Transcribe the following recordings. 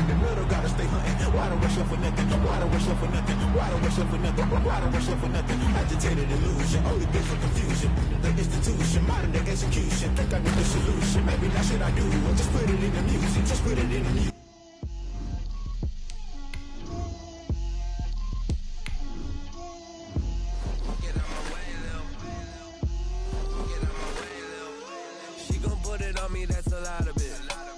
The riddle gotta stay hunting. Why don't rush up for nothing? Why don't rush up for nothing? Why don't rush up for nothing? Why don't rush up for nothing? Agitated illusion, only been for confusion. The institution, modern day execution. Think I know the solution. Maybe that's what I do. Just put it in the music. Just put it in the music. That's a lot of it.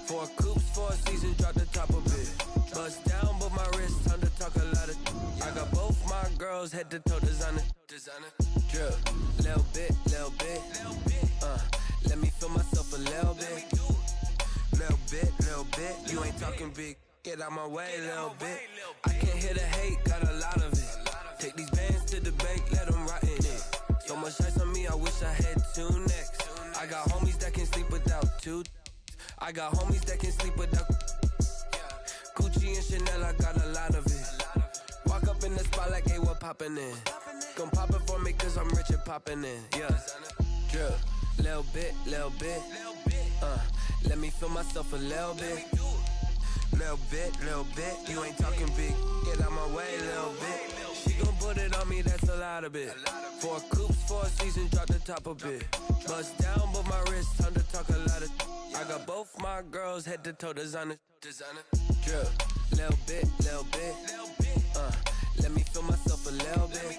4 coops, 4 seasons, drop the top of it. Bust down, but my wrist, time to talk a lot of. I got both my girls head to toe designer. Drip, little bit. Let me feel myself a little bit. Little bit. You ain't talking big. Get out my way, little bit. I can't hear the hate, got a lot of it. Take these bands to the bank, let them rot in it. So much ice on me, I wish I had 2 necks. I got homies that can sleep without 2. I got homies that can sleep without Gucci and Chanel, I got a lot of it. Walk up in the spot like, hey, what poppin' in? Gon' pop it for me cause I'm rich and poppin' in. Yeah, drip, little bit. Let me feel myself a little bit. Little bit. You ain't talking big. Get out my way, little bit. She gon' put it on me, that's a lot of it. 4 coops, 4 seasons, drop the top of it. Bust down, but my wrist, time to talk a lot of. I got both my girls head to toe designer. Drip, little bit. Let me feel myself a little bit.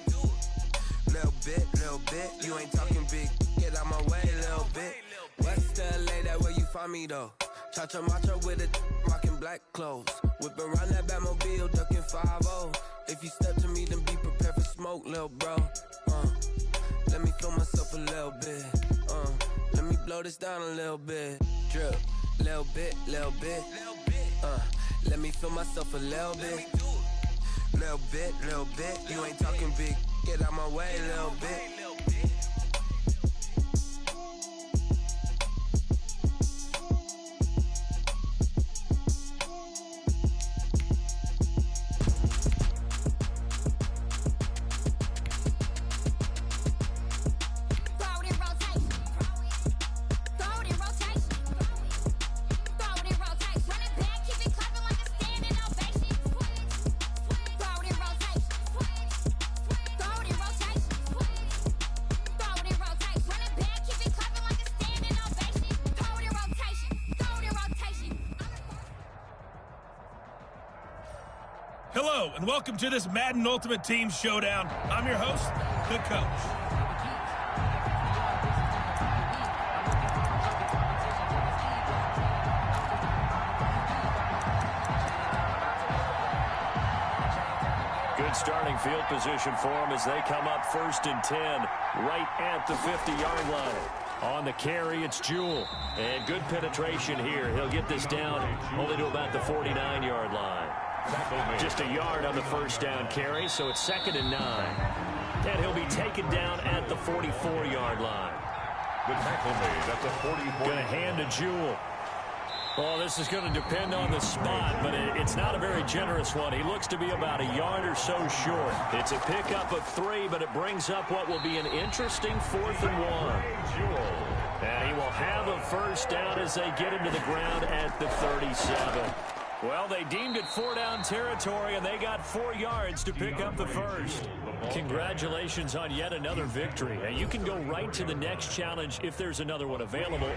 Little bit. You ain't talking big. Get out my way, little bit. West LA, that where you find me though. Cha-cha matcha with it, rockin' black clothes. Whip around that Batmobile, ducking 5-0. If you step to me, then be prepared for smoke, lil' bro. Let me feel myself a little bit. Let me blow this down a little bit. Drip, little bit. Let me feel myself a little bit. Little bit. You ain't talking big. Get out my way, little bit. Hello, and welcome to this Madden Ultimate Team Showdown. I'm your host, the Coach. Good starting field position for them as they come up 1st and 10, right at the 50-yard line. On the carry, it's Jewell. And good penetration here. He'll get this down only to about the 49-yard line. Just a yard on the first down carry, so it's 2nd and 9. And he'll be taken down at the 44-yard line. The tackle made at the 44. Going to hand to Jewell. Well, this is going to depend on the spot, but it's not a very generous one. He looks to be about a yard or so short. It's a pickup of 3, but it brings up what will be an interesting 4th and 1. And he will have a first down as they get him to the ground at the 37. Well, they deemed it 4-down territory, and they got 4 yards to pick up the first. Congratulations on yet another victory. And you can go right to the next challenge if there's another one available.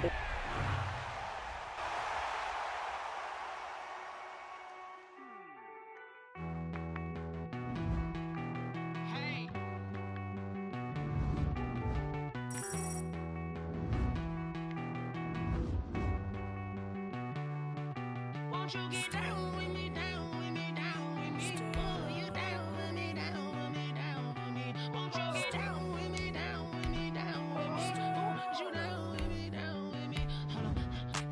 Won't you get down with me, down with me, down with me? Oh, you down with me, down with me, down with me. Won't you get down with me, down with me, down with me? Oh, you down with me, down with me? Hold on.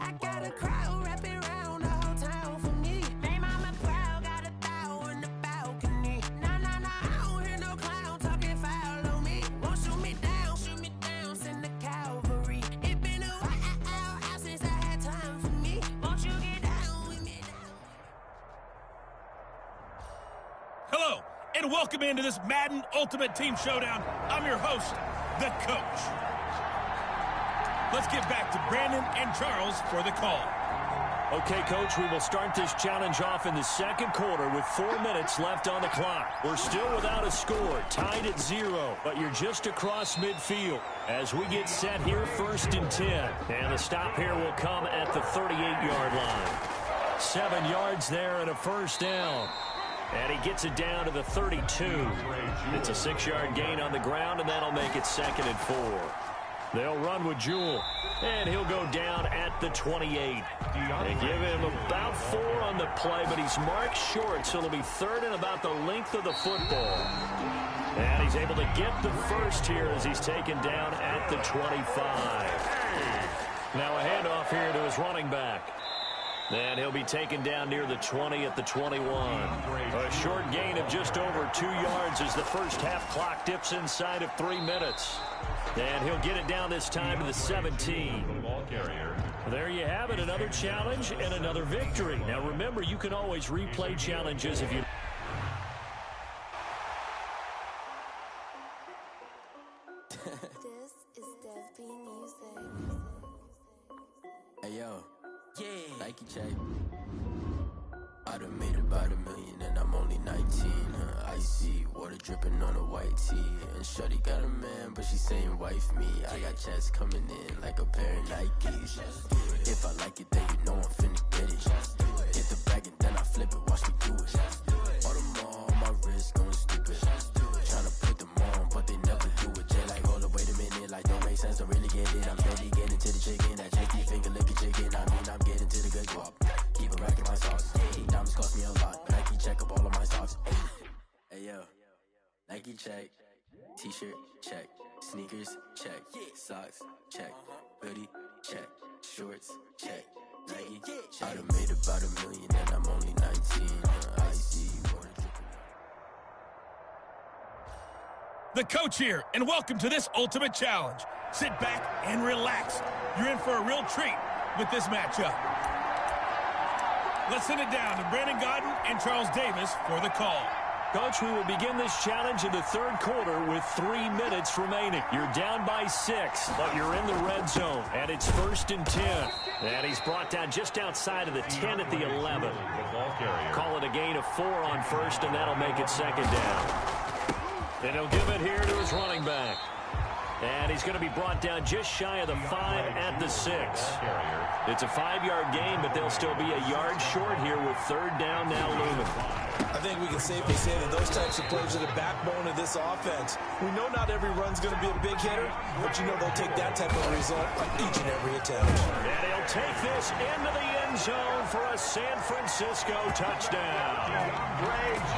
I got a crowd wrapping around the whole town for me. They mama proud, got a thou in the balcony. Nah, I don't hear no clown talking foul on me. Won't shoot me down, send the cavalry. It been a while since I had time for me. Won't you get down with me, down? Hello, and welcome into this Madden Ultimate Team Showdown. I'm your host, the Coach. Let's get back to Brandon and Charles for the call. Okay, Coach, we will start this challenge off in the second quarter with 4 minutes left on the clock. We're still without a score, tied at 0, but you're just across midfield. As we get set here, 1st and 10. And the stop here will come at the 38-yard line. 7 yards there and a first down. And he gets it down to the 32. It's a 6-yard gain on the ground, and that'll make it 2nd and 4. They'll run with Jewell, and he'll go down at the 28. They give him about 4 on the play, but he's marked short, so it'll be 3rd and about the length of the football. And he's able to get the first here as he's taken down at the 25. Now a handoff here to his running back. And he'll be taken down near the 20 at the 21. A short gain of just over 2 yards as the first half clock dips inside of 3 minutes. And he'll get it down this time to the 17. There you have it, another challenge and another victory. Now remember, you can always replay challenges if you... This is Desby Music. Hey yo, yeah, Nike check. I done made about $1 million and I'm only 19. Icy water dripping on a white tee. And shorty got a man, but she saying wife me. I got checks coming in like a pair of Nikes. If I like it, then you know I'm finna get it. Hit the bag and then I flip it, watch me do it. All them on my wrist going stupid. Tryna put them on, but they never do it. Jay like, hold up, wait a minute, like don't make sense, don't really get it. I'm steady getting to the chicken, that chicky finger licking chicken. I mean, I'm getting to the good guap. Keep a rack in my socks. Diamonds cost me a lot. Nike check up all of my socks. Hey yo, Nike check. T-shirt check. Sneakers check. Socks check. Hoodie check. Shorts check. Nike check. I done made about $1 million and I'm only 19. I see water dripping. The coach here, and welcome to this Ultimate Challenge. Sit back and relax. You're in for a real treat with this matchup. Let's send it down to Brandon Godden and Charles Davis for the call. Coach, we will begin this challenge in the 3rd quarter with 3 minutes remaining. You're down by 6, but you're in the red zone, and it's 1st and 10. And he's brought down just outside of the 10 at the 11. Call it a gain of 4 on 1st, and that'll make it 2nd down. And he'll give it here to his running back. And he's going to be brought down just shy of the 5 at the 6. It's a 5-yard gain, but they'll still be a yard short here with 3rd down now looming. I think we can safely say that those types of plays are the backbone of this offense. We know not every run's going to be a big hitter, but you know they'll take that type of result on each and every attempt. And he'll take this into the end zone for a San Francisco touchdown.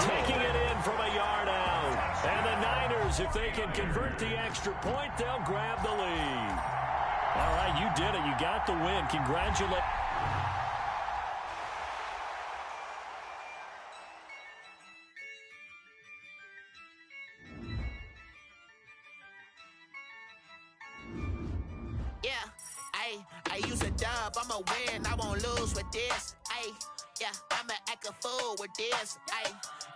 Taking it in from a yard out. And the Niners, if they can convert the extra point, they'll grab the lead. All right, you did it. You got the win. Congratulations. I use a dub, I'ma win, I won't lose with this. Yeah, I'ma act a fool with this.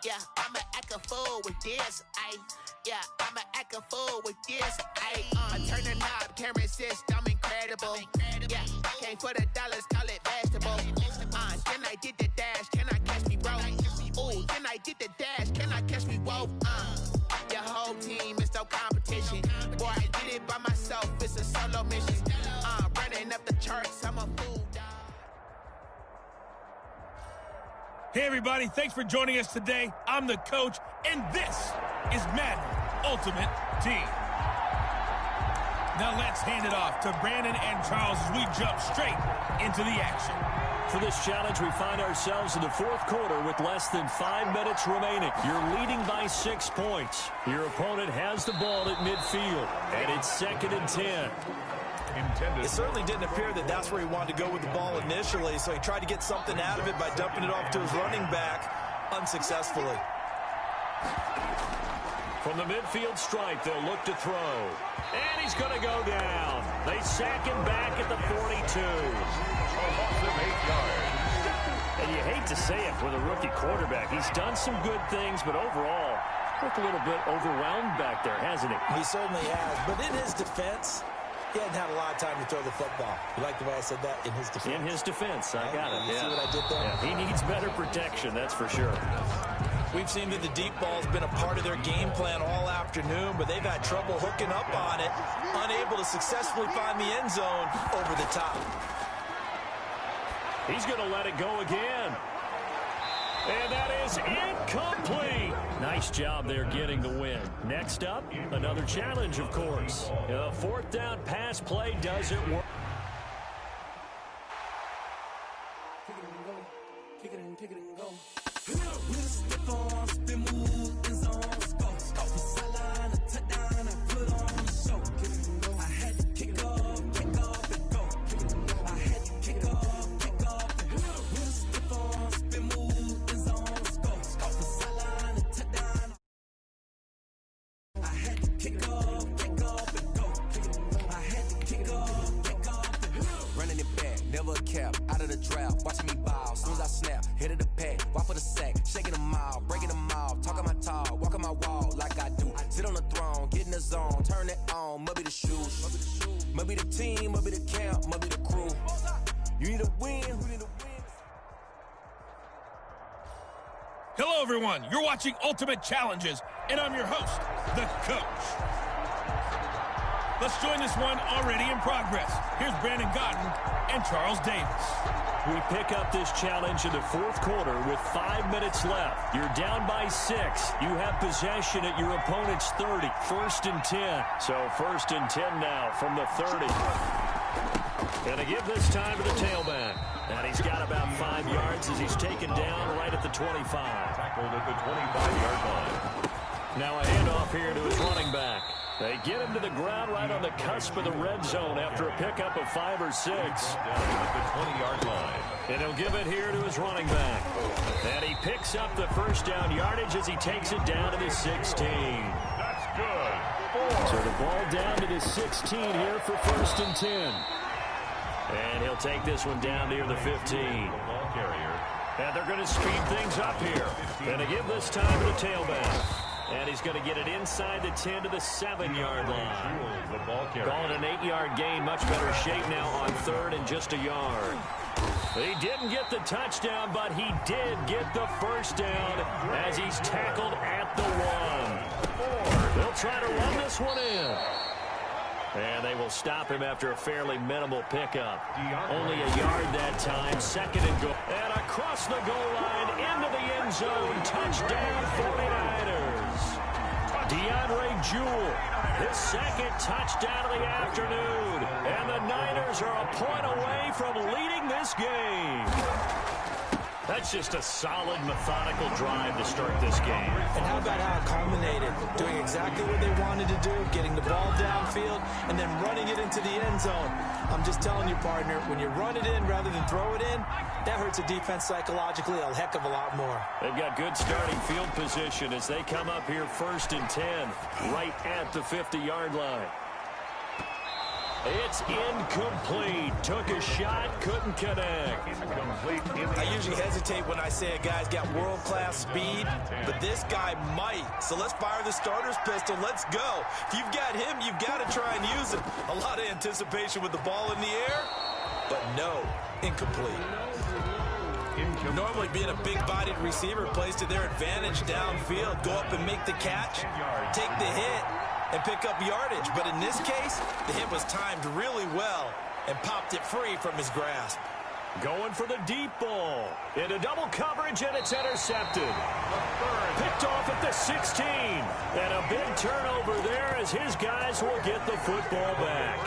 Yeah, I'ma act a fool with this. Yeah, I'ma act a fool with this. I turn the knob, camera assist, I'm incredible. Yeah, came for the dollars, call it vegetable. Then I did the dash, can I catch me, bro? Ooh, then I did the dash, can I catch me, whoa? Your whole team is no competition. Boy, I did it by myself, it's a solo mission. Running up the charts, I'm a fool, dog. Hey, everybody, thanks for joining us today. I'm the coach, and this is Madden Ultimate Team. Now let's hand it off to Brandon and Charles as we jump straight into the action. For this challenge, we find ourselves in the 4th quarter with less than 5 minutes remaining. You're leading by 6 points. Your opponent has the ball at midfield, and it's 2nd and 10. It certainly didn't appear that that's where he wanted to go with the ball initially, so he tried to get something out of it by dumping it off to his running back unsuccessfully. From the midfield stripe, they'll look to throw. And he's going to go down. They sack him back at the 42. And you hate to say it with a rookie quarterback. He's done some good things, but overall, looked a little bit overwhelmed back there, hasn't he? He certainly has, but in his defense, He hadn't had a lot of time to throw the football. You like the way I said that? In his defense. In his defense, I got it. You see what I did there? Yeah, he needs better protection, that's for sure. We've seen that the deep ball's been a part of their game plan all afternoon, but they've had trouble hooking up on it, unable to successfully find the end zone over the top. He's going to let it go again. And that is incomplete. Nice job there getting the win. Next up, another challenge, of course. A fourth down pass play doesn't work. Kick it and go. Out of the drought, watching me ball. Soon as I snap, hit of the pack, walk for the sack, shaking them all, breaking them off, talking my talk, walking my wall like I do. Sit on the throne, get in the zone, turn it on, must be the shoes, must be the team, must be the camp, must be the crew. You need a win, who need a win? Hello, everyone. You're watching Ultimate Challenges, and I'm your host, the Coach. Let's join this one already in progress. Here's Brandon Godden and Charles Davis. We pick up this challenge in the fourth quarter with 5 minutes left. You're down by 6. You have possession at your opponent's 30. 1st and 10. So 1st and 10 now from the 30. And to give this time to the tailback. And he's got about 5 yards as he's taken down right at the 25. Tackled at the 25-yard line. Now a handoff here to his running back. They get him to the ground right on the cusp of the red zone after a pickup of 5 or 6. Down at the 20-yard line. And he'll give it here to his running back. And he picks up the first down yardage as he takes it down to the 16. That's good. 4. So the ball down to the 16 here for 1st and 10. And he'll take this one down near the 15. Ball carrier. And they're going to speed things up here. And to give this time to the tailback. And he's going to get it inside the 10 to the 7-yard line. The ball carrier. Calling an 8-yard gain. Much better shape now on 3rd and just a yard. He didn't get the touchdown, but he did get the first down as he's tackled at the 1. They'll try to run this one in. And they will stop him after a fairly minimal pickup. Only a yard that time. 2nd and goal. And across the goal line into the end zone. Touchdown 49ers. DeAndre Jewell, his 2nd touchdown of the afternoon. And the Niners are a point away from leading this game. That's just a solid, methodical drive to start this game. And how about how it culminated? Doing exactly what they wanted to do, getting the ball downfield, and then running it into the end zone. I'm just telling you, partner, when you run it in rather than throw it in, that hurts a defense psychologically a heck of a lot more. They've got good starting field position as they come up here 1st and 10, right at the 50-yard line. It's incomplete. Took a shot, couldn't connect. I usually hesitate when I say a guy's got world-class speed, but this guy might. So let's fire the starter's pistol. Let's go. If you've got him, you've got to try and use him. A lot of anticipation with the ball in the air, but no, incomplete. Normally being a big-bodied receiver plays to their advantage downfield. Go up and make the catch, take the hit, and pick up yardage. But in this case, the hit was timed really well and popped it free from his grasp. Going for the deep ball. Into double coverage, and it's intercepted. Picked off at the 16. And a big turnover there as his guys will get the football back.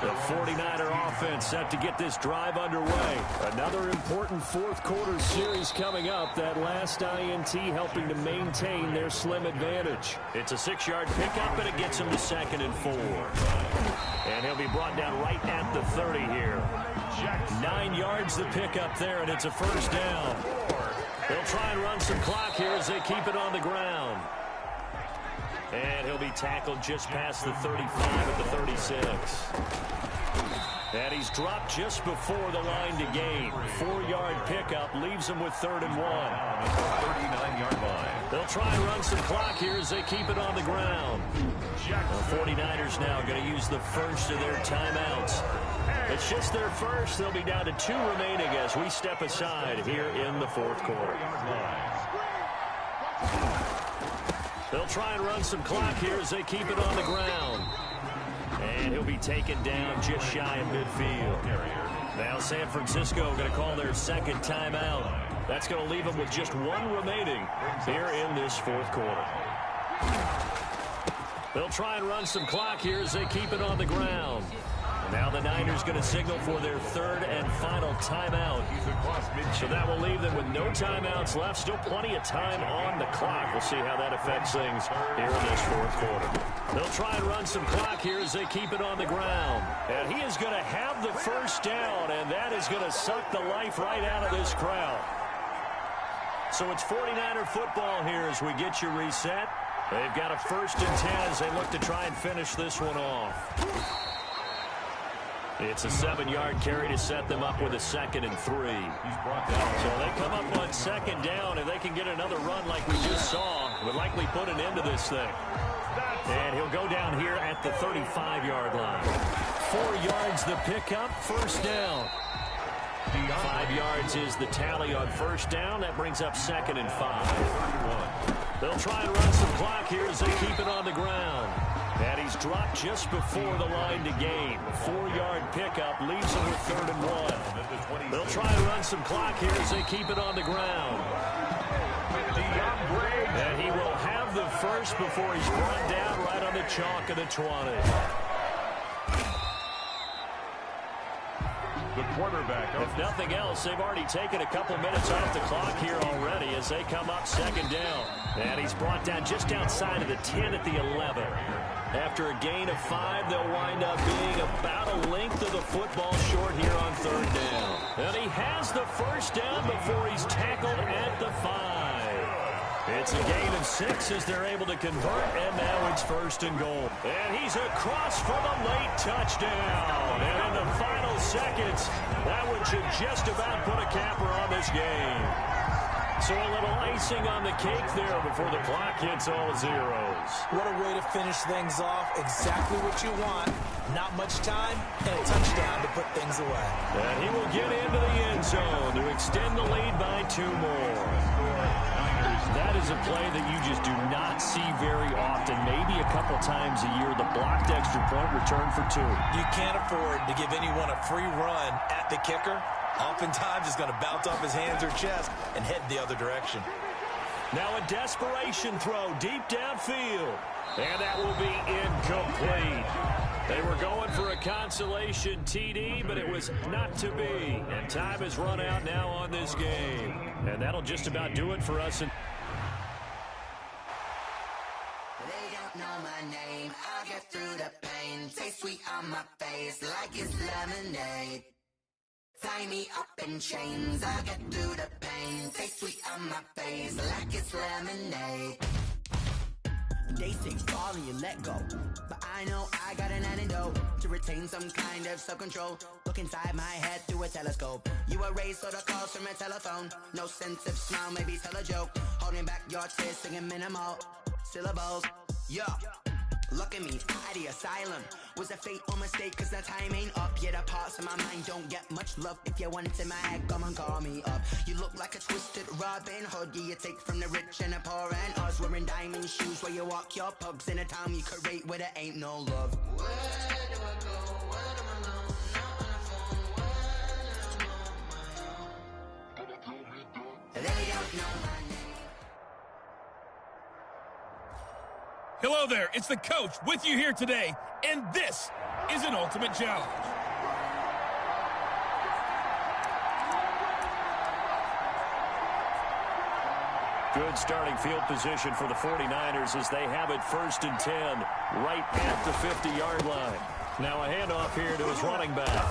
The 49er offense set to get this drive underway. Another important fourth quarter series coming up. That last INT helping to maintain their slim advantage. It's a 6-yard pickup, and it gets him to 2nd and 4. And he'll be brought down right at the 30 here. 9 yards the pickup there, and it's a first down. They'll try and run some clock here as they keep it on the ground. And he'll be tackled just past the 35 at the 36. And he's dropped just before the line to gain. 4-yard pickup leaves him with 3rd and 1. 39-yard line. They'll try and run some clock here as they keep it on the ground. The 49ers now going to use the first of their timeouts. It's just their first. They'll be down to 2 remaining as we step aside here in the 4th quarter. They'll try and run some clock here as they keep it on the ground. And he'll be taken down just shy of midfield. Now San Francisco going to call their 2nd timeout. That's going to leave them with just 1 remaining here in this 4th quarter. They'll try and run some clock here as they keep it on the ground. Now the Niners going to signal for their 3rd and final timeout. So that will leave them with no timeouts left. Still plenty of time on the clock. We'll see how that affects things here in this 4th quarter. They'll try and run some clock here as they keep it on the ground. And he is going to have the first down, and that is going to suck the life right out of this crowd. So it's 49er football here as we get you reset. They've got a 1st and 10 as they look to try and finish this one off. It's a 7-yard carry to set them up with a 2nd and 3. So they come up on 2nd down, and they can get another run like we just saw. Would likely put an end to this thing. And he'll go down here at the 35-yard line. 4 yards the pickup, 1st down. 5 yards is the tally on 1st down. That brings up 2nd and 5. They'll try and run some clock here as they keep it on the ground. And he's dropped just before the line to gain. 4-yard pickup leaves him with 3rd and 1. They'll try and run some clock here as they keep it on the ground. And he will have the first before he's brought down right on the chalk of the 20. The quarterback. If nothing else, they've already taken a couple minutes off the clock here already as they come up 2nd down. And he's brought down just outside of the 10 at the 11. After a gain of 5, they'll wind up being about a length of the football short here on 3rd down. And he has the first down before he's tackled at the 5. It's a gain of 6 as they're able to convert, and now it's 1st and goal. And he's across for the late touchdown. And in the final seconds, that one should just about put a capper on this game. So a little icing on the cake there before the clock hits all zeros. What a way to finish things off. Exactly what you want. Not much time and a touchdown to put things away. And he will get into the end zone to extend the lead by 2 more. That is a play that you just do not see very often. Maybe a couple times a year, the blocked extra point return for 2. You can't afford to give anyone a free run at the kicker. Oftentimes, he's going to bounce off his hands or chest and head the other direction. Now a desperation throw deep downfield. And that will be incomplete. They were going for a consolation TD, but it was not to be. And time has run out now on this game. And that'll just about do it for us. They don't know my name. I'll get through the pain. Taste sweet on my face like it's lemonade. Tie me up in chains. I'll get through the pain. Taste sweet on my face like it's lemonade. They say fall and you let go, but I know I got an antidote to retain some kind of self-control. Look inside my head through a telescope. You erase all the calls from a telephone. No sense of smile, maybe tell a joke. Holding back your tears, singing minimal syllables. Yeah, look at me, at the asylum. Was a fate or mistake, cause the time ain't up. Yeah, the parts of my mind don't get much love. If you want it in my head, come and call me up. You look like a twisted Robin Hood. Yeah, you take from the rich and the poor and us. Wearing diamond shoes where you walk your pugs in a town you create where there ain't no love. Where do I go? Where am I alone? Not on the phone. Where am I on my own? They don't know my name. Hello there, it's the coach with you here today, and this is an Ultimate Challenge. Good starting field position for the 49ers as they have it 1st and 10 right at the 50-yard line. Now a handoff here to his running back.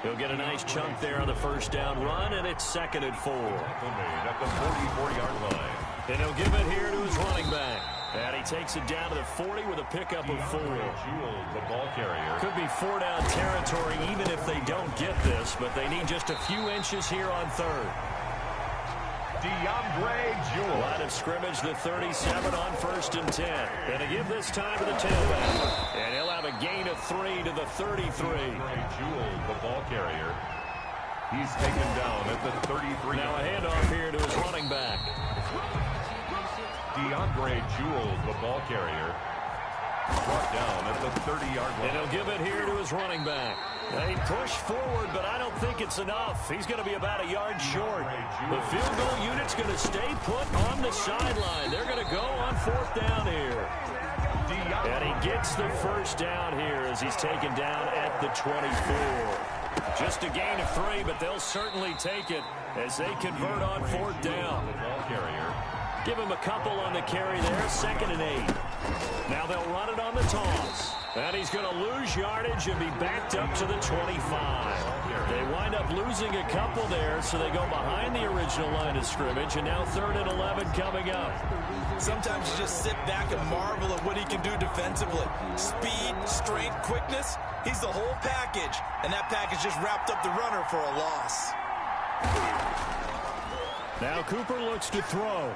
He'll get a nice chunk there on the 1st down run, and it's 2nd and 4. At the 44-yard line. And he'll give it here to his running back. And he takes it down to the 40 with a pickup of 4. Jewell, the ball carrier. Could be 4-down territory even if they don't get this, but they need just a few inches here on 3rd. Jewell. Line of scrimmage, the 37 on 1st and 10. And to give this time to the tailback. And he'll have a gain of 3 to the 33. Jewell, the ball carrier. He's taken down at the 33. Now a handoff here to his running back. Jewell, the ball carrier. Brought down at the 30-yard line. And he'll give it here to his running back. They push forward, but I don't think it's enough. He's going to be about a yard short. The field goal unit's going to stay put on the sideline. They're going to go on 4th down here. And he gets the 1st down here as he's taken down at the 24. Just a gain of 3, but they'll certainly take it as they convert on 4th down. The ball carrier. Give him a couple on the carry there, 2nd and 8. Now they'll run it on the toss. And he's going to lose yardage and be backed up to the 25. They wind up losing a couple there, so they go behind the original line of scrimmage, and now 3rd and 11 coming up. Sometimes you just sit back and marvel at what he can do defensively. Speed, strength, quickness, he's the whole package. And that package just wrapped up the runner for a loss. Now Cooper looks to throw.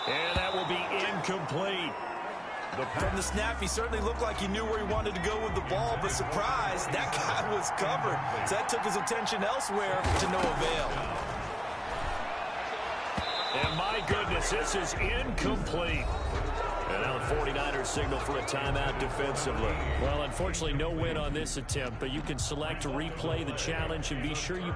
And that will be incomplete. From the snap, he certainly looked like he knew where he wanted to go with the ball, but surprise, that guy was covered. So that took his attention elsewhere to no avail. And my goodness, this is incomplete. And now the 49ers signal for a timeout defensively. Well, unfortunately, no win on this attempt, but you can select to replay the challenge and be sure you...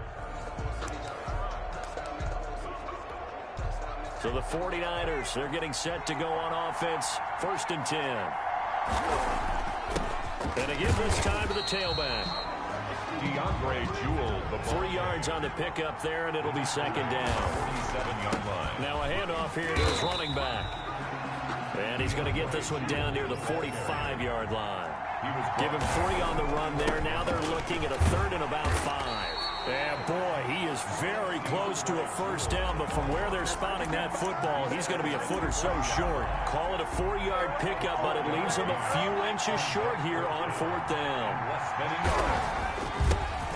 So the 49ers, they're getting set to go on offense. 1st and 10. And again this time to the tailback. Jewell, the ball 3 yards on the pickup there, and it'll be 2nd down. 47-yard line. Now a handoff here to his running back. And he's going to get this one down near the 45-yard line. Give him 3 on the run there. Now they're looking at a 3rd and about 5. Yeah, boy, he is very close to a 1st down, but from where they're spotting that football, he's going to be a foot or so short. Call it a 4-yard pickup, but it leaves him a few inches short here on 4th down.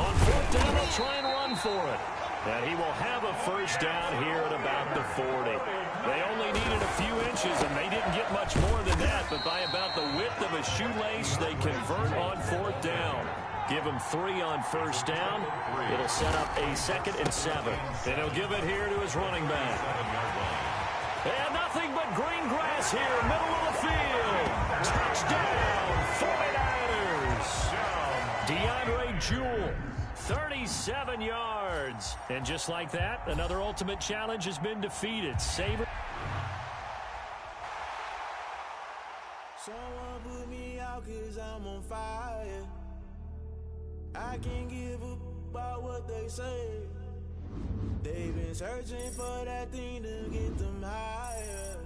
On 4th down, they'll try and run for it. And he will have a 1st down here at about the 40. They only needed a few inches, and they didn't get much more than that, but by about the width of a shoelace, they convert on 4th down. Give him 3 on 1st down. It'll set up a 2nd and 7. And he'll give it here to his running back. And nothing but green grass here, middle of the field. Touchdown, 49ers. Jewell, 37 yards. And just like that, another ultimate challenge has been defeated. Saber. Someone put me out 'cause I'm on fire. I can't give up about what they say. They've been searching for that thing to get them higher.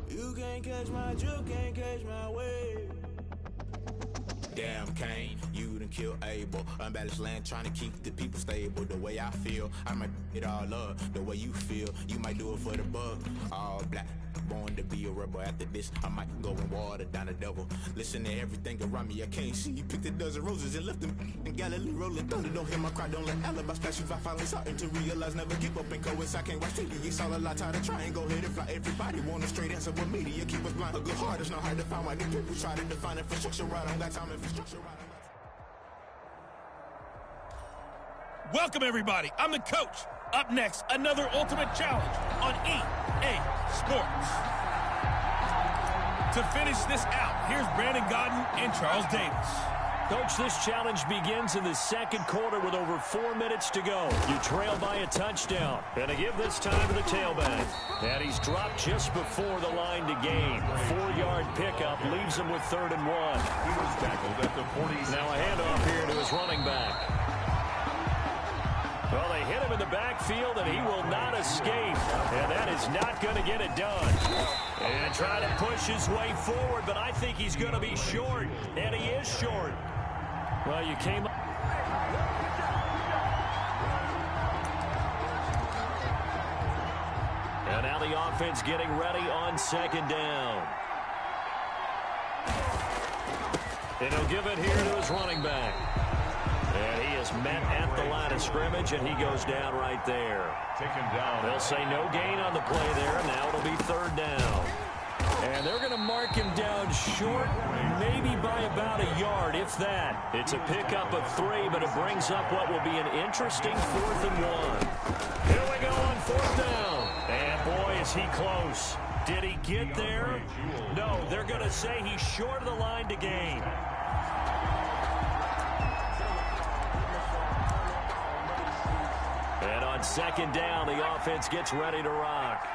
You can't catch my drift, can't catch my wave. Damn Kane, you done killed Abel. Unbalanced land trying to keep the people stable. The way I feel, I might it all up. The way you feel, you might do it for the bug. All black, born to be a rebel. After this, I might go and water down the devil. Listen to everything around me, I can't see. Picked a dozen roses and left them in Galilee rolling thunder. Don't hear my cry, don't let alibi splash you. I finally starting to realize, never give up and coincide. I can't watch TV, it's all a lot. Tired of trying, go ahead and fly. Everybody want a straight answer, but media keep us blind. A good heart is not hard to find. Why the people try to define infrastructure right? I don't got time infrastructure right. Welcome, everybody. I'm the coach. Up next, another ultimate challenge on EA Sports. To finish this out, here's Brandon Godden and Charles Davis. Coach, this challenge begins in the 2nd quarter with over 4 minutes to go. You trail by a touchdown. And to give this time to the tailback. And he's dropped just before the line to gain. 4-yard pickup leaves him with 3rd and 1. He was tackled at the 40. Now a handoff here to his running back. Well, they hit him in the backfield, and he will not escape. And that is not going to get it done. And try to push his way forward, but I think he's going to be short. And he is short. Well, you came up. And now the offense getting ready on second down. And he'll give it here to his running back. And he is met at the line of scrimmage, and he goes down right there. Taken down. They'll say no gain on the play there. Now it'll be third down. And they're going to mark him down short, maybe by about a yard, if that. It's a pickup of 3, but it brings up what will be an interesting 4th and 1. Here we go on 4th down. And boy, is he close. Did he get there? No, they're going to say he's short of the line to gain. And on second down, the offense gets ready to rock.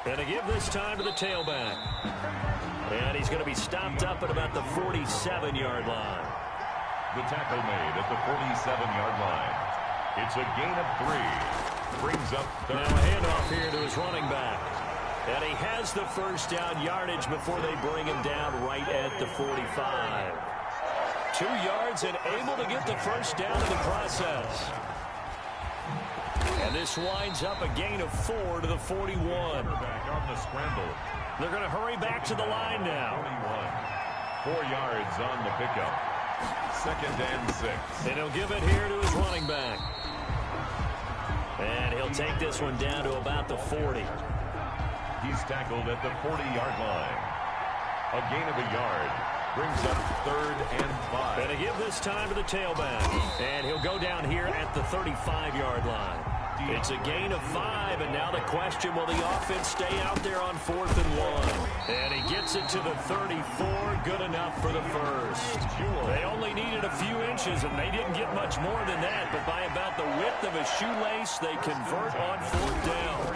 And to give this time to the tailback. And he's going to be stopped up at about the 47-yard line. The tackle made at the 47-yard line. It's a gain of 3. Brings up third. Now a handoff here to his running back. And he has the first down yardage before they bring him down right at the 45. 2 yards and able to get the first down in the process. And this winds up a gain of 4 to the 41. Back on the scramble. They're going to hurry back to the line now. 4 yards on the pickup. Second and 6. And he'll give it here to his running back. And he'll take this one down to about the 40. He's tackled at the 40-yard line. A gain of a yard. Brings up third and 5. And to give this time to the tailback. And he'll go down here at the 35-yard line. It's a gain of 5, and now the question, will the offense stay out there on 4th and 1? And he gets it to the 34, good enough for the first. They only needed a few inches, and they didn't get much more than that, but by about the width of a shoelace, they convert on 4th down.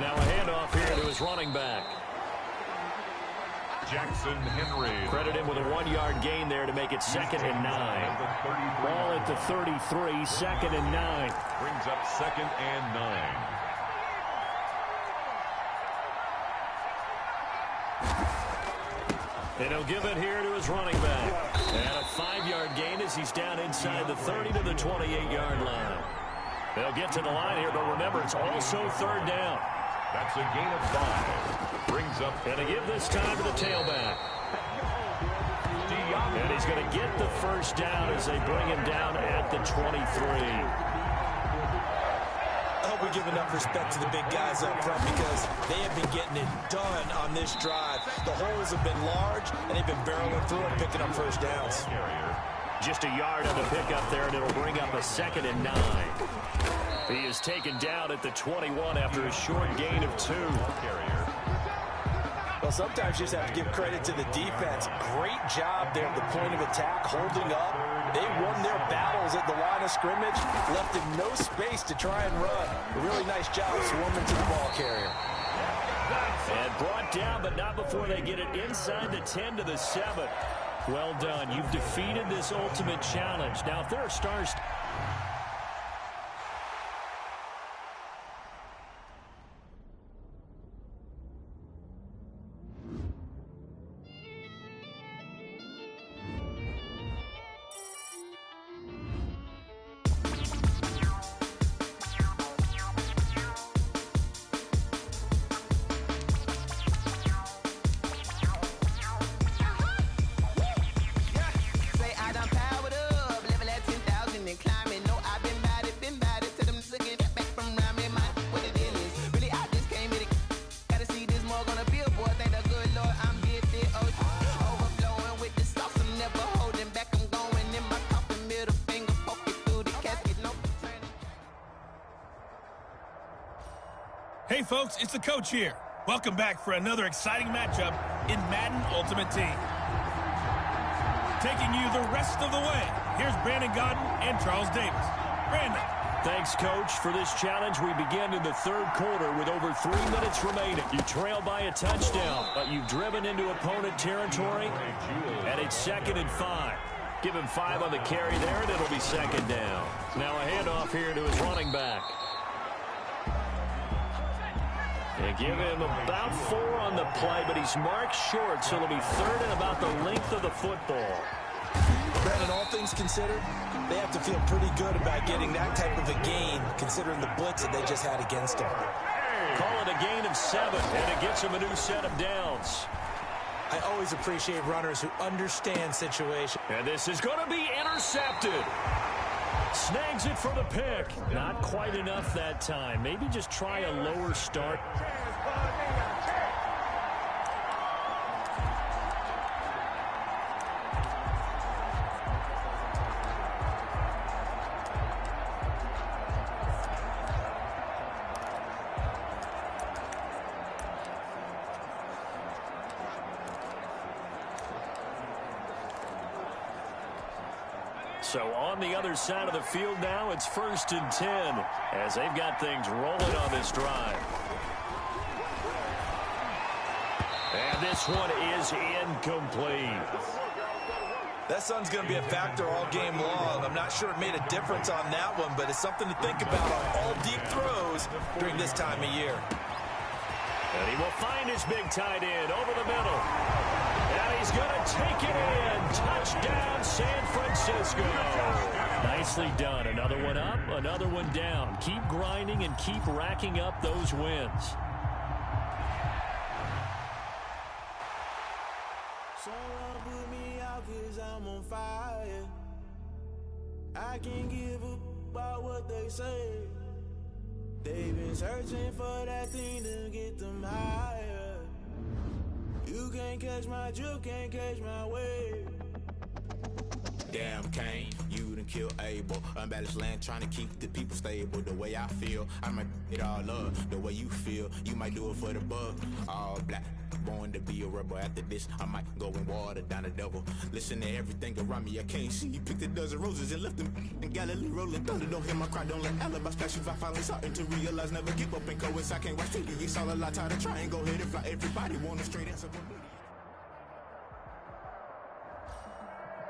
Now a handoff here to his running back. Jackson Henry. Credit him with a 1-yard gain there to make it 2nd and 9. Ball at the 33, 2nd and 9. Brings up 2nd and 9. And he'll give it here to his running back. And a 5-yard gain as he's down inside the 30 to the 28-yard line. They'll get to the line here, but remember, it's also 3rd down. That's a gain of 5. Brings up. And to give this time to the tailback. And he's going to get the first down as they bring him down at the 23. I hope we give enough respect to the big guys up front because they have been getting it done on this drive. The holes have been large, and they've been barreling through and picking up first downs. Just a yard on the pickup there, and it'll bring up a 2nd and 9. He is taken down at the 21 after a short gain of 2. Well, sometimes you just have to give credit to the defense. Great job there at the point of attack, holding up. They won their battles at the line of scrimmage, left him no space to try and run. A really nice job swarming to the ball carrier. And brought down, but not before they get it inside the 10 to the 7. Well done. You've defeated this ultimate challenge. Now, if there are stars... Hey folks, it's the coach here. Welcome back for another exciting matchup in Madden Ultimate Team. Taking you the rest of the way, here's Brandon Godden and Charles Davis. Brandon. Thanks, Coach. For this challenge, we begin in the 3rd quarter with over 3 minutes remaining. You trail by a touchdown, but you've driven into opponent territory, and it's 2nd and 5. Give him 5 on the carry there, and it'll be 2nd down. Now a handoff here to his running back. They give him about 4 on the play, but he's marked short, so it'll be 3rd and about the length of the football. Brandon, all things considered, they have to feel pretty good about getting that type of a gain, considering the blitz that they just had against them. Call it a gain of 7, and it gets them a new set of downs. I always appreciate runners who understand situation. And this is going to be intercepted. Snags it for the pick. Not quite enough that time. Maybe just try a lower start. So on the other side of the field now, it's 1st and 10 as they've got things rolling on this drive. And this one is incomplete. That sun's going to be a factor all game long. I'm not sure it made a difference on that one, but it's something to think about on all deep throws during this time of year. And he will find his big tight end over the middle. And he's going to take it in. Touchdown, San Francisco. Nicely done. Another one up, another one down. Keep grinding and keep racking up those wins. Someone put me out 'cause I'm on fire. I can't give up about what they say. They've been searching for that thing to get them higher. You can't catch my drift, can't catch my wave. Damn, Kane, you done kill Abel. Unbalanced land, trying to keep the people stable. The way I feel, I might it all up. The way you feel, you might do it for the bug. All black, born to be a rebel. After this, I might go and water down the devil. Listen to everything around me, I can't see. Picked a dozen roses and left them in Galilee rolling thunder. Don't hear my cry, don't let alibi splash. If I finally starting to realize, never give up and coincide. I can't watch TV, it's all a lot. Tired of trying, go ahead and fly. Everybody want a straight answer.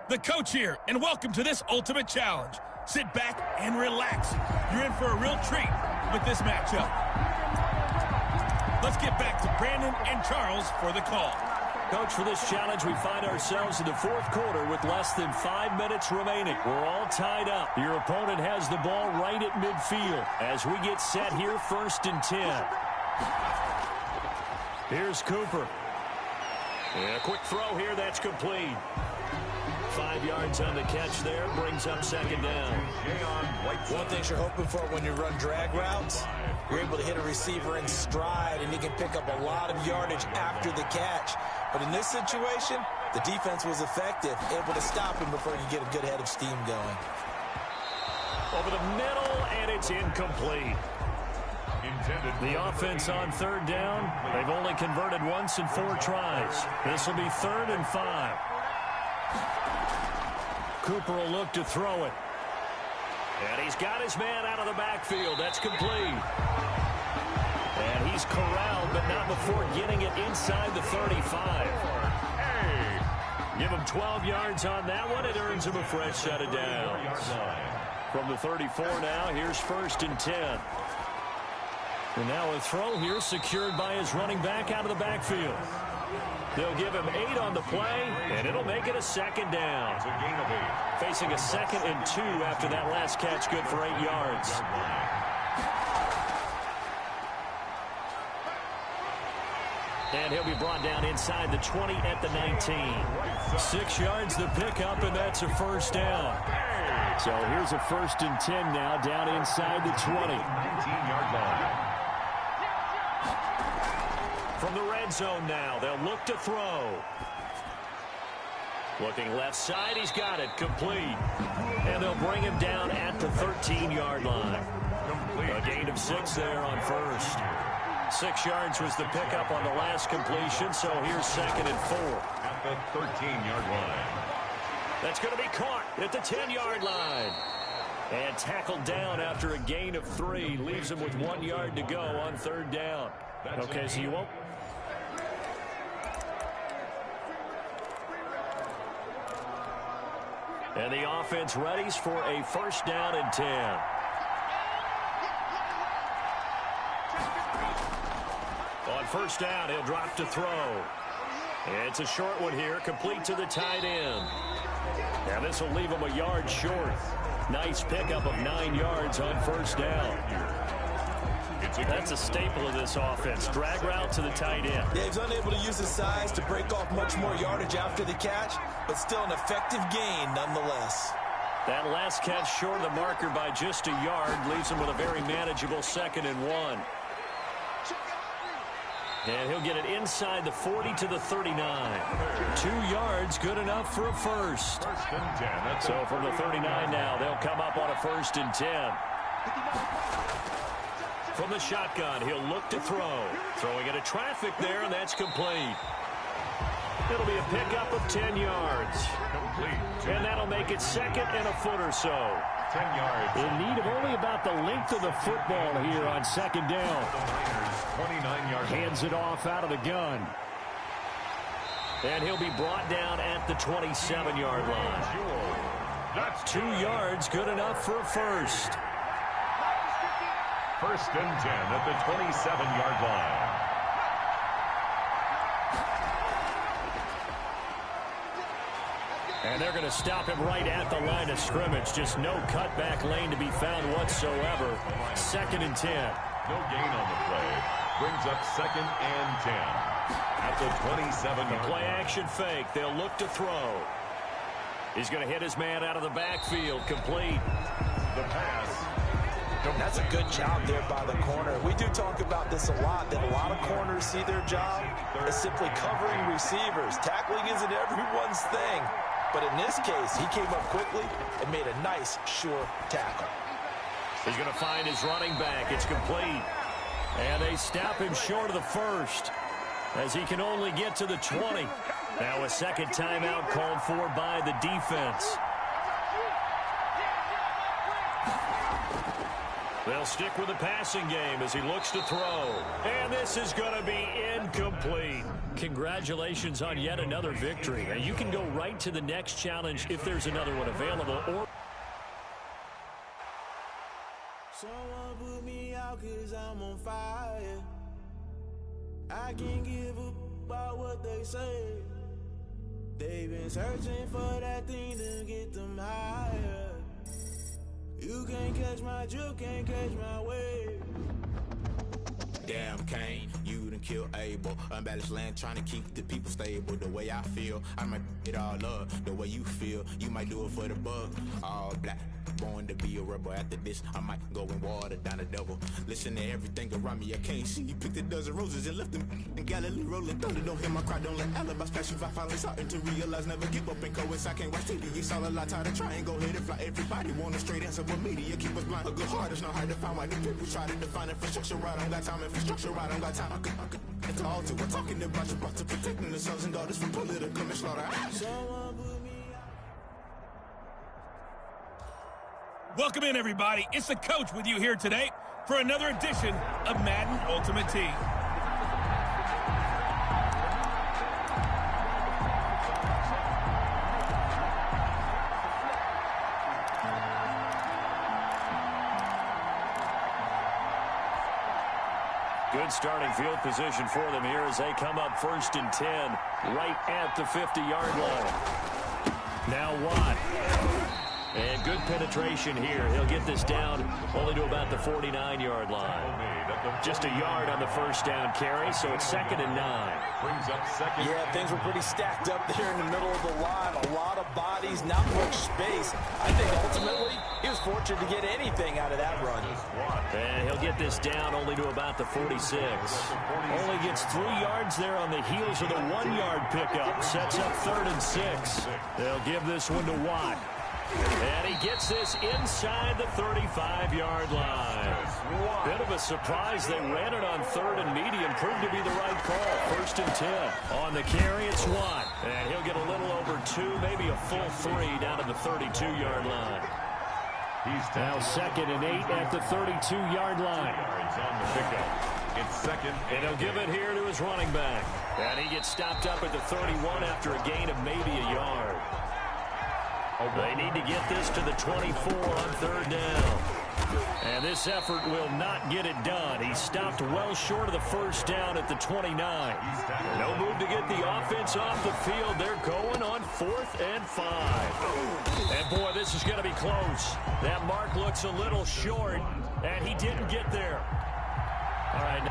The coach here, and welcome to this Ultimate Challenge. Sit back and relax. You're in for a real treat with this matchup. Let's get back to Brandon and Charles for the call. Coach, for this challenge, we find ourselves in the 4th quarter with less than 5 minutes remaining. We're all tied up. Your opponent has the ball right at midfield as we get set here, 1st and 10. Here's Cooper. And a quick throw here, that's complete. 5 yards on the catch there, brings up 2nd down. One thing you're hoping for when you run drag routes, you're able to hit a receiver in stride, and he can pick up a lot of yardage after the catch. But in this situation, the defense was effective, able to stop him before you get a good head of steam going. Over the middle, and it's incomplete. The offense on 3rd down, they've only converted once in 4 tries. This will be 3rd and 5. Cooper will look to throw it. And he's got his man out of the backfield. That's complete. And he's corralled, but not before getting it inside the 35. Give him 12 yards on that one. It earns him a fresh set of downs. From the 34 now, here's 1st and 10. And now a throw here secured by his running back out of the backfield. They'll give him 8 on the play, and it'll make it a 2nd down. Facing a 2nd and 2 after that last catch, good for 8 yards. And he'll be brought down inside the 20 at the 19. 6 yards the pickup, and that's a 1st down. So here's a 1st and 10 now, down inside the 20. 19-yard line. From the red zone now, they'll look to throw. Looking left side, he's got it, complete. And they'll bring him down at the 13-yard line. A gain of 6 there on 1st. 6 yards was the pickup on the last completion, so here's 2nd and 4. At the 13-yard line. That's going to be caught at the 10-yard line. And tackled down after a gain of 3. Leaves him with 1 yard to go on 3rd down. Okay, so you won't. And the offense readies for a 1st down and 10. On 1st down, he'll drop to throw. It's a short one here, complete to the tight end. Now this will leave him a yard short. Nice pickup of 9 yards on first down. That's a staple of this offense. Drag route to the tight end. Yeah, he's unable to use his size to break off much more yardage after the catch, but still an effective gain nonetheless. That last catch short of the marker by just a yard leaves him with a very manageable 2nd and 1. And he'll get it inside the 40 to the 39. 2 yards, good enough for a first. So from the 39 now, they'll come up on a 1st and 10. From the shotgun, he'll look to throw. Throwing into traffic there, and that's complete. It'll be a pickup of 10 yards. And that'll make it 2nd and a foot or so. 10 yards. In need of only about the length of the football here on 2nd down. 29 yards. Hands it off out of the gun. And he'll be brought down at the 27-yard line. That's 2 yards, good enough for a first. 1st and 10 at the 27-yard line. And they're going to stop him right at the line of scrimmage. Just no cutback lane to be found whatsoever. 2nd and 10. No gain on the play. Brings up 2nd and 10 at the 27-yard line. Play action fake. They'll look to throw. He's going to hit his man out of the backfield. Complete. The pass. That's a good job there by the corner. We do talk about this a lot, that a lot of corners see their job as simply covering receivers. Tackling isn't everyone's thing. But in this case, he came up quickly and made a nice, sure tackle. He's going to find his running back. It's complete. And they stop him short of the first as he can only get to the 20. Now a 2nd timeout called for by the defense. They'll stick with the passing game as he looks to throw. And this is going to be incomplete. Congratulations on yet another victory. And you can go right to the next challenge if there's another one available. Or Someone put me out 'cause I'm on fire. I can't give up about what they say. They've been searching for that thing to get them higher. You can't catch my drift, can't catch my wave. Damn, Kane, you done killed Abel. Unbalanced land, trying to keep the people stable. The way I feel, I might it all up. The way you feel, you might do it for the bug. All black, born to be a rebel. After this, I might go and water down the devil. Listen to everything around me, I can't see. You picked a dozen roses and left them in Galilee rolling thunder. Don't hear my cry, don't let alibis flash. If I finally starting to realize, never give up and coincide. I can't watch TV, it's all a lot. Tired of trying, go ahead and fly. Everybody want a straight answer, but media keep us blind. A good heart is not hard to find. Why the people try to define infrastructure right? I don't got time, infrastructure right? I don't got time. I could it's all to we're talking about you, about to protecting the sons and daughters from political manslaughter. Someone put me out. Welcome in, everybody. It's the coach with you here today for another edition of Madden Ultimate Team. good starting field position for them here as they come up 1st and 10 right at the 50-yard line. Now Watt. And good penetration here. He'll get this down only to about the 49-yard line. Just a yard on the first down carry, so it's 2nd and 9. Brings up second. Yeah, things were pretty stacked up there in the middle of the line. A lot of bodies, not much space. I think ultimately he was fortunate to get anything out of that run. And he'll get this down only to about the 46. Only gets 3 yards there on the heels of the 1-yard pickup. Sets up 3rd and 6. They'll give this one to Watt. And he gets this inside the 35-yard line. Bit of a surprise. They ran it on 3rd and medium. Proved to be the right call. 1st and 10. On the carry, it's Watt. And he'll get a little over 2, maybe a full 3 down to the 32-yard line. He's now 2nd and 8 at the 32-yard line. On the pickup. It's 2nd. And he'll give it here to his running back. And he gets stopped up at the 31 after a gain of maybe a yard. They need to get this to the 24 on 3rd down. And this effort will not get it done. He stopped well short of the first down at the 29. No move to get the offense off the field. They're going on 4th and 5. And, boy, this is going to be close. That mark looks a little short, and he didn't get there. All right.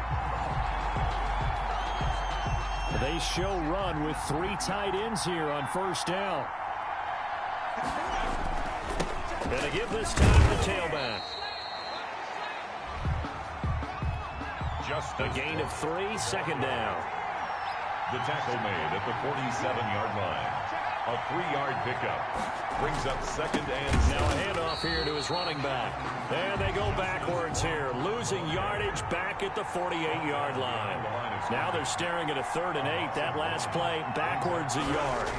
They show run with 3 tight ends here on first down. Going to give this time to the tailback. Just a gain of 3, second down. The tackle made at the 47-yard line. A 3-yard pickup brings up 2nd and 6. Now a handoff here to his running back. And they go backwards here, losing yardage back at the 48-yard line. Now they're staring at a 3rd and 8. That last play backwards a yard.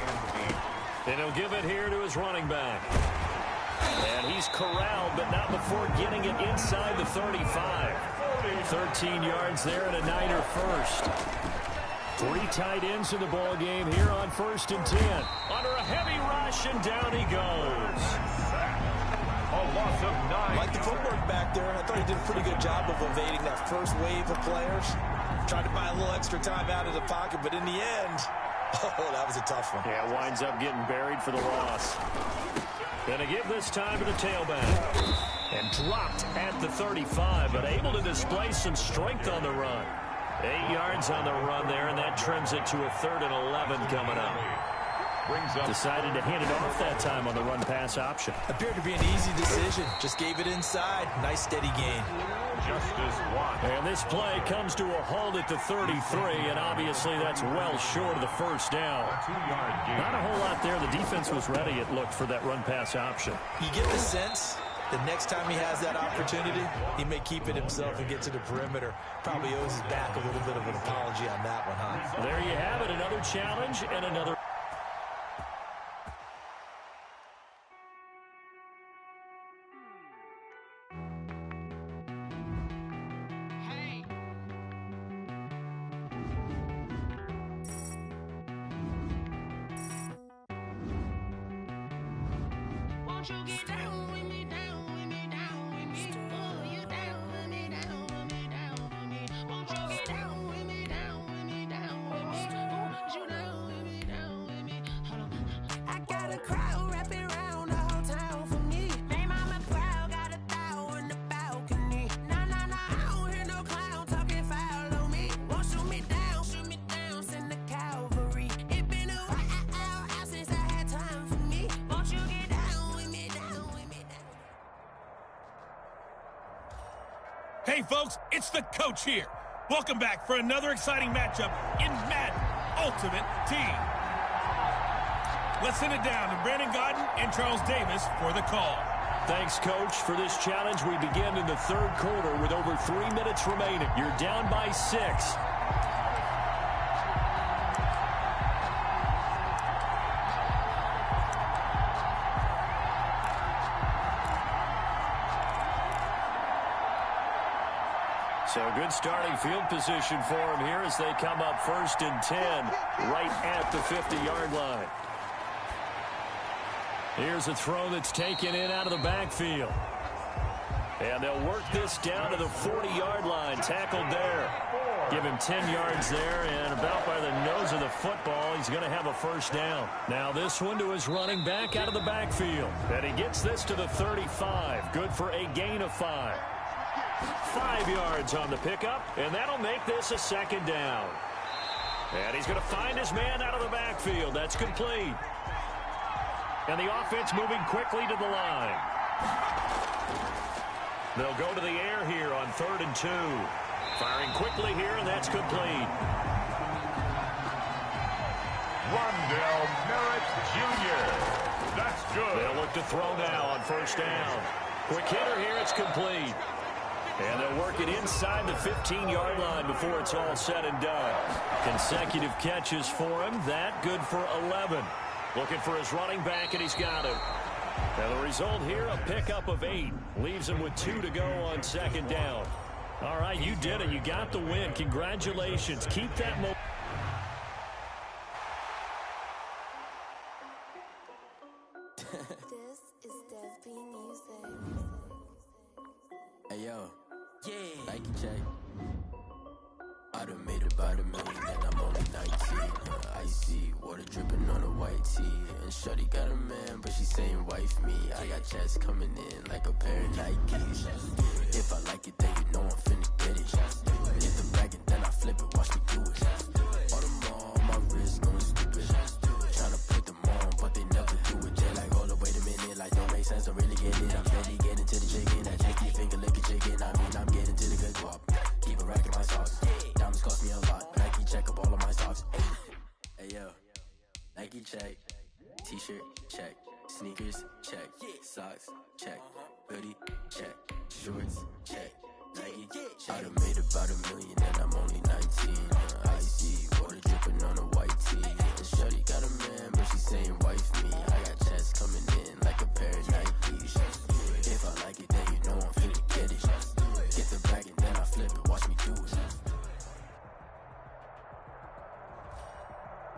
And he'll give it here to his running back. And he's corralled, but not before getting it inside the 35. 13 yards there and a Niner first. 3 tight ends in the ball game here on 1st and 10. Under a heavy rush, and down he goes. A loss of 9. Like the footwork back there, and I thought he did a pretty good job of evading that first wave of players. Tried to buy a little extra time out of the pocket, but in the end, oh, that was a tough one. Yeah, winds up getting buried for the loss. Going to give this time to the tailback. And dropped at the 35, but able to display some strength on the run. 8 yards on the run there, and that trims it to a 3rd and 11 coming up. Decided to hand it off that time on the run-pass option. Appeared to be an easy decision. Just gave it inside. Nice, steady gain. Justice Watt. And this play comes to a halt at the 33, and obviously that's well short of the first down. Not a whole lot there. The defense was ready, it looked, for that run-pass option. You get the sense the next time he has that opportunity, he may keep it himself and get to the perimeter. Probably owes his back a little bit of an apology on that one, huh? There you have it, another challenge and another. Won't you get down with me, down with me, down with me? Oh, you down with me, down with me, down with me. Won't you get down with me, down with me, down with me? Oh, you down with me, down with me. Hold on. I got a crowd wrapping around the whole town for me. Hey, mama crowd got a thou in the balcony. Nah, nah, nah, I don't hear no clown talking foul on me. Won't shoot me down, send the cavalry. It been a while since I had time for me. Won't you get down with me, down with me, down. Hey, folks, it's the coach here. Welcome back for another exciting matchup in Madden Ultimate Team. Let's send it down to Brandon Godden and Charles Davis for the call. Thanks, Coach, for this challenge. We begin in the 3rd quarter with over 3 minutes remaining. You're down by 6. So good starting field position for him here as they come up 1st and 10 right at the 50-yard line. Here's a throw that's taken in out of the backfield. And they'll work this down to the 40-yard line. Tackled there. Give him 10 yards there, and about by the nose of the football, he's going to have a first down. Now this one to his running back out of the backfield. And he gets this to the 35. Good for a gain of 5. 5 yards on the pickup, and that'll make this a 2nd down. And he's going to find his man out of the backfield. That's complete. And the offense moving quickly to the line. They'll go to the air here on 3rd and 2. Firing quickly here, and that's complete. Rondell Merritt Jr. That's good. They'll look to throw now on 1st down. Quick hitter here, it's complete. And they'll work it inside the 15-yard line before it's all said and done. Consecutive catches for him. That good for 11. Looking for his running back, and he's got him. And the result here, a pickup of 8. Leaves him with 2 to go on 2nd down. All right, you did it. You got the win. Congratulations. Keep that momentum. This is Dev B Music. Hey yo, Nike check. I done made about $1 million and I'm only 19. Icy, water dripping on a white tee. And shorty got a man, but she saying wife me. I got checks coming in like a pair of Nikes. If I like it, then you know I'm finna get it. Get the bag and then I flip it, watch me do it. Bought them all, my wrist going stupid. Tryna put them on, but they never do it. They're like, hold up, wait a minute, like don't make sense, I really get it. I'm steady getting to the chicken, that chicky finger licking chicken. I mean, I'm getting to the good guap. Keep a rack in my socks. Diamonds cost me a lot. Nike check up all of my socks. Hey yo, Nike check. T-shirt check. Sneakers check. Socks check. Hoodie check. Shorts check. Nike. I done made about $1 million and I'm only 19. Icy, water dripping on a white tee. And shorty got a man, but she saying wife me. I got checks coming in like a pair of Nikes. If I like it, then you know I'm finna get it. Get the bag and then I flip it, watch me do it.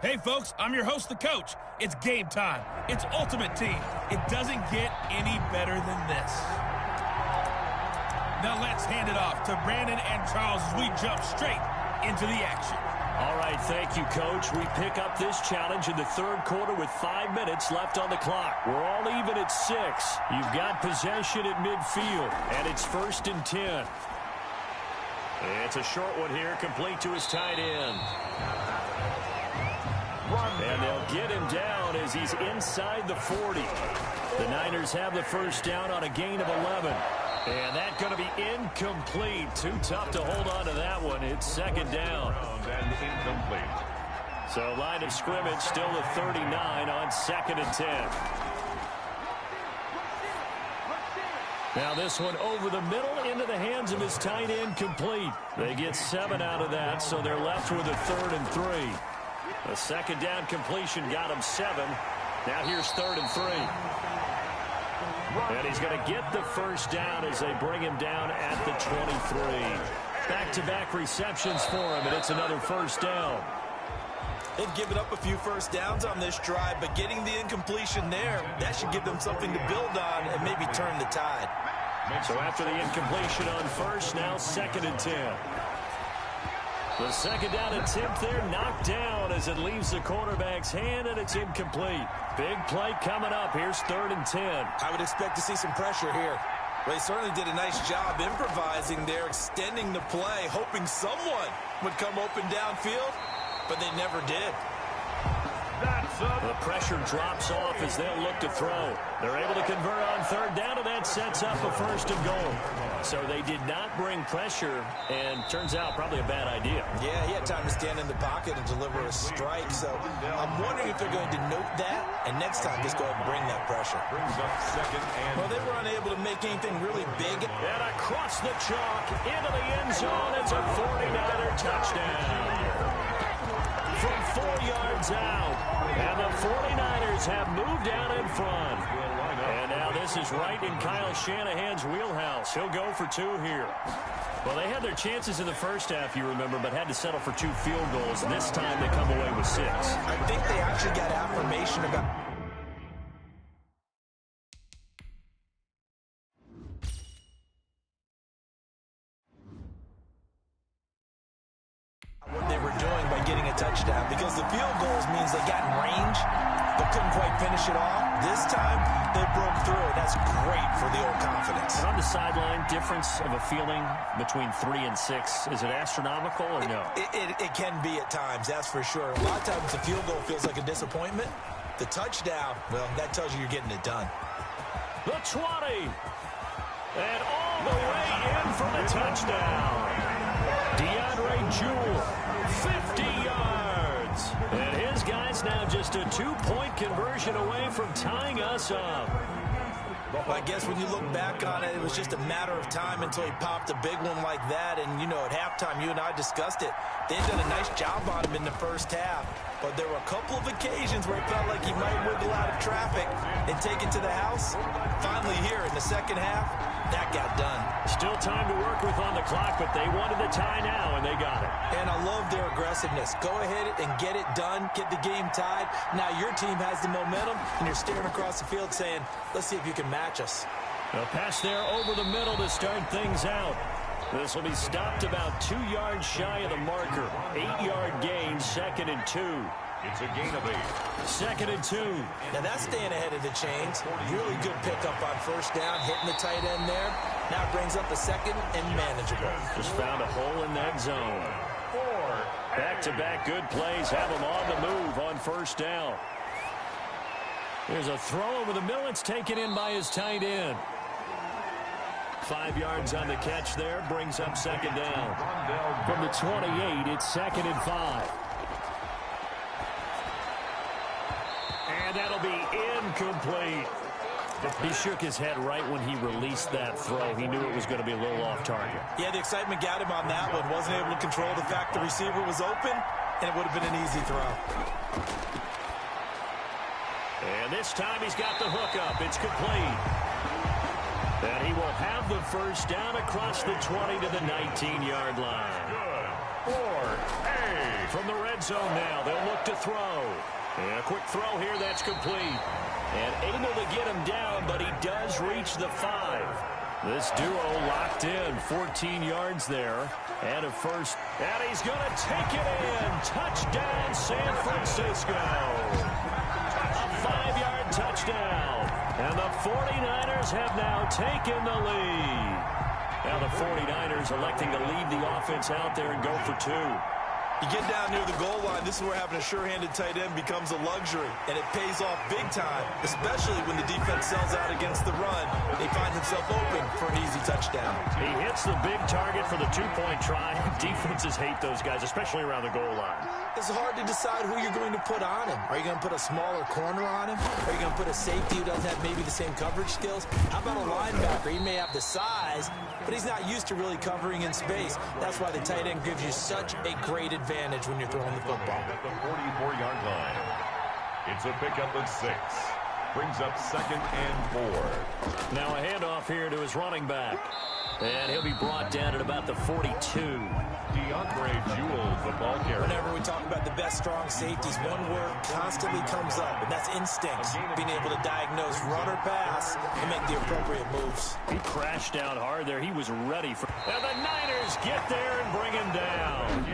Hey folks, I'm your host, the coach. It's game time. It's Ultimate Team. It doesn't get any better than this. Now let's hand it off to Brandon and Charles as we jump straight into the action. All right, thank you, Coach. We pick up this challenge in the third quarter with 5 minutes left on the clock. We're all even at 6. You've got possession at midfield, and it's 1st and 10. It's a short one here, complete to his tight end. And they'll get him down as he's inside the 40. The Niners have the first down on a gain of 11. And that's going to be incomplete. Too tough to hold on to that one. It's 2nd down. And incomplete. So line of scrimmage still the 39 on 2nd and 10. Now this one over the middle into the hands of his tight end, complete. They get 7 out of that, so they're left with a 3rd and 3. A 2nd down completion got him 7. Now here's 3rd and 3. And he's going to get the first down as they bring him down at the 23. Back-to-back receptions for him, and it's another first down. They've given up a few first downs on this drive, but getting the incompletion there, that should give them something to build on and maybe turn the tide. So after the incompletion on first, now 2nd and 10. The 2nd down attempt there knocked down as it leaves the quarterback's hand, and it's incomplete. Big play coming up. Here's 3rd and 10. I would expect to see some pressure here. They certainly did a nice job improvising there, extending the play, hoping someone would come open downfield, but they never did. The pressure drops off as they'll look to throw. They're able to convert on 3rd down, and that sets up a 1st and goal. So they did not bring pressure, and turns out probably a bad idea. Yeah, he had time to stand in the pocket and deliver a strike. So I'm wondering if they're going to note that, and next time just go ahead and bring that pressure. Brings up 2nd and... Well, they were unable to make anything really big. And across the chalk into the end zone. It's a 49er touchdown. From 4 yards out. And the 49ers have moved out in front. And now this is right in Kyle Shanahan's wheelhouse. He'll go for 2 here. Well, they had their chances in the first half, you remember, but had to settle for 2 field goals. This time they come away with 6. I think they actually got affirmation about... what they were doing by getting a touchdown, because the field goals means they got in range but couldn't quite finish it off. This time they broke through, and that's great for the old confidence. And on the sideline, difference of a feeling between 3 and 6, is it astronomical or no? It can be at times, that's for sure. A lot of times the field goal feels like a disappointment. The touchdown, well, that tells you you're getting it done. The 20, and all the way in for the touchdown. DeAndre Jewell, 50 yards. And his guys now just a 2-point conversion away from tying us up. Well, I guess when you look back on it, it was just a matter of time until he popped a big one like that. And, you know, at halftime, you and I discussed it. They've done a nice job on him in the first half. But there were a couple of occasions where it felt like he might wiggle out of traffic and take it to the house. Finally here in the second half, that got done. Still time to work with on the clock, but they wanted the tie now, and they got it. And I love their aggressiveness. Go ahead and get it done, get the game tied. Now your team has the momentum, and you're staring across the field saying, let's see if you can match us. A pass there over the middle to start things out. This will be stopped about 2 yards shy of the marker. 8-yard gain, 2nd and 2. It's a gain of 8. 2nd and 2. Now that's staying ahead of the chains. Really good pickup on first down, hitting the tight end there. Now brings up a 2nd and manageable. Just found a hole in that zone. Back-to-back good plays have him on the move on first down. There's a throw over the middle. It's taken in by his tight end. 5 yards on the catch there. Brings up 2nd down. From the 28, it's 2nd and 5. And that'll be incomplete. He shook his head right when he released that throw. He knew it was going to be a little off target. Yeah, the excitement got him on that one. Wasn't able to control the fact the receiver was open, and it would have been an easy throw. And this time he's got the hook up. It's complete. And he will have the first down across the 20 to the 19-yard line. Good. 4-8. From the red zone now, they'll look to throw. And a quick throw here, that's complete. And able to get him down, but he does reach the 5. This duo locked in, 14 yards there. And a first. And he's going to take it in. Touchdown, San Francisco. A 5-yard touchdown. And the 49ers have now taken the lead. Now the 49ers electing to leave the offense out there and go for 2. You get down near the goal line, this is where having a sure-handed tight end becomes a luxury, and it pays off big time, especially when the defense sells out against the run. He finds himself open for an easy touchdown. He hits the big target for the 2-point try. Defenses hate those guys, especially around the goal line. It's hard to decide who you're going to put on him. Are you going to put a smaller corner on him? Are you going to put a safety who doesn't have maybe the same coverage skills? How about a linebacker? He may have the size, but he's not used to really covering in space. That's why the tight end gives you such a great advantage when you're throwing the football. At the 44-yard line. It's a pickup of 6. Brings up 2nd and 4. Now a handoff here to his running back. And he'll be brought down at about the 42. DeAndre Jewell, the ball carrier. Whenever we talk about the best strong safeties, one word constantly comes up, and that's instinct. Being able to diagnose run or pass and make the appropriate moves. He crashed out hard there. He was ready for. And the Niners get there and bring him down.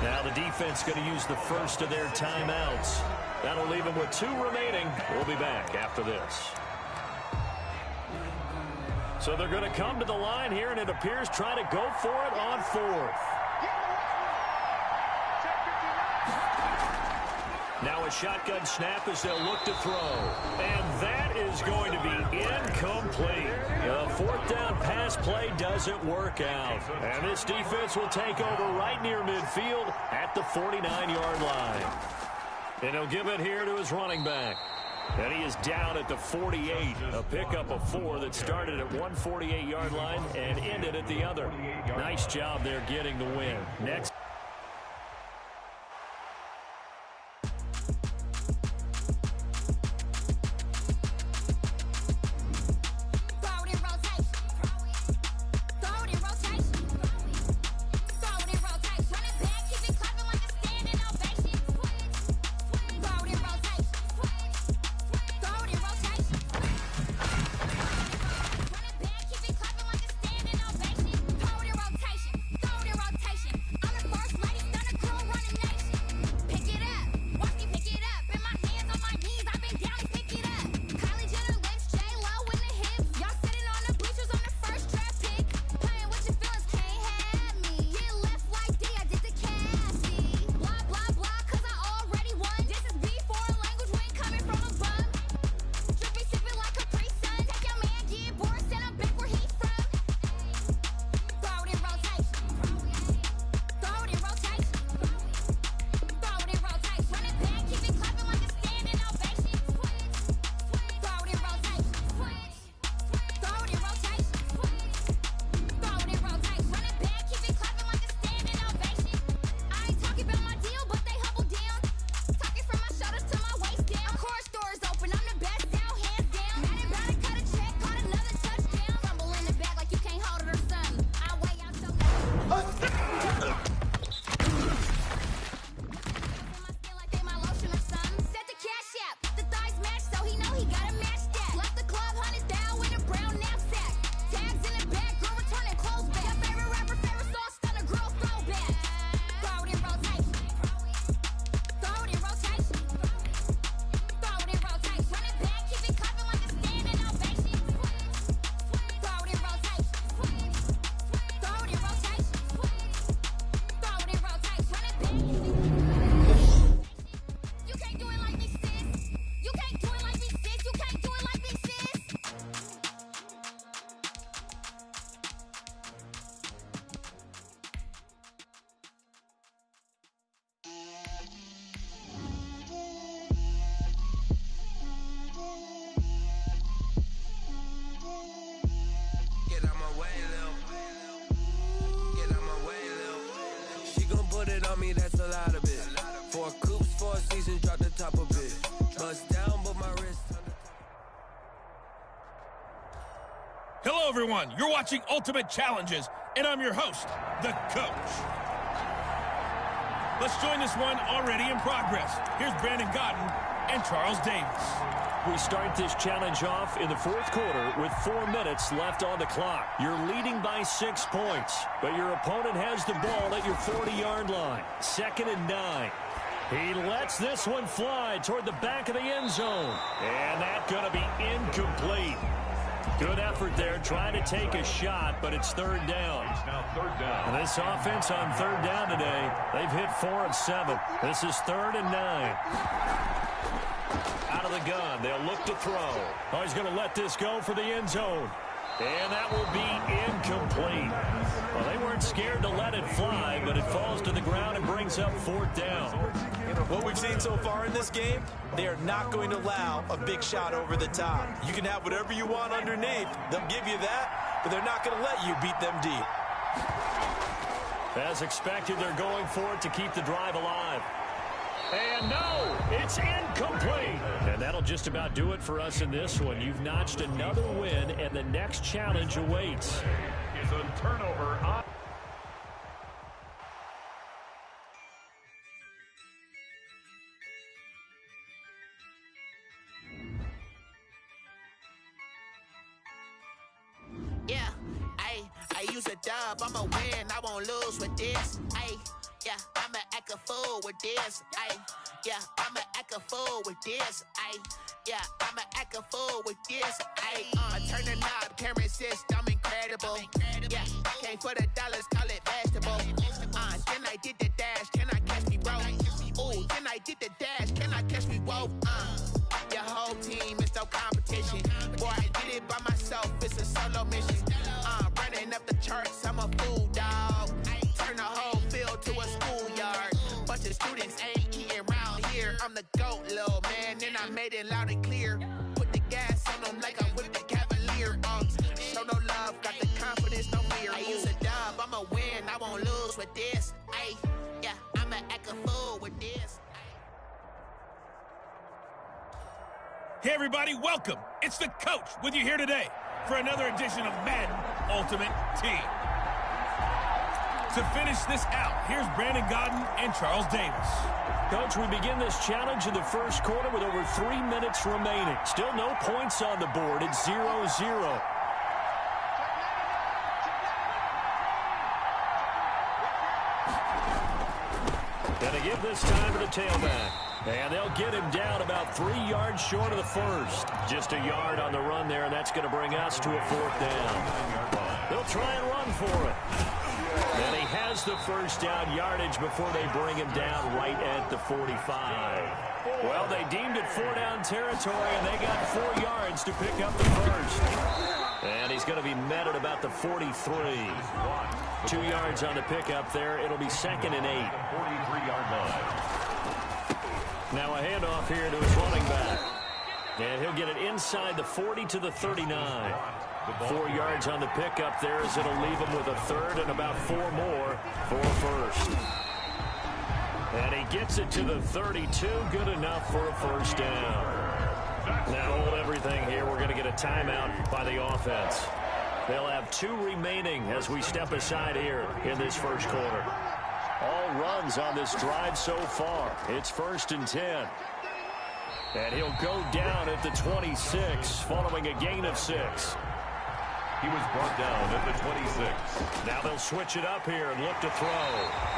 Now the defense going to use the first of their timeouts. That'll leave him with 2 remaining. We'll be back after this. So they're going to come to the line here, and it appears try to go for it on 4th. Now a shotgun snap as they'll look to throw. And that is going to be incomplete. The 4th down pass play doesn't work out. And this defense will take over right near midfield at the 49-yard line. And he'll give it here to his running back. And he is down at the 48. A pickup of 4 that started at one 48-yard line and ended at the other. Nice job there getting the win. Next. me, that's a lot of it. 4 coops, 4 seasons, drop the top of it. Bust down, but my wrist. Hello, everyone. You're watching Ultimate Challenges, and I'm your host, the Coach. Let's join this one already in progress. Here's Brandon Godden and Charles Davis. We start this challenge off in the fourth quarter with 4 minutes left on the clock. You're leading by 6 points, but your opponent has the ball at your 40-yard line. 2nd and 9. He lets this one fly toward the back of the end zone. And that's going to be incomplete. Good effort there, trying to take a shot, but it's 3rd down. It's now 3rd down. And this offense on 3rd down today, they've hit 4 of 7. This is 3rd and 9. Out of the gun, they'll look to throw. Oh, he's going to let this go for the end zone. And that will be incomplete. Well, they weren't scared to let it fly, but it falls to the ground and brings up 4th down. What we've seen so far in this game, they are not going to allow a big shot over the top. You can have whatever you want underneath. They'll give you that, but they're not going to let you beat them deep. As expected, they're going for it to keep the drive alive. And no, it's incomplete. And that'll just about do it for us in this one. You've notched another win, and the next challenge awaits. Is a turnover on. Yeah, I use a dub, I'ma win, I won't lose with this. Yeah, I'ma act a fool with this. Yeah, I'ma act a fool with this. Yeah, I'ma act a fool with this. I turn the knob, camera assist, I'm incredible. Yeah, came for the dollars, call it vegetable. Then I did the dash, can I catch me, bro? Ooh, then I did the dash, can I catch me, whoa? Your whole team is no competition. Boy, I did it by myself, it's a solo mission. Running up the charts, I'm a fool, dog. Turn the whole field to a schoolyard. Bunch of students ain't eating around here. I'm the GOAT, little man, and I made it loud and clear. Put the gas on them like I'm with the Cavalier. Show no love, got the confidence, no fear. I use a dub, I'ma win, I won't lose with this. Yeah, I'ma act a fool with this. Hey, everybody, welcome. It's the Coach with you here today for another edition of Madden Ultimate Team. To finish this out, here's Brandon Godden and Charles Davis. Coach, we begin this challenge in the first quarter with over 3 minutes remaining. Still no points on the board. It's 0-0. Gonna give this time to the tailback. And they'll get him down about 3 yards short of the first. Just a yard on the run there, and that's going to bring us to a 4th down. They'll try and run for it. And he has the first down yardage before they bring him down right at the 45. Well, they deemed it 4-down territory, and they got 4 yards to pick up the first. And he's going to be met at about the 43. 2 yards on the pickup there. It'll be 2nd and 8. 43-yard line. Now a handoff here to his running back. And he'll get it inside the 40 to the 39. 4 yards on the pickup there as it'll leave him with a 3rd and about 4 more for a first. And he gets it to the 32. Good enough for a first down. Now hold everything here. We're going to get a timeout by the offense. They'll have 2 remaining as we step aside here in this first quarter. All runs on this drive so far. It's 1st and 10. And he'll go down at the 26 following a gain of 6. He was brought down at the 26. Now they'll switch it up here and look to throw.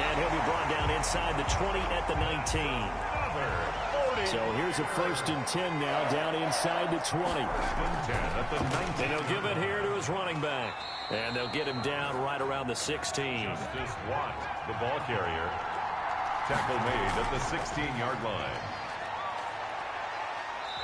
And he'll be brought down inside the 20 at the 19. So here's a 1st and 10 now down inside the 20. 1st and 10 at the 19. And he'll give it here to his running back. And they'll get him down right around the 16. Justice Watt, the ball carrier. Tackle made at the 16-yard line.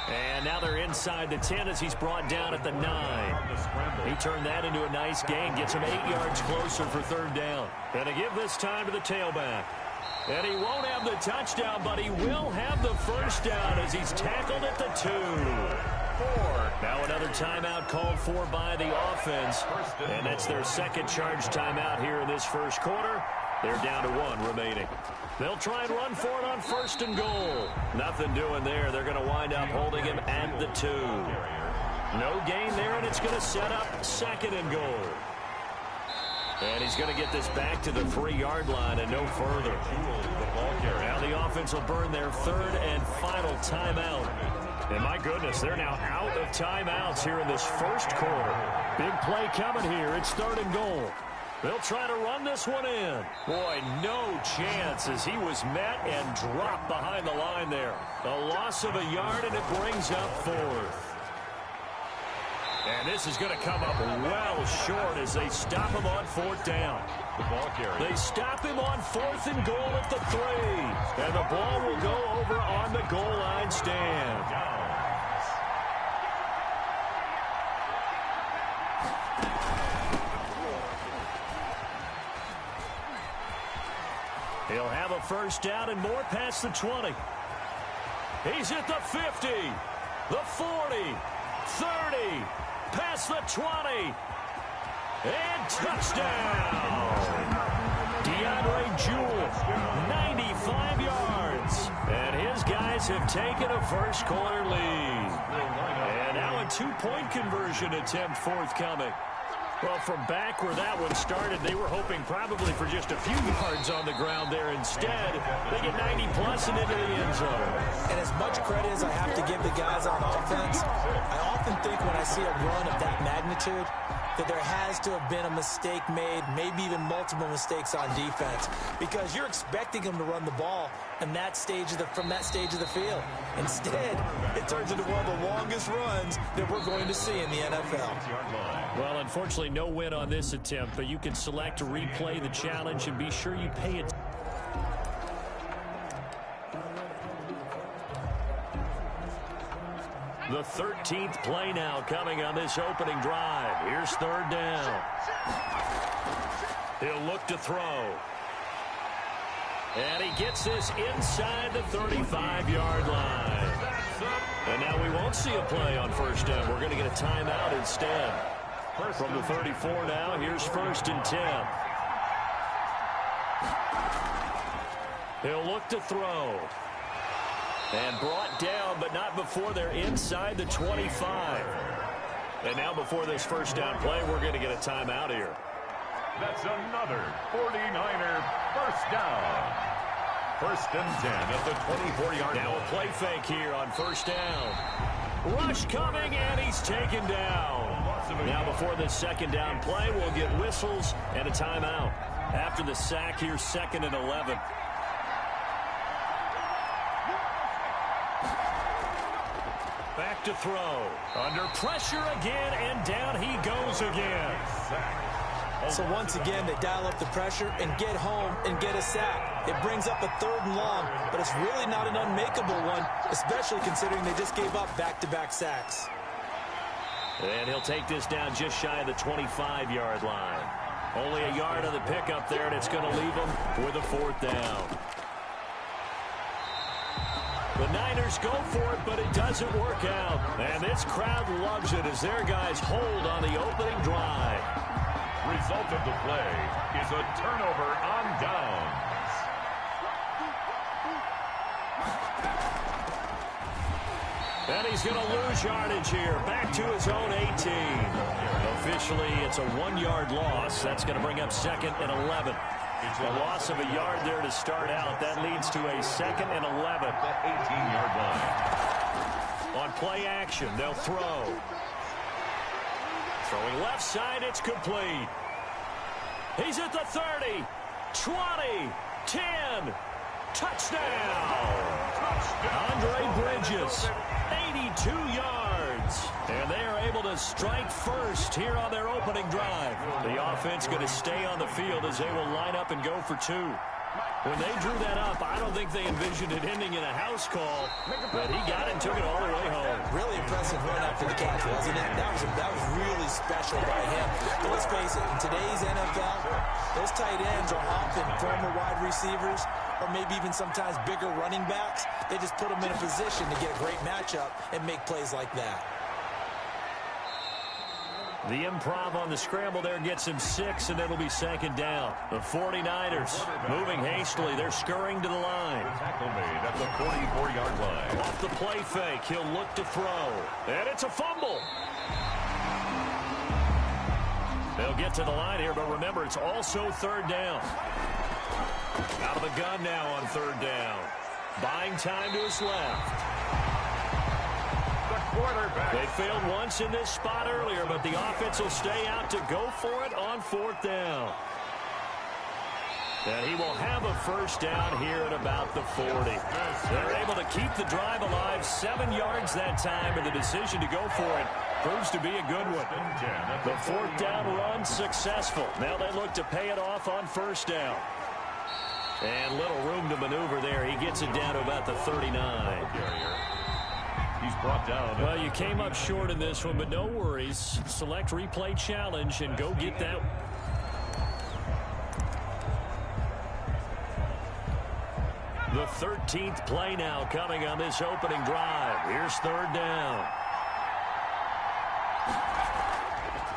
And now they're inside the 10 as he's brought down at the 9. He turned that into a nice gain. Gets him 8 yards closer for 3rd down. And to give this time to the tailback. And he won't have the touchdown, but he will have the first down as he's tackled at the 2. Now another timeout called for by the offense. And that's their second charge timeout here in this first quarter. They're down to 1 remaining. They'll try and run for it on 1st and goal. Nothing doing there. They're going to wind up holding him at the 2. No gain there, and it's going to set up 2nd and goal. And he's going to get this back to the 3-yard line and no further. Now the offense will burn their 3rd and final timeout. And my goodness, they're now out of timeouts here in this 1st quarter. Big play coming here. It's 3rd and goal. They'll try to run this one in. Boy, no chance as he was met and dropped behind the line there. A loss of a yard, and it brings up 4th. And this is going to come up well short as they stop him on 4th down. The ball carrier. They stop him on 4th and goal at the 3. And the ball will go over on the goal line stand. He'll have a 1st down and more past the 20. He's at the 50, the 40, 30, past the 20, and touchdown! DeAndre Jewell, 95 yards, and his guys have taken a 1st quarter lead. And now a 2-point conversion attempt forthcoming. Well, from back where that one started, they were hoping probably for just a few yards on the ground there. Instead, they get 90-plus and into the end zone. And as much credit as I have to give the guys on offense, I often think when I see a run of that magnitude that there has to have been a mistake made, maybe even multiple mistakes on defense, because you're expecting them to run the ball in that stage of from that stage of the field. Instead, it turns into one of the longest runs that we're going to see in the NFL. Well, unfortunately, no win on this attempt, but you can select to replay the challenge and be sure you pay it. The 13th play now coming on this opening drive. Here's 3rd down. He'll look to throw. And he gets this inside the 35-yard line. And now we won't see a play on 1st down. We're going to get a timeout instead. From the 34 now, here's 1st and 10. He'll look to throw. And brought down, but not before they're inside the 25. And now before this 1st down play, we're going to get a timeout here. That's another 49er 1st down. 1st and 10 at the 24-yard line. Now a play fake here on 1st down. Rush coming, and he's taken down. Now before this 2nd down play, we'll get whistles and a timeout. After the sack, here's 2nd and 11. Back to throw. Under pressure again, and down he goes again. So once again, they dial up the pressure and get home and get a sack. It brings up a 3rd and long, but it's really not an unmakeable one, especially considering they just gave up back-to-back sacks. And he'll take this down just shy of the 25-yard line. Only a yard on the pickup there, and it's going to leave him with a 4th down. The Niners go for it, but it doesn't work out. And this crowd loves it as their guys hold on the opening drive. Result of the play is a turnover on downs. And he's going to lose yardage here. Back to his own 18. Officially, it's a 1-yard loss. That's going to bring up 2nd and 11. A loss of a yard there to start out. That leads to a 2nd and 11. That 18-yard line. On play action, they'll throw. Throwing left side, it's complete. He's at the 30, 20, 10. Touchdown! Andre Bridges, 82 yards. And they are able to strike first here on their opening drive. The offense going to stay on the field as they will line up and go for 2. When they drew that up, I don't think they envisioned it ending in a house call, but he got it and took it all the way home. Really impressive run after the catch, wasn't it? That was really special by him. But let's face it, in today's NFL, those tight ends are often former wide receivers or maybe even sometimes bigger running backs. They just put them in a position to get a great matchup and make plays like that. The improv on the scramble there gets him 6, and it'll be second down. The 49ers moving hastily. They're scurrying to the line. Tackle made at the 44-yard line. Off the play fake, he'll look to throw. And it's a fumble. They'll get to the line here, but remember, it's also third down. Out of the gun now on third down. Buying time to his left. Quarterback. They failed once in this spot earlier, but the offense will stay out to go for it on fourth down. And he will have a first down here at about the 40. They're able to keep the drive alive, 7 yards that time, and the decision to go for it proves to be a good one. The fourth down run successful. Now they look to pay it off on first down. And little room to maneuver there. He gets it down to about the 39. He's brought down. Well, you came up short in this one, but no worries. Select replay challenge and go get that. The 13th play now coming on this opening drive. Here's third down.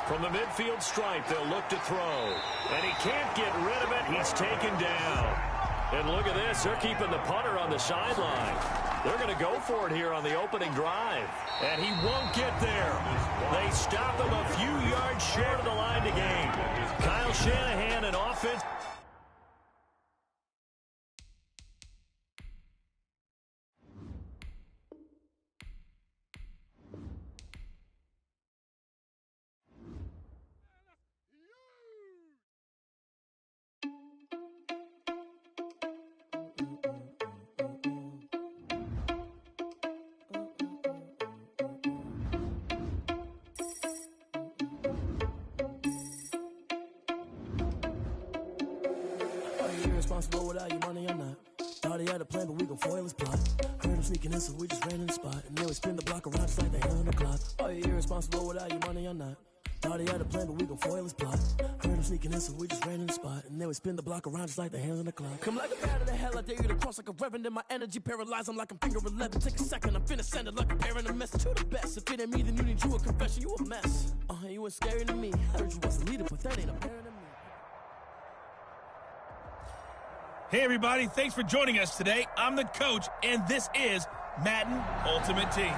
From the midfield stripe, they'll look to throw. And he can't get rid of it. He's taken down. And look at this. They're keeping the punter on the sideline. They're going to go for it here on the opening drive. And he won't get there. They stop him a few yards short of the line to gain. Kyle Shanahan, an offense. Responsible without your money or not. Thought he had a plan, but we gon' foil his plot. Heard him sneaking in, so we just ran in the spot. And then we spin the block around just like the hand on the clock. Are you irresponsible without your money or not? Thought he had a plan, but we gon' foil his plot. Heard him sneaking in, so we just ran in the spot. And then we spin the block around just like the hands on the clock. Come like a bat of the hell, I dare you to cross like a reverend. In my energy paralyzed, I'm like I'm finger 11. Take a second, I'm finna send it like a parent a message to the best. If it ain't me, then you need you a confession, you a mess. You ain't scary to me. I heard you was a leader, but that ain't apparent to me. Hey, everybody. Thanks for joining us today. I'm the coach, and this is Madden Ultimate Team.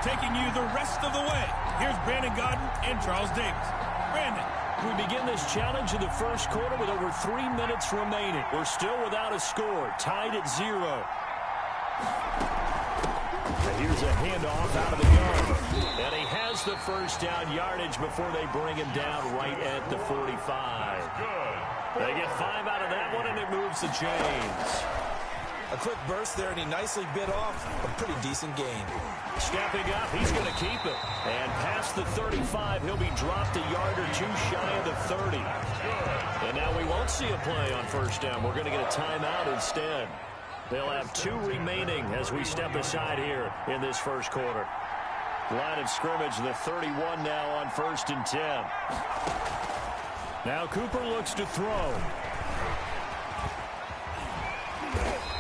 Taking you the rest of the way. Here's Brandon Godden and Charles Davis. Brandon. We begin this challenge in the first quarter with over 3 minutes remaining. We're still without a score, tied at 0. Here's a handoff out of the gun. And he has the first down yardage before they bring him down right at the 45. They get 5 out of that one, and it moves the chains. A quick burst there, and he nicely bit off a pretty decent gain. Stepping up, he's going to keep it. And past the 35, he'll be dropped a yard or two shy of the 30. And now we won't see a play on first down. We're going to get a timeout instead. They'll have 2 remaining as we step aside here in this first quarter. Line of scrimmage, the 31 now on 1st and 10. Now Cooper looks to throw.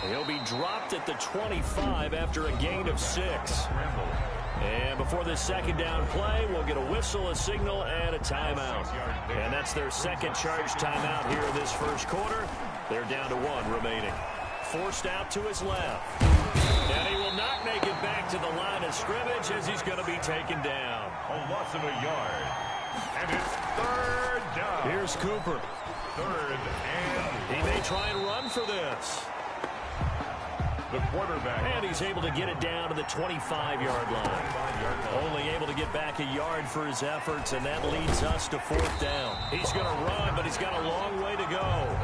He'll be dropped at the 25 after a gain of 6. And before this second down play, we'll get a whistle, a signal, and a timeout. And that's their second charge timeout here in this first quarter. They're down to 1 remaining. Forced out to his left. And he will not make it back to the line of scrimmage as he's going to be taken down. A loss of a yard. And it's third down. Here's Cooper. Third and he may try and run for this. The quarterback. And he's able to get it down to the 25-yard line. Only able to get back a yard for his efforts, and that leads us to 4th down. He's going to run, but he's got a long way to go.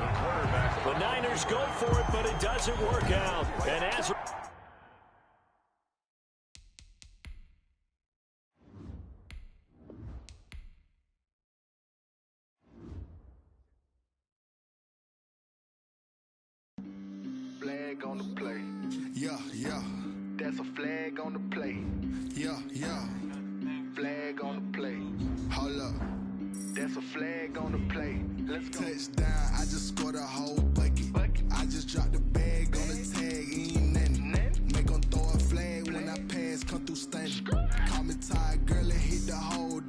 The Niners go for it, but it doesn't work out. And as flag on the play. Yeah, yeah. That's a flag on the play. Yeah, yeah. Flag on the play. Hold up. That's a flag on the play. Let's go. Touchdown, I just scored a whole bucket. I just dropped the bag on the tag, ain't nothing. Make them throw a flag when I pass, come through stunning. Call me tired, girl, and hit the hole.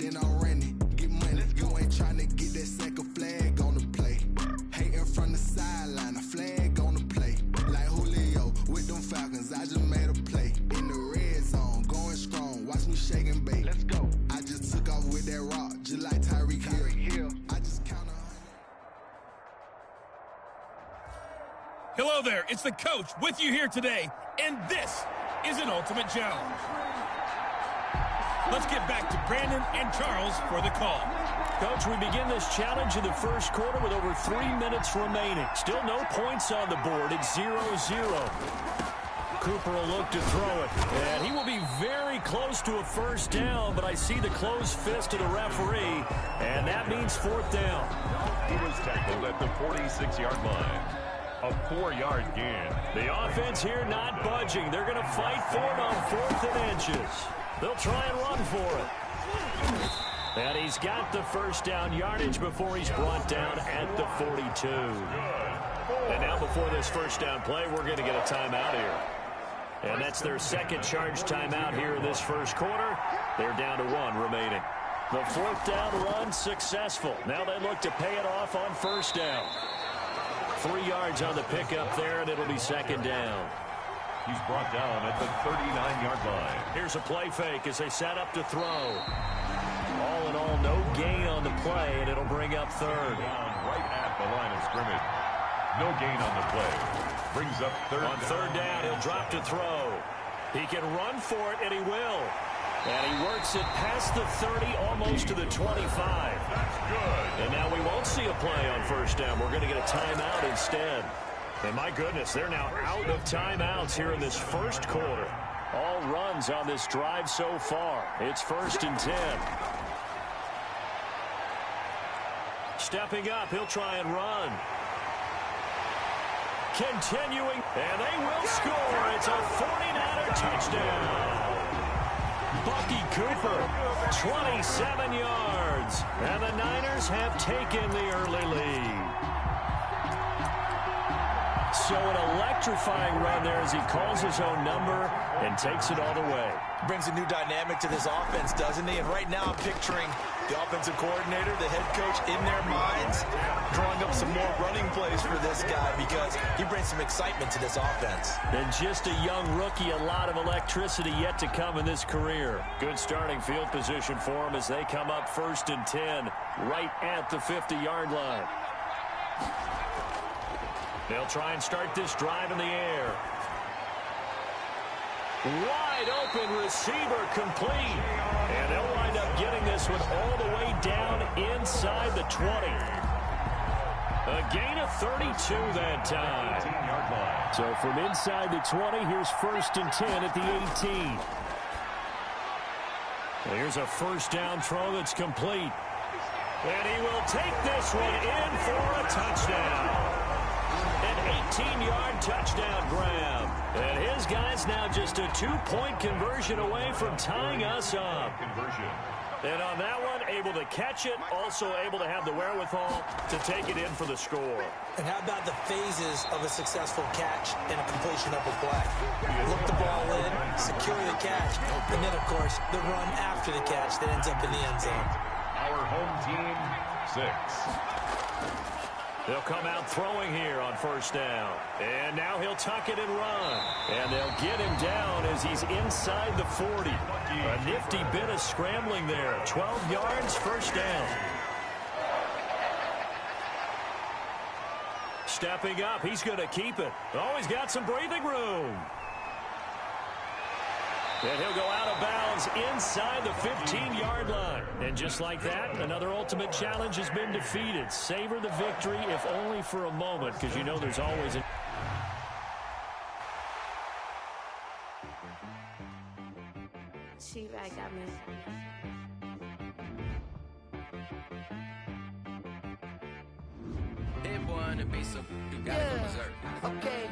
Hello there, it's the coach with you here today, and this is an Ultimate Challenge. Let's get back to Brandon and Charles for the call. Coach, we begin this challenge in the first quarter with over 3 minutes remaining. Still no points on the board. It's 0-0. Cooper will look to throw it, and he will be very close to a first down, but I see the closed fist of the referee, and that means fourth down. He was tackled at the 46-yard line. A 4-yard gain. The offense here not budging. They're going to fight for it on 4th and inches. They'll try and run for it. And he's got the first down yardage before he's brought down at the 42. And now before this first down play, we're going to get a timeout here. And that's their second charge timeout here in this first quarter. They're down to 1 remaining. The 4th down run successful. Now they look to pay it off on first down. 3 yards on the pickup there, and it'll be second down. He's brought down at the 39-yard line. Here's a play fake as they set up to throw. All in all, no gain on the play, and it'll bring up third. Down right at the line of scrimmage. No gain on the play. Brings up third. On third down, he'll drop to throw. He can run for it, and he will. And he works it past the 30, almost to the 25. That's good. And now we won't see a play on first down. We're going to get a timeout instead. And my goodness, they're now out of timeouts here in this first quarter. All runs on this drive so far. It's 1st and 10. Stepping up, he'll try and run. Continuing, and they will score. It's a 49er touchdown. Bucky Cooper, 27 yards. And the Niners have taken the early lead. So an electrifying run there as he calls his own number and takes it all the way. Brings a new dynamic to this offense, doesn't he? And right now I'm picturing the offensive coordinator, the head coach in their minds, drawing up some more running plays for this guy because he brings some excitement to this offense. And just a young rookie, a lot of electricity yet to come in this career. Good starting field position for him as they come up 1st and 10 right at the 50-yard line. They'll try and start this drive in the air. Wide open receiver complete. And they'll wind up getting this one all the way down inside the 20. A gain of 32 that time. So from inside the 20, here's 1st and 10 at the 18. And here's a first down throw that's complete. And he will take this one in for a touchdown. An 18-yard touchdown grab. And his guy's now just a 2-point conversion away from tying us up. And on that one, able to catch it, also able to have the wherewithal to take it in for the score. And how about the phases of a successful catch and a completion of a play? Look the ball in, secure the catch, and then, of course, the run after the catch that ends up in the end zone. Our home team, 6. They'll come out throwing here on first down. And now he'll tuck it and run. And they'll get him down as he's inside the 40. A nifty bit of scrambling there. 12 yards, first down. Stepping up, he's going to keep it. Oh, he's got some breathing room. And he'll go out of bounds inside the 15-yard line. And just like that, another Ultimate Challenge has been defeated. Savor the victory, if only for a moment, because you know there's always a... She-Rag got me. Hit one and be so you gotta go berserk. Okay.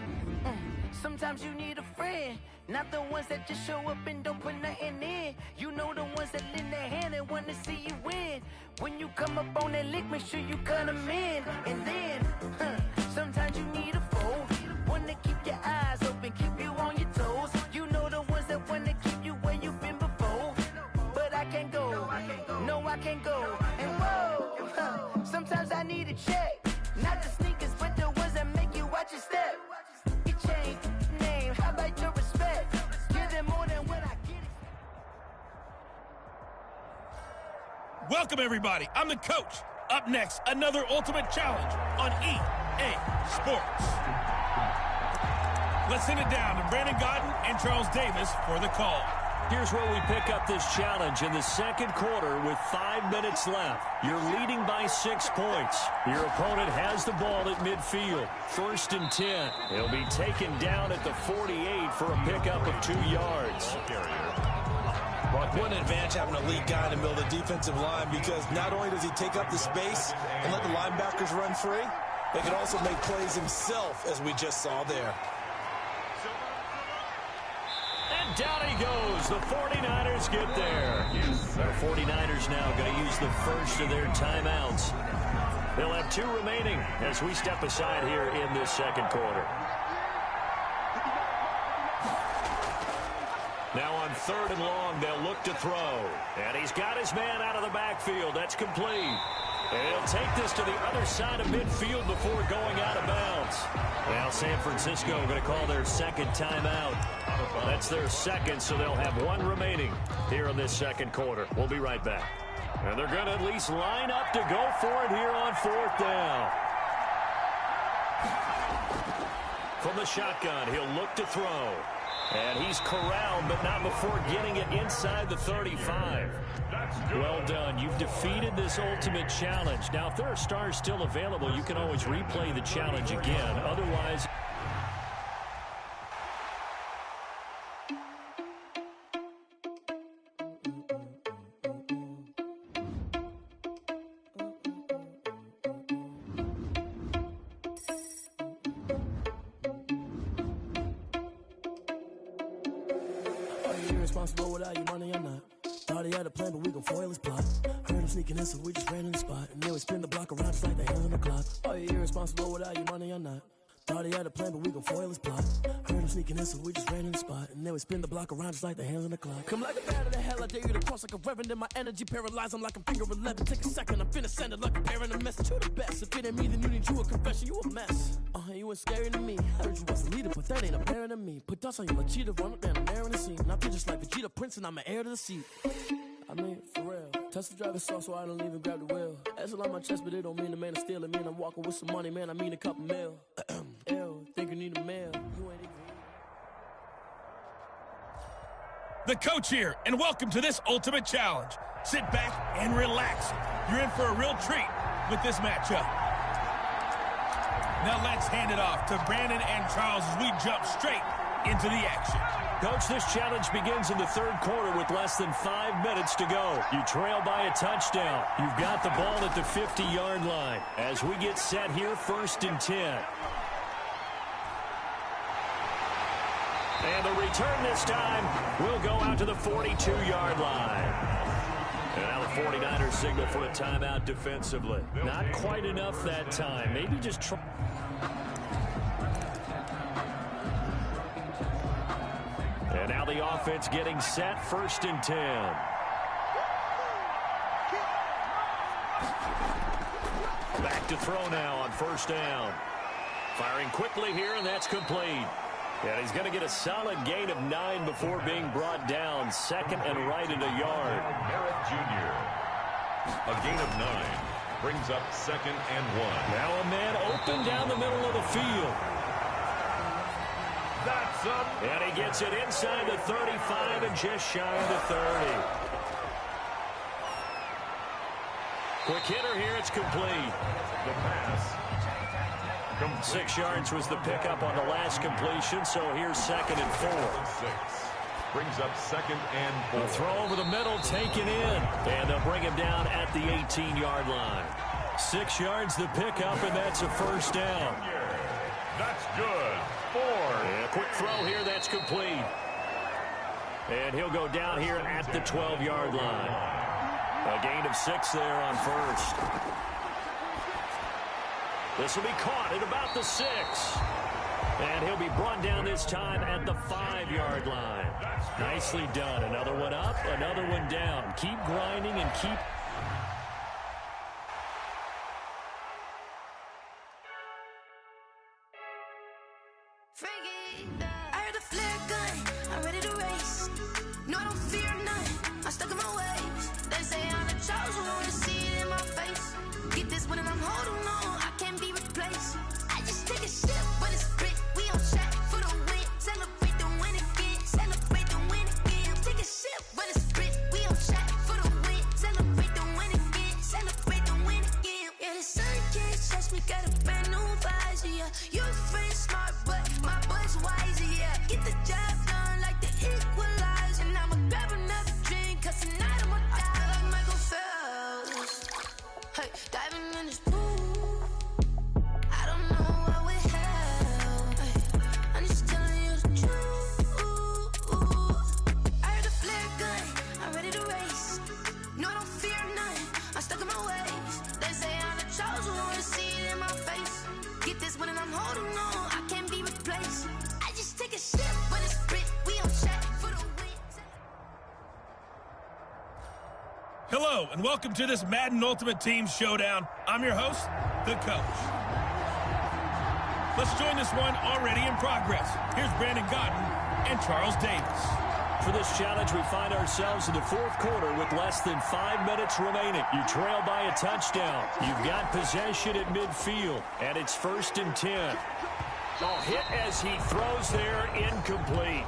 Sometimes you need a friend, not the ones that just show up and don't put nothing in. You know the ones that lend their hand and want to see you win. When you come up on that lick, make sure you cut them in. And then, sometimes you need a foe, one to keep your eyes open, keep you on your toes. You know the ones that want to keep you where you've been before. But I can't go, no I can't go. And whoa, sometimes I need a check, not the sneakers, but the ones that make you watch your step. You change name, how about your respect? Give them more than what I get. Welcome, everybody. I'm the coach. Up next, another Ultimate Challenge on E! EA Sports. Let's send it down to Brandon Godden and Charles Davis for the call. Here's where we pick up this challenge in the second quarter with 5 minutes left. You're leading by 6 points. Your opponent has the ball at midfield. 1st and 10. He'll be taken down at the 48 for a pickup of 2 yards. What an advantage having a lead guy in the middle of the defensive line, because not only does he take up the space and let the linebackers run free, he can also make plays himself, as we just saw there. And down he goes. The 49ers get there. The 49ers now going to use the first of their timeouts. They'll have 2 remaining as we step aside here in this second quarter. Now on 3rd and long, they'll look to throw. And he's got his man out of the backfield. That's complete. And he'll take this to the other side of midfield before going out of bounds. Now San Francisco going to call their second timeout. That's their second, so they'll have 1 remaining here in this second quarter. We'll be right back. And they're going to at least line up to go for it here on 4th down. From the shotgun, he'll look to throw. And he's corralled, but not before getting it inside the 35. Well done. You've defeated this ultimate challenge. Now, if there are stars still available, you can always replay the challenge again. Otherwise... Irresponsible without your money or not. Thought he had a plan, but we gon' foil his plot. Heard him sneaking in, so we just ran in the spot. And then we spin the block around just like the hands on the clock. Are you irresponsible without your money or not? Thought he had a plan, but we gon' foil his plot. Heard him sneaking in, so we just ran in the spot. And then we spin the block around just like the hands on the clock. Come like a bat of the hell, I dare you to cross like a reverend. In my energy paralyzed, I'm like I'm finger 11. Take a second, I'm finna send it like a parent a message. You the best. If it ain't me, then you need you a confession. You a mess. You ain't scary to me. Heard you was a leader, but that ain't apparent to me. Put dust on you like cheetah, run up down the air in the scene. Now I just like Vegeta Prince, and I'm an heir to the seat. I mean, for real. Touch the driver's sauce, so I don't even grab the wheel. That's on my chest, but it don't mean the man is stealing. Man, I'm walking with some money, man. I mean a couple mil. Ew, think you need a mail. You ain't even. The coach here, and welcome to this ultimate challenge. Sit back and relax. You're in for a real treat with this matchup. Now let's hand it off to Brandon and Charles as we jump straight into the action. Coach, this challenge begins in the 3rd quarter with less than 5 minutes to go. You trail by a touchdown. You've got the ball at the 50-yard line. As we get set here, 1st and 10. And the return this time will go out to the 42-yard line. And now the 49ers signal for a timeout defensively. Not quite enough that time. Maybe just try. And now the offense getting set, 1st and 10. Back to throw now on 1st down. Firing quickly here, and that's complete. And he's going to get a solid gain of 9 before being brought down. 2nd and right at a yard. Merritt Jr. A gain of 9 brings up 2nd and 1. Now a man open down the middle of the field. That's up. And he gets it inside the 35 and just shy of the 30. Quick hitter here, it's complete. The pass. 6 yards was the pickup on the last completion, so here's 2nd and 4. 6 brings up 2nd and 4. The throw over the middle, taken in, and they'll bring him down at the 18-yard line. 6 yards the pickup, and that's a 1st down. That's good. 4. And a quick throw here, that's complete. And he'll go down here at the 12-yard line. A gain of 6 there on 1st. This will be caught at about the 6. And he'll be brought down this time at the 5-yard line. Nicely done. Another one up, another one down. Keep grinding and keep... I heard a flare gun, I'm ready to race. No, I don't fear none, I'm stuck in my ways. They say I'm the chosen one, see it in my face. Get this one and I'm holding on, I can't be replaced. You free smart, but my boy's wiser, yeah. Get the job done like the equalizer. And I'ma grab another drink, cause tonight I'ma die like Michael Phelps. Hey, diving in this pool. I don't know what we have. Hey, I'm just telling you the truth. I heard a flare gun, I'm ready to race. No, I don't fear nothing, I'm stuck in my ways. They say I'm the chosen one, see it in my face. Get this one and I'm holding on, I can't be replaced. I just take a sip, but it's Brit, we on chat for the win. Hello, and welcome to this Madden Ultimate Team Showdown. I'm your host, the Coach. Let's join this one already in progress. Here's Brandon Godden and Charles Davis. For this challenge, we find ourselves in the fourth quarter with less than 5 minutes remaining. You trail by a touchdown. You've got possession at midfield, and it's 1st and 10. Oh, hit as he throws there, incomplete.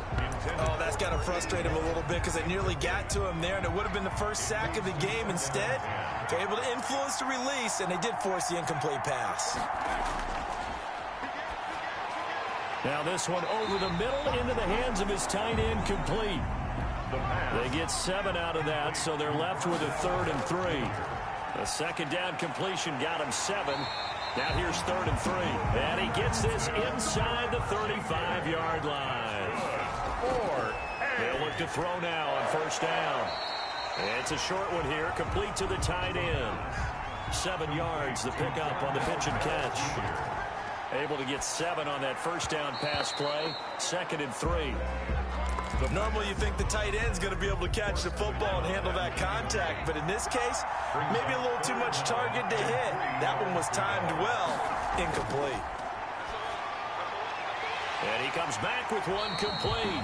Oh, that's got to frustrate him a little bit because they nearly got to him there, and it would have been the first sack of the game. Instead, they're able to influence the release, and they did force the incomplete pass. Now this one over the middle into the hands of his tight end, complete. They get 7 out of that, so they're left with a 3rd and 3. A second down completion got him 7. Now here's 3rd and 3. And he gets this inside the 35-yard line. They'll look to throw now on 1st down. It's a short one here, complete to the tight end. 7 yards, the pickup on the pitch and catch. Able to get 7 on that 1st down pass play. 2nd and 3. Normally you think the tight end's going to be able to catch the football and handle that contact, but in this case, maybe a little too much target to hit. That one was timed well, incomplete. And he comes back with one complete.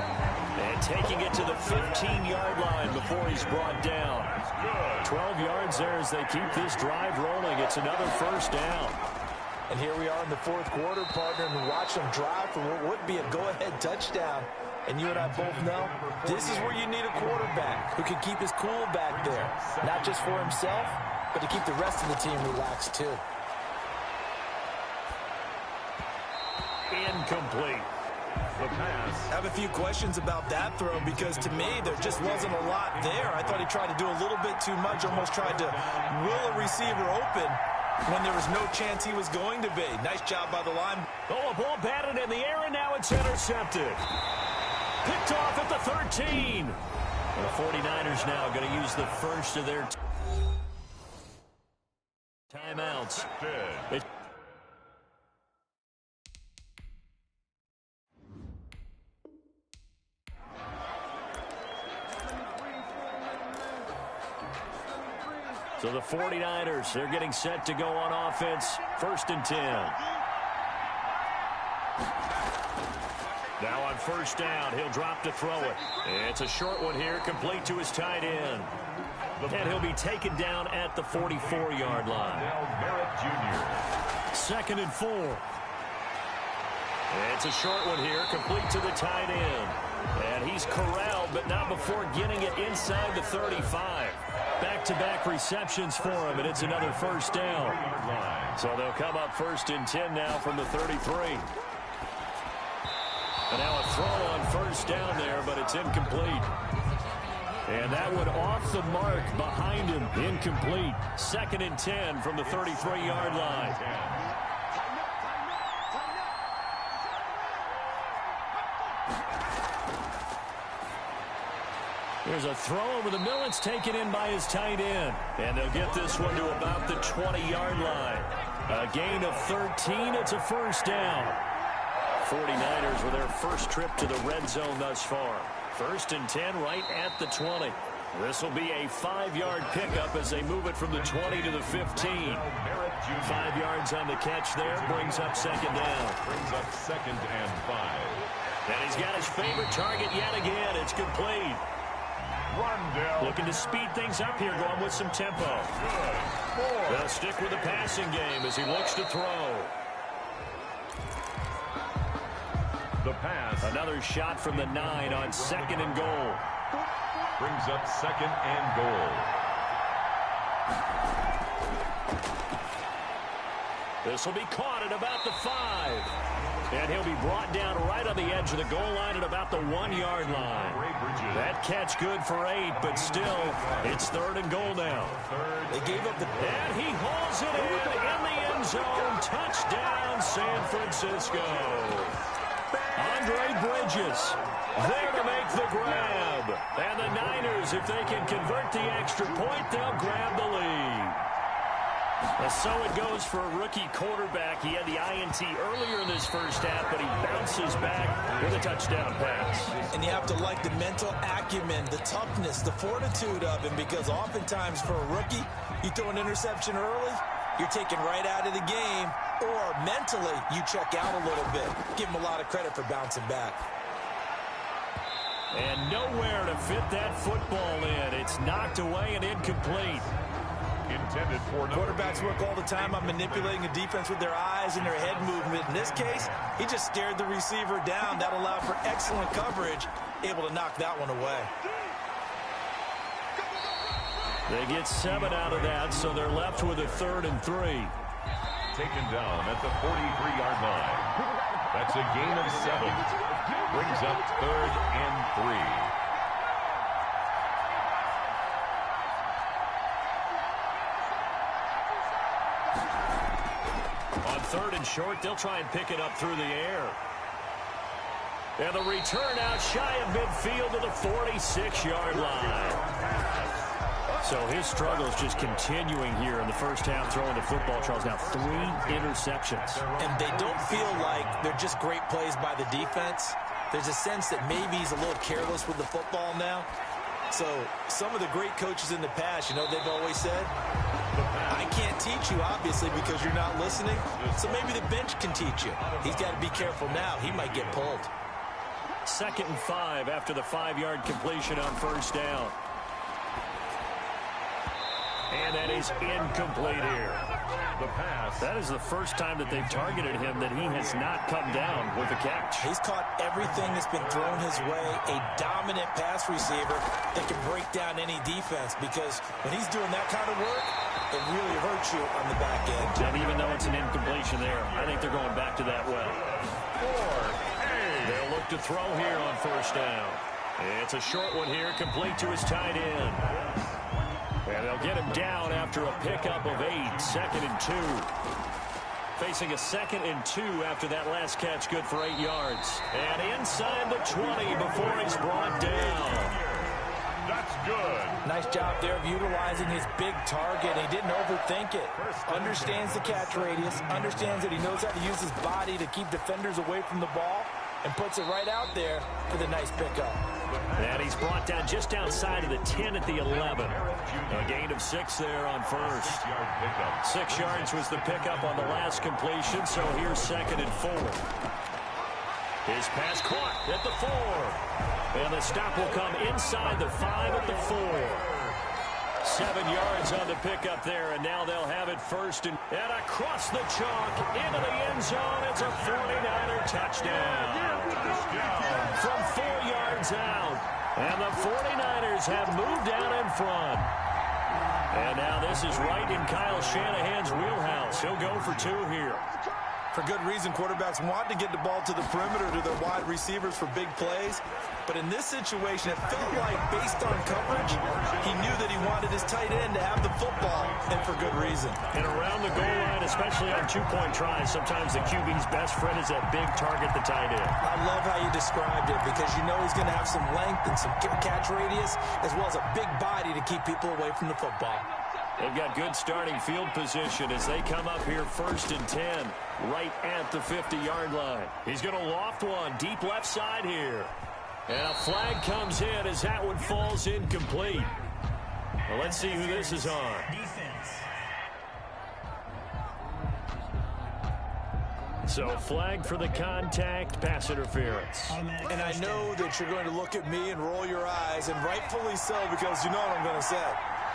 And taking it to the 15-yard line before he's brought down. 12 yards there as they keep this drive rolling. It's another 1st down. And here we are in the fourth quarter, partner, and watch them drive for what would be a go-ahead touchdown. And you and I both know this is where you need a quarterback who can keep his cool back there. Not just for himself, but to keep the rest of the team relaxed, too. Incomplete. The pass. I have a few questions about that throw because to me there just wasn't a lot there. I thought he tried to do a little bit too much, almost tried to will a receiver open when there was no chance he was going to be. Nice job by the line. Oh, a ball batted in the air, and now it's intercepted. Picked off at the 13. The 49ers now going to use the first of their timeouts. So the 49ers, they're getting set to go on offense. 1st and 10. Now on 1st down, he'll drop to throw it. It's a short one here, complete to his tight end. And he'll be taken down at the 44-yard line. 2nd and 4. It's a short one here, complete to the tight end. And he's corralled, but not before getting it inside the 35. Back-to-back receptions for him, and it's another 1st down. So they'll come up 1st and 10 now from the 33. And now a throw on 1st down there, but it's incomplete. And that one off the mark behind him, incomplete. 2nd and 10 from the 33-yard line. There's a throw over the middle. It's taken in by his tight end. And they'll get this one to about the 20-yard line. A gain of 13. It's a 1st down. 49ers with their first trip to the red zone thus far. 1st and 10 right at the 20. This will be a 5-yard pickup as they move it from the 20 to the 15. 5 yards on the catch there. Brings up 2nd down. Brings up 2nd and 5. And he's got his favorite target yet again. It's complete. Rondell. Looking to speed things up here, going with some tempo. They'll stick with the passing game as he looks to throw. The pass. Another shot from the 9 on 2nd and goal. Brings up 2nd and goal. This will be caught at about the 5. And he'll be brought down right on the edge of the goal line at about the 1-yard line. That catch good for 8, but still, it's 3rd and goal now. They gave up the... And he hauls it in the end zone. Touchdown, San Francisco. Andre Bridges there to make the grab. And the Niners, if they can convert the extra point, they'll grab the lead. So it goes for a rookie quarterback. He had the INT earlier in this first half, but he bounces back with a touchdown pass. And you have to like the mental acumen, the toughness, the fortitude of him, because oftentimes for a rookie, you throw an interception early, you're taken right out of the game, or mentally you check out a little bit. Give him a lot of credit for bouncing back. And nowhere to fit that football in. It's knocked away and incomplete. Intended for quarterbacks work all the time on manipulating a defense with their eyes and their head movement. In this case, he just stared the receiver down. That allowed for excellent coverage, able to knock that one away. They get 7 out of that, so they're left with a 3rd and 3. Taken down at the 43-yard line. That's a gain of 7. Brings up 3rd and 3. On 3rd and short, they'll try and pick it up through the air. And the return out shy of midfield to the 46-yard line. So his struggles just continuing here in the first half throwing the football. Charles, now 3 interceptions. And they don't feel like they're just great plays by the defense. There's a sense that maybe he's a little careless with the football now. So some of the great coaches in the past, you know, they've always said, I can't teach you, obviously, because you're not listening. So maybe the bench can teach you. He's got to be careful now. He might get pulled. 2nd and 5 after the 5-yard completion on 1st down. And that is incomplete here. The pass. That is the first time that they've targeted him that he has not come down with a catch. He's caught everything that's been thrown his way. A dominant pass receiver that can break down any defense, because when he's doing that kind of work, it really hurts you on the back end. And even though it's an incompletion there, I think they're going back to that well. They'll look to throw here on 1st down. It's a short one here, complete to his tight end. And they'll get him down after a pickup of 8, 2nd and 2. Facing a 2nd and 2 after that last catch, good for 8 yards. And inside the 20 before he's brought down. That's good. Nice job there of utilizing his big target. He didn't overthink it. Understands the catch radius. Understands that he knows how to use his body to keep defenders away from the ball. And puts it right out there for the nice pickup. And he's brought down just outside of the 10 at the 11. A gain of 6 there on 1st. 6 yards was the pickup on the last completion, so here's 2nd and 4. His pass caught at the 4. And the stop will come inside the 5 at the 4. 7 yards on the pickup there, and now they'll have it 1st and across the chalk into the end zone. It's a 49er touchdown from 4 yards out, and the 49ers have moved out in front. And now this is right in Kyle Shanahan's wheelhouse. He'll go for 2 here. For good reason, quarterbacks want to get the ball to the perimeter to their wide receivers for big plays. But in this situation, it felt like, based on coverage, he knew that he wanted his tight end to have the football, and for good reason. And around the goal line, especially on 2-point tries, sometimes the QB's best friend is that big target, the tight end. I love how you described it, because you know he's going to have some length and some catch radius, as well as a big body to keep people away from the football. They've got good starting field position as they come up here 1st and 10, right at the 50-yard line. He's going to loft one deep left side here. And a flag comes in as that one falls incomplete. Well, let's see who this is on. So flag for the contact, pass interference. And I know that you're going to look at me and roll your eyes, and rightfully so, because you know what I'm going to say.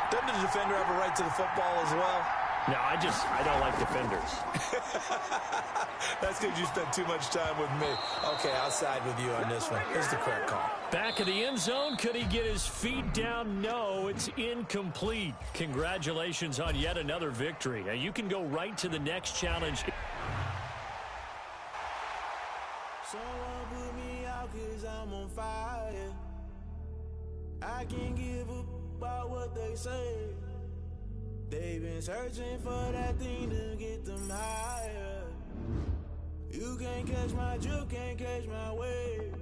Doesn't the defender have a right to the football as well? No, I don't like defenders. That's because you spent too much time with me. Okay, I'll side with you on this one. Here's the correct call. Back of the end zone. Could he get his feet down? No, it's incomplete. Congratulations on yet another victory. Now you can go right to the next challenge. Someone put me out 'cause I'm on fire. I can't give up about what they say. They've been searching for that thing to get them higher. You can't catch my drift, can't catch my wave.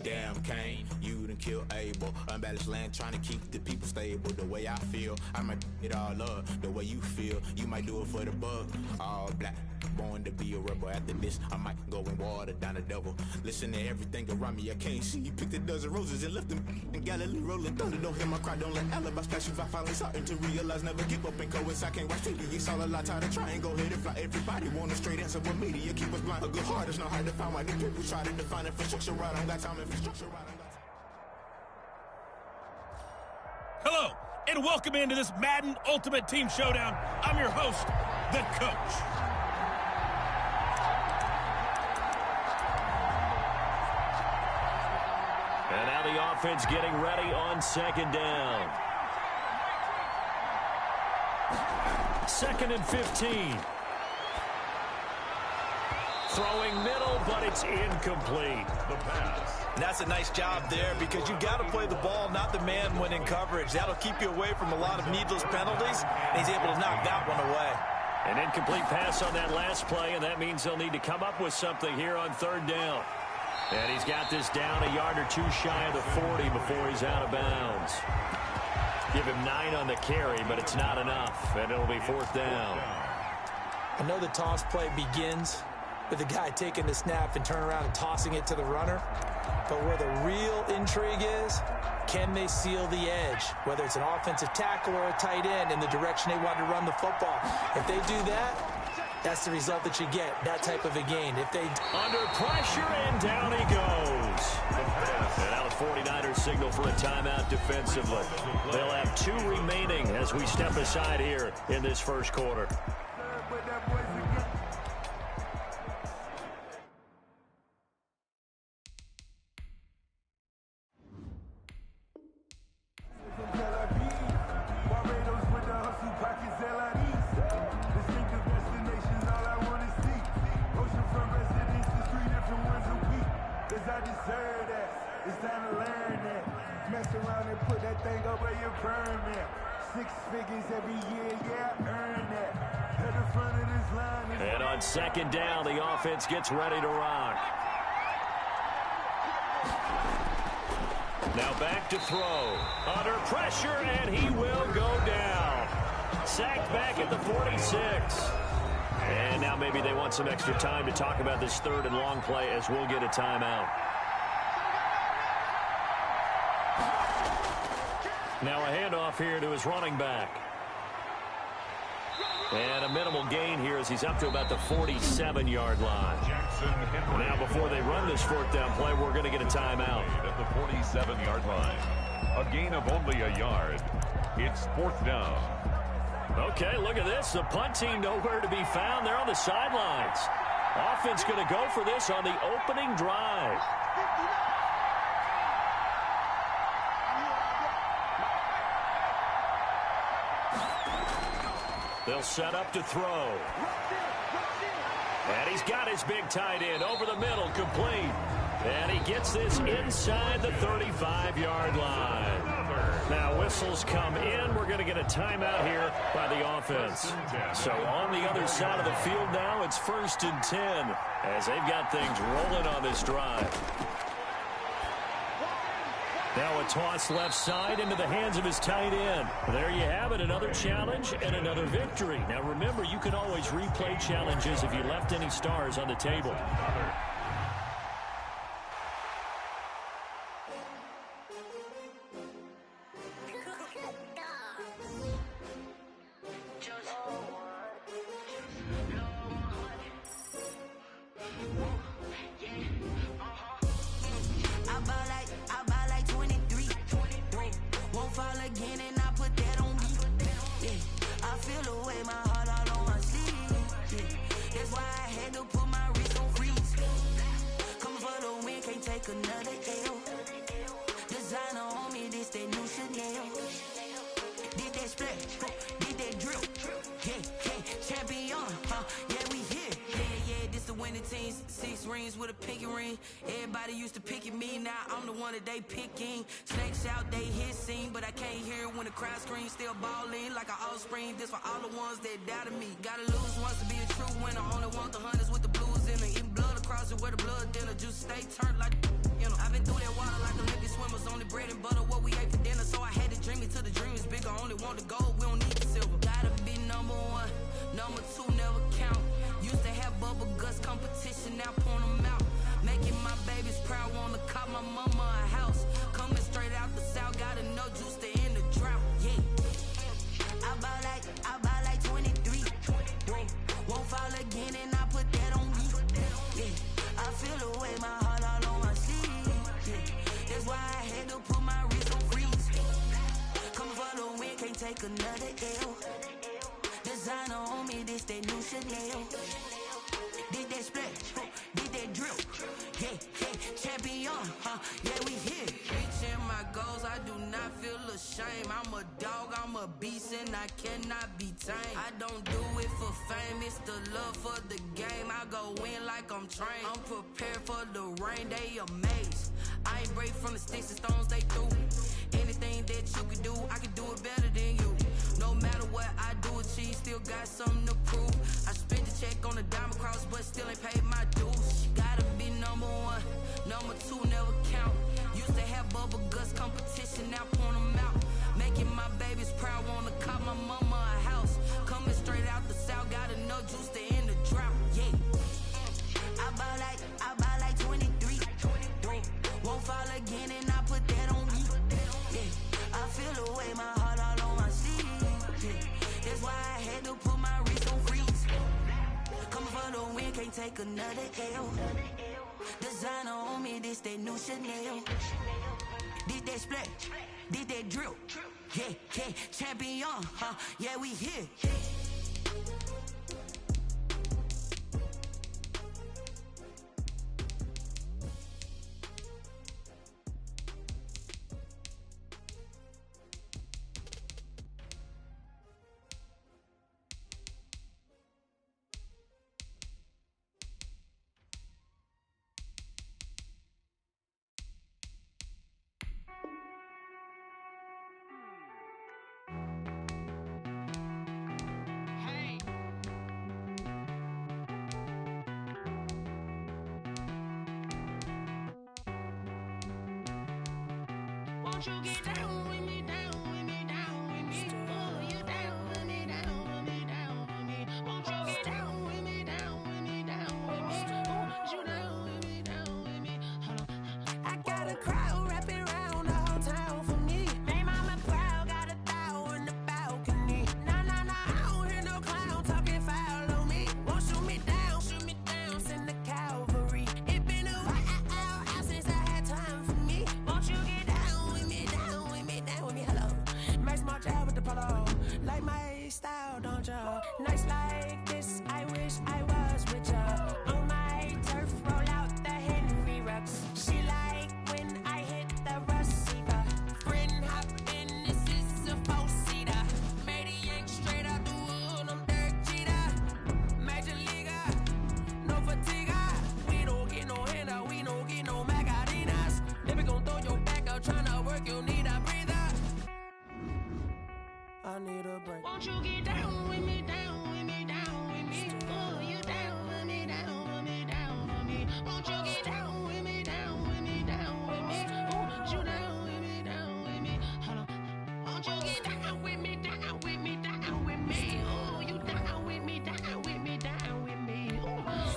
Damn, Kane, you done killed Abel. Unbalanced land, trying to keep the people stable. The way I feel, I might it all up. The way you feel, you might do it for the bug. All black, born to be a rebel. After this, I might go and water down the devil. Listen to everything around me, I can't see. Picked a dozen roses and left them in Galilee rolling thunder. Don't hear my cry, don't let alibis pass you. I finally starting to realize, never give up and coincide. I can't watch TV, it's all a lot. Tired of trying, go ahead and fly. Everybody want a straight answer, but media keep us blind. A good heart is not hard to find. Why the people try to define infrastructure right? I don't got time, infrastructure right. Hello, and welcome into this Madden Ultimate Team Showdown. I'm your host, the Coach. And now the offense getting ready on second down. 2nd and 15. Throwing middle, but it's incomplete. The pass. And that's a nice job there because you got to play the ball, not the man when in coverage. That'll keep you away from a lot of needless penalties, and he's able to knock that one away. An incomplete pass on that last play, and that means they'll need to come up with something here on 3rd down. And he's got this down a yard or two shy of the 40 before he's out of bounds. Give him 9 on the carry, but it's not enough, and it'll be 4th down. I know the toss play begins with the guy taking the snap and turn around and tossing it to the runner. But where the real intrigue is, can they seal the edge? Whether it's an offensive tackle or a tight end in the direction they want to run the football. If they do that, that's the result that you get, that type of a gain. If they under pressure, and down he goes. And now the 49ers signal for a timeout defensively. They'll have 2 remaining as we step aside here in this first quarter. And on 2nd down, the offense gets ready to rock. Now back to throw. Under pressure, and he will go down. Sacked back at the 46. And now maybe they want some extra time to talk about this 3rd and long play as we'll get a timeout. Now a handoff here to his running back. And a minimal gain here as he's up to about the 47-yard line. Now before they run this 4th down play, we're going to get a timeout. At the 47-yard line. A gain of only a yard. It's 4th down. Okay, look at this. The punt team nowhere to be found. They're on the sidelines. Offense going to go for this on the opening drive. They'll set up to throw. And he's got his big tight end over the middle, complete. And he gets this inside the 35-yard line. Now whistles come in. We're going to get a timeout here by the offense. So on the other side of the field now, it's 1st and 10 as they've got things rolling on this drive. Now a toss left side into the hands of his tight end. There you have it, another challenge and another victory. Now remember, you can always replay challenges if you left any stars on the table. Won't fall again and I put that on me. Yeah, I feel feel the way, my heart all on my sleeve. Yeah. That's why I had to put my wrist on freeze. Coming for the win, can't take another L. Designer on me, this that new Chanel. Did that splash, did that drill. Yeah, champion, yeah, we here. Yeah, this the winning team. 6 rings with a pinky ring. Everybody used to pick at me, now I'm the one that they picking. Snakes out, they hit scene, but I can't hear it when the crowd screams. Still balling like an offspring. This for all the ones that doubted me. Gotta lose once to be a true winner. Only want the hunters with the blues in it. Eating blood across it where the blood dinner. Just stay turned like, you know. I've been through that water like Olympic swimmers. Only bread and butter, what we ate for dinner. So I had to dream it till the dream is bigger. Only want the gold, we don't need the silver. Gotta be number 1, number 2 never count. Used to have bubble guts competition, now point them out. Making my babies proud, wanna cop my mama a house. Coming straight out the south, gotta know juice to end the drought. Yeah, I buy like 23. Won't fall again, and I put that on me. Yeah, I feel the way, my heart all on my sleeve. Yeah, that's why I had to put my wrist on freeze. Coming for the win, can't take another L. Designer on me, this that new Chanel. Did that splash, did that drill. Yeah, champion, yeah, we here. Reaching my goals, I do not feel ashamed. I'm a dog, I'm a beast, and I cannot be tamed. I don't do it for fame, it's the love for the game. I go in like I'm trained. I'm prepared for the rain, they amazed. I ain't break from the sticks and stones they threw. Anything that you can do, I can do it better than you. No matter what I do, achieve, still got something to prove. I spent the check on the diamond cross, but still ain't paid my dues. Gotta be number 1, number 2 never count. Used to have bubble guts competition, now point them out. Making my babies proud, wanna cop my mama a house. Coming straight out the south, gotta know juice to end the drought. Yeah, I buy like 23. Won't fall again, and I put that on me. Yeah, I feel the way, my heart all on my sleeve. Yeah, that's why I had to put my wrist on freeze. Coming for the win, can't take another L. Designer on me, this that new Chanel. Did that splash, did that drill. Yeah, champion, yeah, we here. Won't you get down with me, down with me, down with me? Oh, you down with me, down with me, down with me. Won't you get down with me, down with me, down with me? Oh, you down with me, down with me? Hold on. I got a crowd wrapping around the whole town for me. Made mama proud, got a thou in the balcony. Nah, I don't hear no clown talking foul on me. Won't shoot me down, send the cavalry. It been a while since I had time for me. Won't you get down with me, down with me, down with me? Hello. Max my job with the polo. Like my style, don't ya? Nights like this, I wish I was with ya. On my turf, roll out the Henry Rux. She like when I hit the receiver. Friend hop in, this is a four-seater. Made a yank straight out the wood, I'm Derek Jeter. Major leaguer, no fatigue. We don't get no handout, we don't get no Macarinas. Baby gon' throw your back out, tryna work, you need a breather. I need a break. Won't you get down with me, down with me, down with me? Oh, you down with me, down with me, down with me? Won't you get down with me, down with me, down with me? Oh, you down with me, down with me? Hold on. Won't you get down with me, down with me, down with me? Oh, you down with me, down with me, down with me? Oh,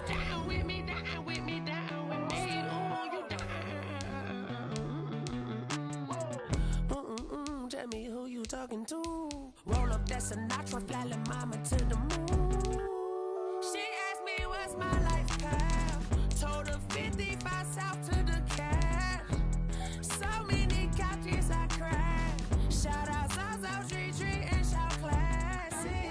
down with me, down with me, down with me? Oh, you down. Tell me who you talking to. Roll up that Sinatra, fly la mama to the moon. She asked me what's my life path. Told her 55 south to the cab. So many couches I cried. Shout out South Street and shout classic.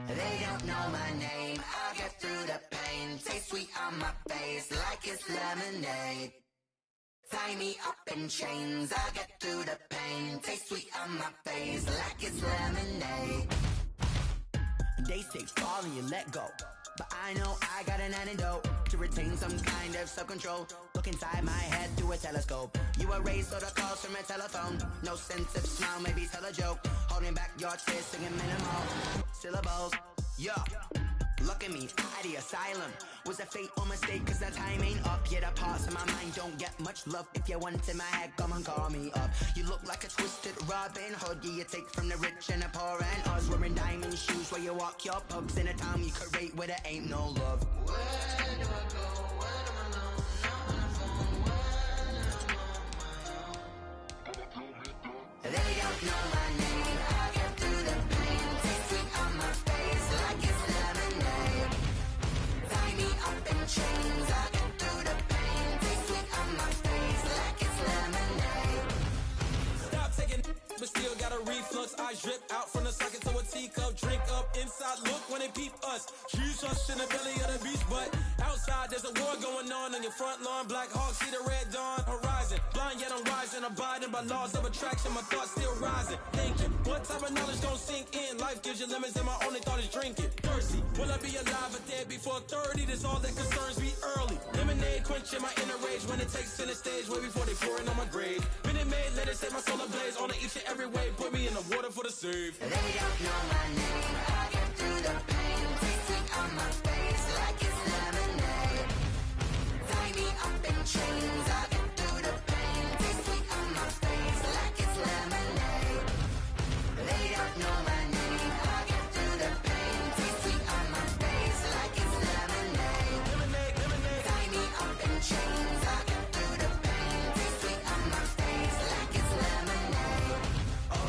They don't know my name, I'll get through the pain. Taste sweet on my face like it's lemonade. Tie me up in chains, I'll get through the pain. Taste sweet on my face like it's lemonade. They say fall and you let go, but I know I got an antidote to retain some kind of self-control. Look inside my head through a telescope. You erase all the calls from a telephone. No sense of smile, maybe tell a joke. Holding back your tears, singing minimal syllables. Yo, look at me, out of the asylum. Was a fate or mistake, cause the time ain't up. Yet the parts of my mind don't get much love. If you want in my head, come and call me up. You look like a twisted Robin Hood. Yeah, you take from the rich and the poor and us. Wearing diamond shoes where you walk your pugs. In a town you create where there ain't no love. Where do I go? When am I alone? Not on the phone. When am I on my own? They don't know my name. I get through the pain. Taste sweet on my face like it's lemonade. Tie me up in chains. I get through the pain. Taste sweet on my face like it's lemonade. Stop taking, but still got a reflux. Eyes drip out from the socket to a teacup. Drink up inside, look when they peep us. Jesus in the belly of the beast, but outside there's a war going on your front lawn. Black Hawk, see the red dawn horizon. Blind yet I'm rising, abiding by laws of attraction. My thoughts still rising, thinking what type of knowledge gon' sink in? Life gives you lemons and my only thought is drinking. Thirsty, will I be alive or dead before 30? That's all that concerns me early. Lemonade quenching my inner rage when it takes center stage way before they pour it on my grave. Minute Maid, let it set my soul ablaze on each and every way. Put me in the water for the save. They don't know my name. I get through the pain. Taste sweet on my face like it's lemonade. Tie me up in chains. I get through the pain. Taste sweet on my face like it's lemonade. They don't know my name. I get through the pain. Taste sweet on my face like it's lemonade. Tie me up in chains. I get through the pain. Taste sweet on my face like it's lemonade. Oh.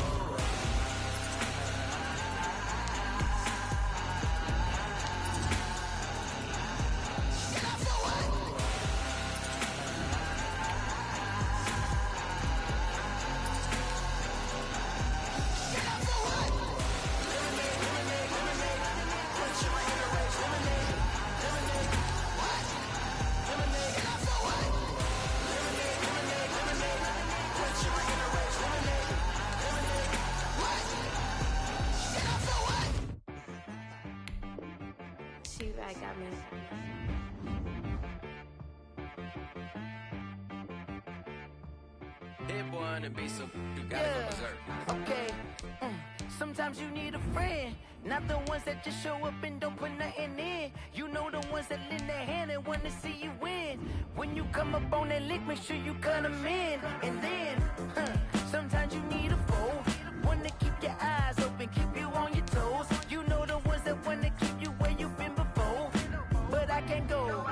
She right, got me. Hit boy on the beat, so you gotta go berserk. Okay. Sometimes you need a friend, not the ones that just show up and don't put nothing in. You know the ones that lend their hand and wanna see you win. When you come up on that lick, make sure you cut them in. And then, sometimes you need a foe, one to keep your eyes open, keep you on your toes. You know the ones that wanna keep you where you've been before. But I can't go,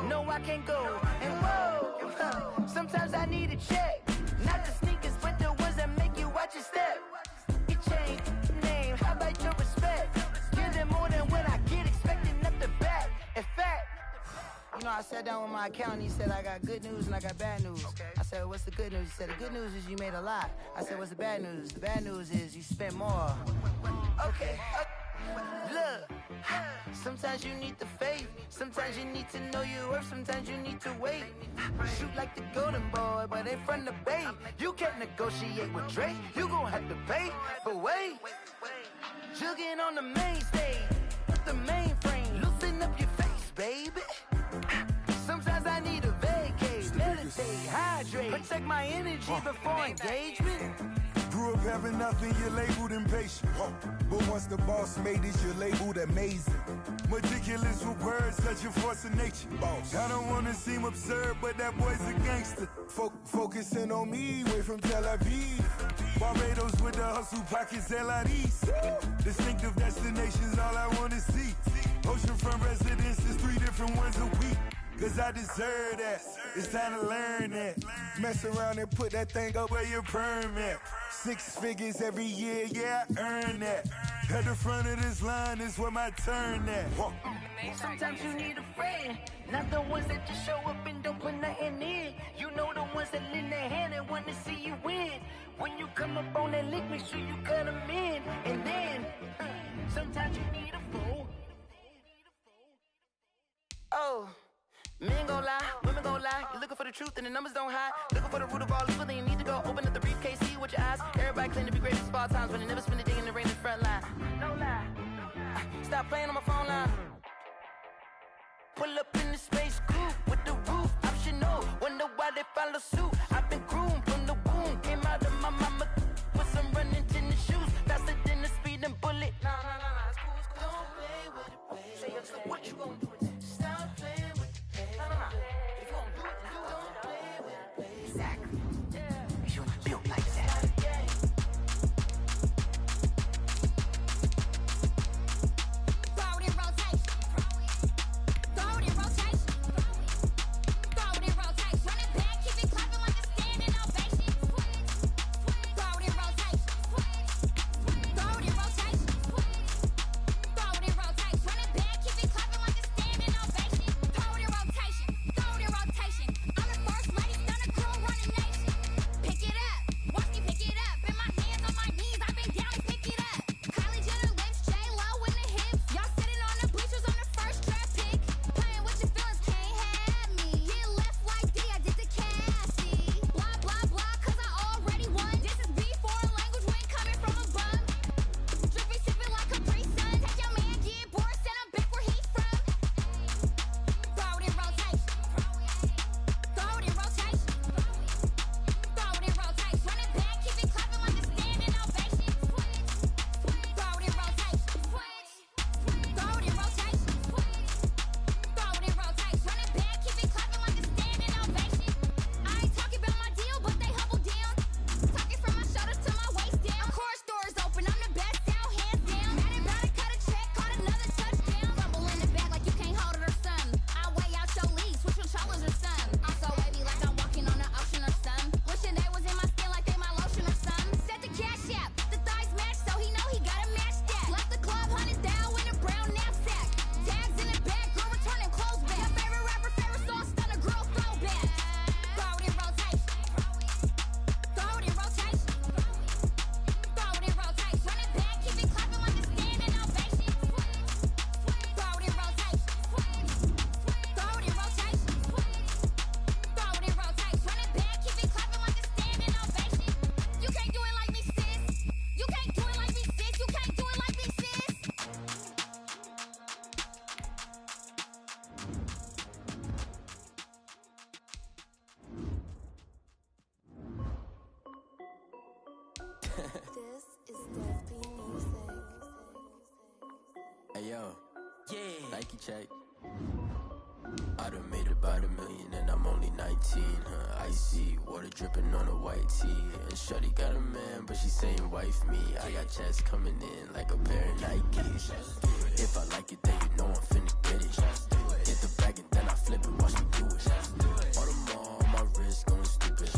no I can't go. And whoa, sometimes I need a check, not the sneakers, but the ones that make you watch your step. It changed name, how about your respect? Give them more than what I get, expecting up the back. In fact, you know, I sat down with my accountant, he said I got good news and I got bad news. I said, what's the good news? He said, the good news is you made a lot. I said, what's the bad news? The bad news is you spent more. Okay. Look, sometimes you need the faith, sometimes you need to know your worth, sometimes you need to wait. Shoot like the golden boy, but ain't from the bay. You can't negotiate with Drake, you gon' have to pay. But wait, jugging on the main stage, the mainframe, loosen up your face, baby. Sometimes I need a vacate, meditate, hydrate, protect my energy before engagement. Grew up having nothing, you're labeled impatient. But once the boss made it, you're labeled amazing. Meticulous with words, such a force of nature. I don't wanna seem absurd, but that boy's a gangster. Focusing on me, way from Tel Aviv. Barbados with the hustle pockets, LIDs. Distinctive destinations, all I wanna see. Oceanfront residences, 3 different ones a week. Cause I deserve that, it's time to learn that. Mess around and put that thing up where your permit. 6 figures every year, yeah, I earn that. At the front of this line is where my turn at. Sometimes you need a friend, not the ones that just show up and don't put nothing in. You know the ones that lend their hand and want to see you win. When you come up on that lick, make sure you cut them in. And then, sometimes you need a fool, Men gon' lie, women gon' lie. You're looking for the truth and the numbers don't hide. Looking for the root of all evil, then you need to go open up the briefcase, see with your eyes. Everybody claim to be great at all times, but they never spend a day in the rain in the front line. No lie. Stop playing on my phone line. Pull up in the space coupe with the roof optional. Wonder why they follow suit. I've been groomed from the womb. Came out of my mama with some running tennis shoes. Faster than the speeding bullet. Nah, it's cool, it's cool. Don't play with it, baby. Say so what you gon' do with it? Stop playing with it, baby. Nah. If you gon' do it, then don't play with it, baby. Exactly. Yeah. You built like that. This is Dev Music. Hey yo, Nike check. I done made about $1 million and I'm only 19. Icy water dripping on a white tee. And shorty got a man, but she saying wife me. I got checks coming in like a pair of Nikes. If I like it, then you know I'm finna get it. Hit the bag and then I flip it, watch me do it. All the more on my wrist going stupid.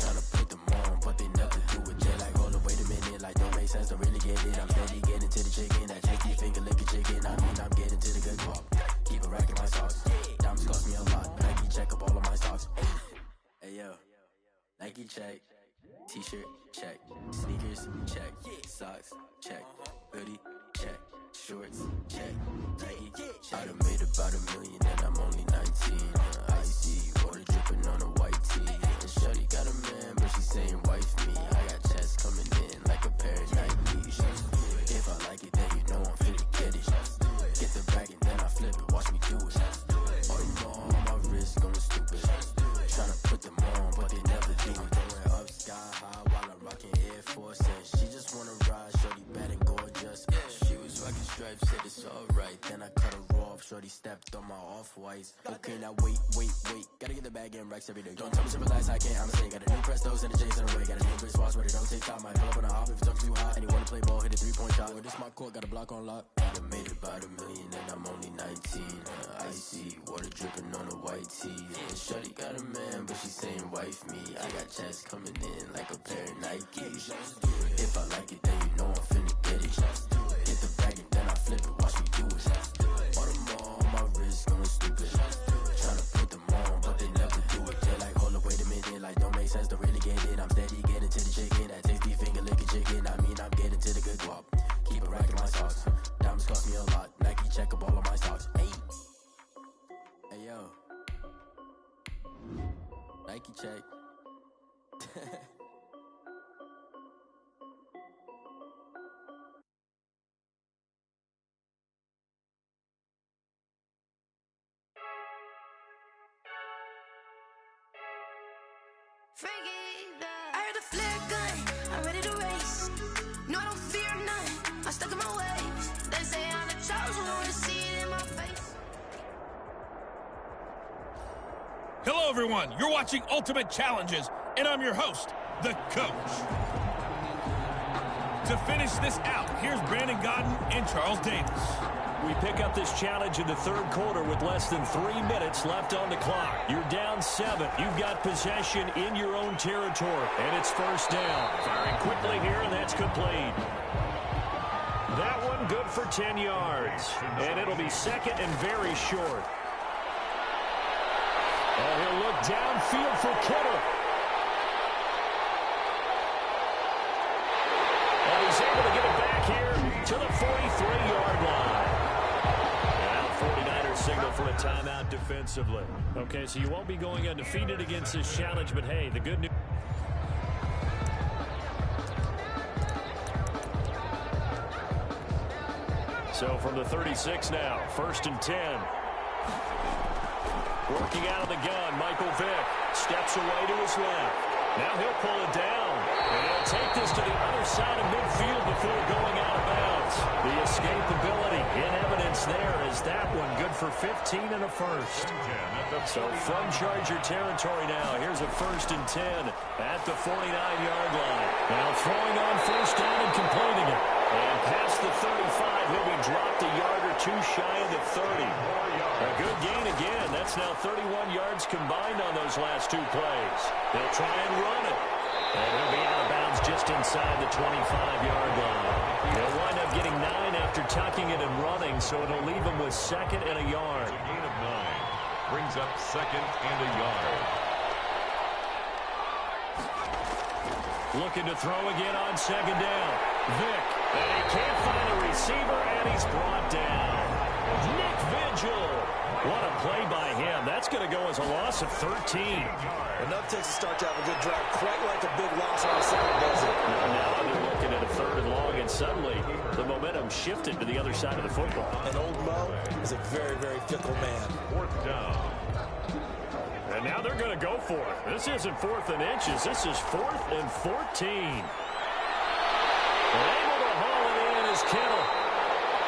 Tryna put them on, but they never do it. They're like, hold up, wait a minute, like don't make sense, don't really get it. I'm steady getting to the chicken, that tasty finger licking chicken. I mean, I'm getting to the good guap. Keep a rack in my socks. Diamonds cost me a lot. Nike check up all of my stocks. Hey yo, Nike check. T-shirt check. Sneakers check. Socks check. Hoodie check. Shorts check. Nike. I done made about $1 million and I'm only 19. Icy water dripping on a white tee. And shorty got a man, but she saying wife me. I got checks coming in like a pair of Nikes. If I like it, then you know I'm finna get it. Get the bag and then I flip it, watch me do it. All the more on my wrist going stupid. Tryna put them on, but they never do it. Going up sky high while I'm rocking Air Force. And she just wanna ride, shorty bad and gorgeous. She was rocking stripes, said it's alright. Then I cut her off, shorty stepped on my off-whites. Okay, now wait. Gotta get the bag and racks every day. Don't tell me to relax, I can't, I'ma say. Got a new Prestos and a J's in a way. Got a new Chris Watch, but it don't take time. I pull up on a hop if it's talking too hot. And you wanna play ball, hit a 3-point shot. Or this my court, got a block on lock. I done made about $1 million and I'm only 19. Icy water dripping on a white tee. And shorty got a man, but she saying wife me. I got checks coming in like a pair of Nikes. If I like it, then you know I'm finna get it. Hit the bag and then I flip it, watch me do it. All the more on my wrist going stupid. Tryna put them on, but they never do it. They're like, hold up, wait a minute, like don't make sense, don't really get it. I'm steady getting to the chicken, that tasty finger licking chicken. I mean, I'm getting to the good guap. Keep a rack in my socks. Diamonds cost me a lot. Nike check up all of my stocks. Hey yo, I heard the flare gun, I'm ready to race. No, I don't fear none, I'm stuck in my ways. They say I'm the chosen one, to see it in my face. Hello, everyone. You're watching Ultimate Challenges, and I'm your host, the Coach. To finish this out, here's Brandon Godden and Charles Davis. We pick up this challenge in the third quarter with less than 3 minutes left on the clock. You're down 7. You've got possession in your own territory, and it's first down. Firing quickly here, and that's complete. That one good for 10 yards, and it'll be second and very short. Oh, he'll look downfield for Kittle. And he's able to get it back here to the 43-yard line. Signal for a timeout defensively. Okay, so you won't be going undefeated against this challenge, but hey, the good news. So from the 36 now, first and 10. Working out of the gun, Michael Vick steps away to his left. Now he'll pull it down, and he'll take this to the other side of midfield before going out of bounds. The escapability in evidence there is that one good for 15 and a first. So from Charger territory now, here's a first and 10 at the 49-yard line. Now throwing on first down and completing it. And past the 35, he'll be dropped a yard or two shy of the 30. A good gain again. That's now 31 yards combined on those last two plays. They'll try and run it. And he'll be out of bounds just inside the 25-yard line. They'll wind up getting 9 after tucking it and running, so it'll leave him with second and a yard. A gain of 9 brings up second and a yard. Looking to throw again on second down. Vick, and he can't find a receiver, and he's brought down. Nick Vigil. What a play by him. That's going to go as a loss of 13. Enough takes to start to have a good drive. Quite like a big loss on the side, does it? Now they're looking at a third and long, and suddenly the momentum shifted to the other side of the football. And old Mo is a very, very fickle man. Fourth down. And now they're going to go for it. This isn't fourth and inches. This is 4th and 14. And able to haul it in is Kittle.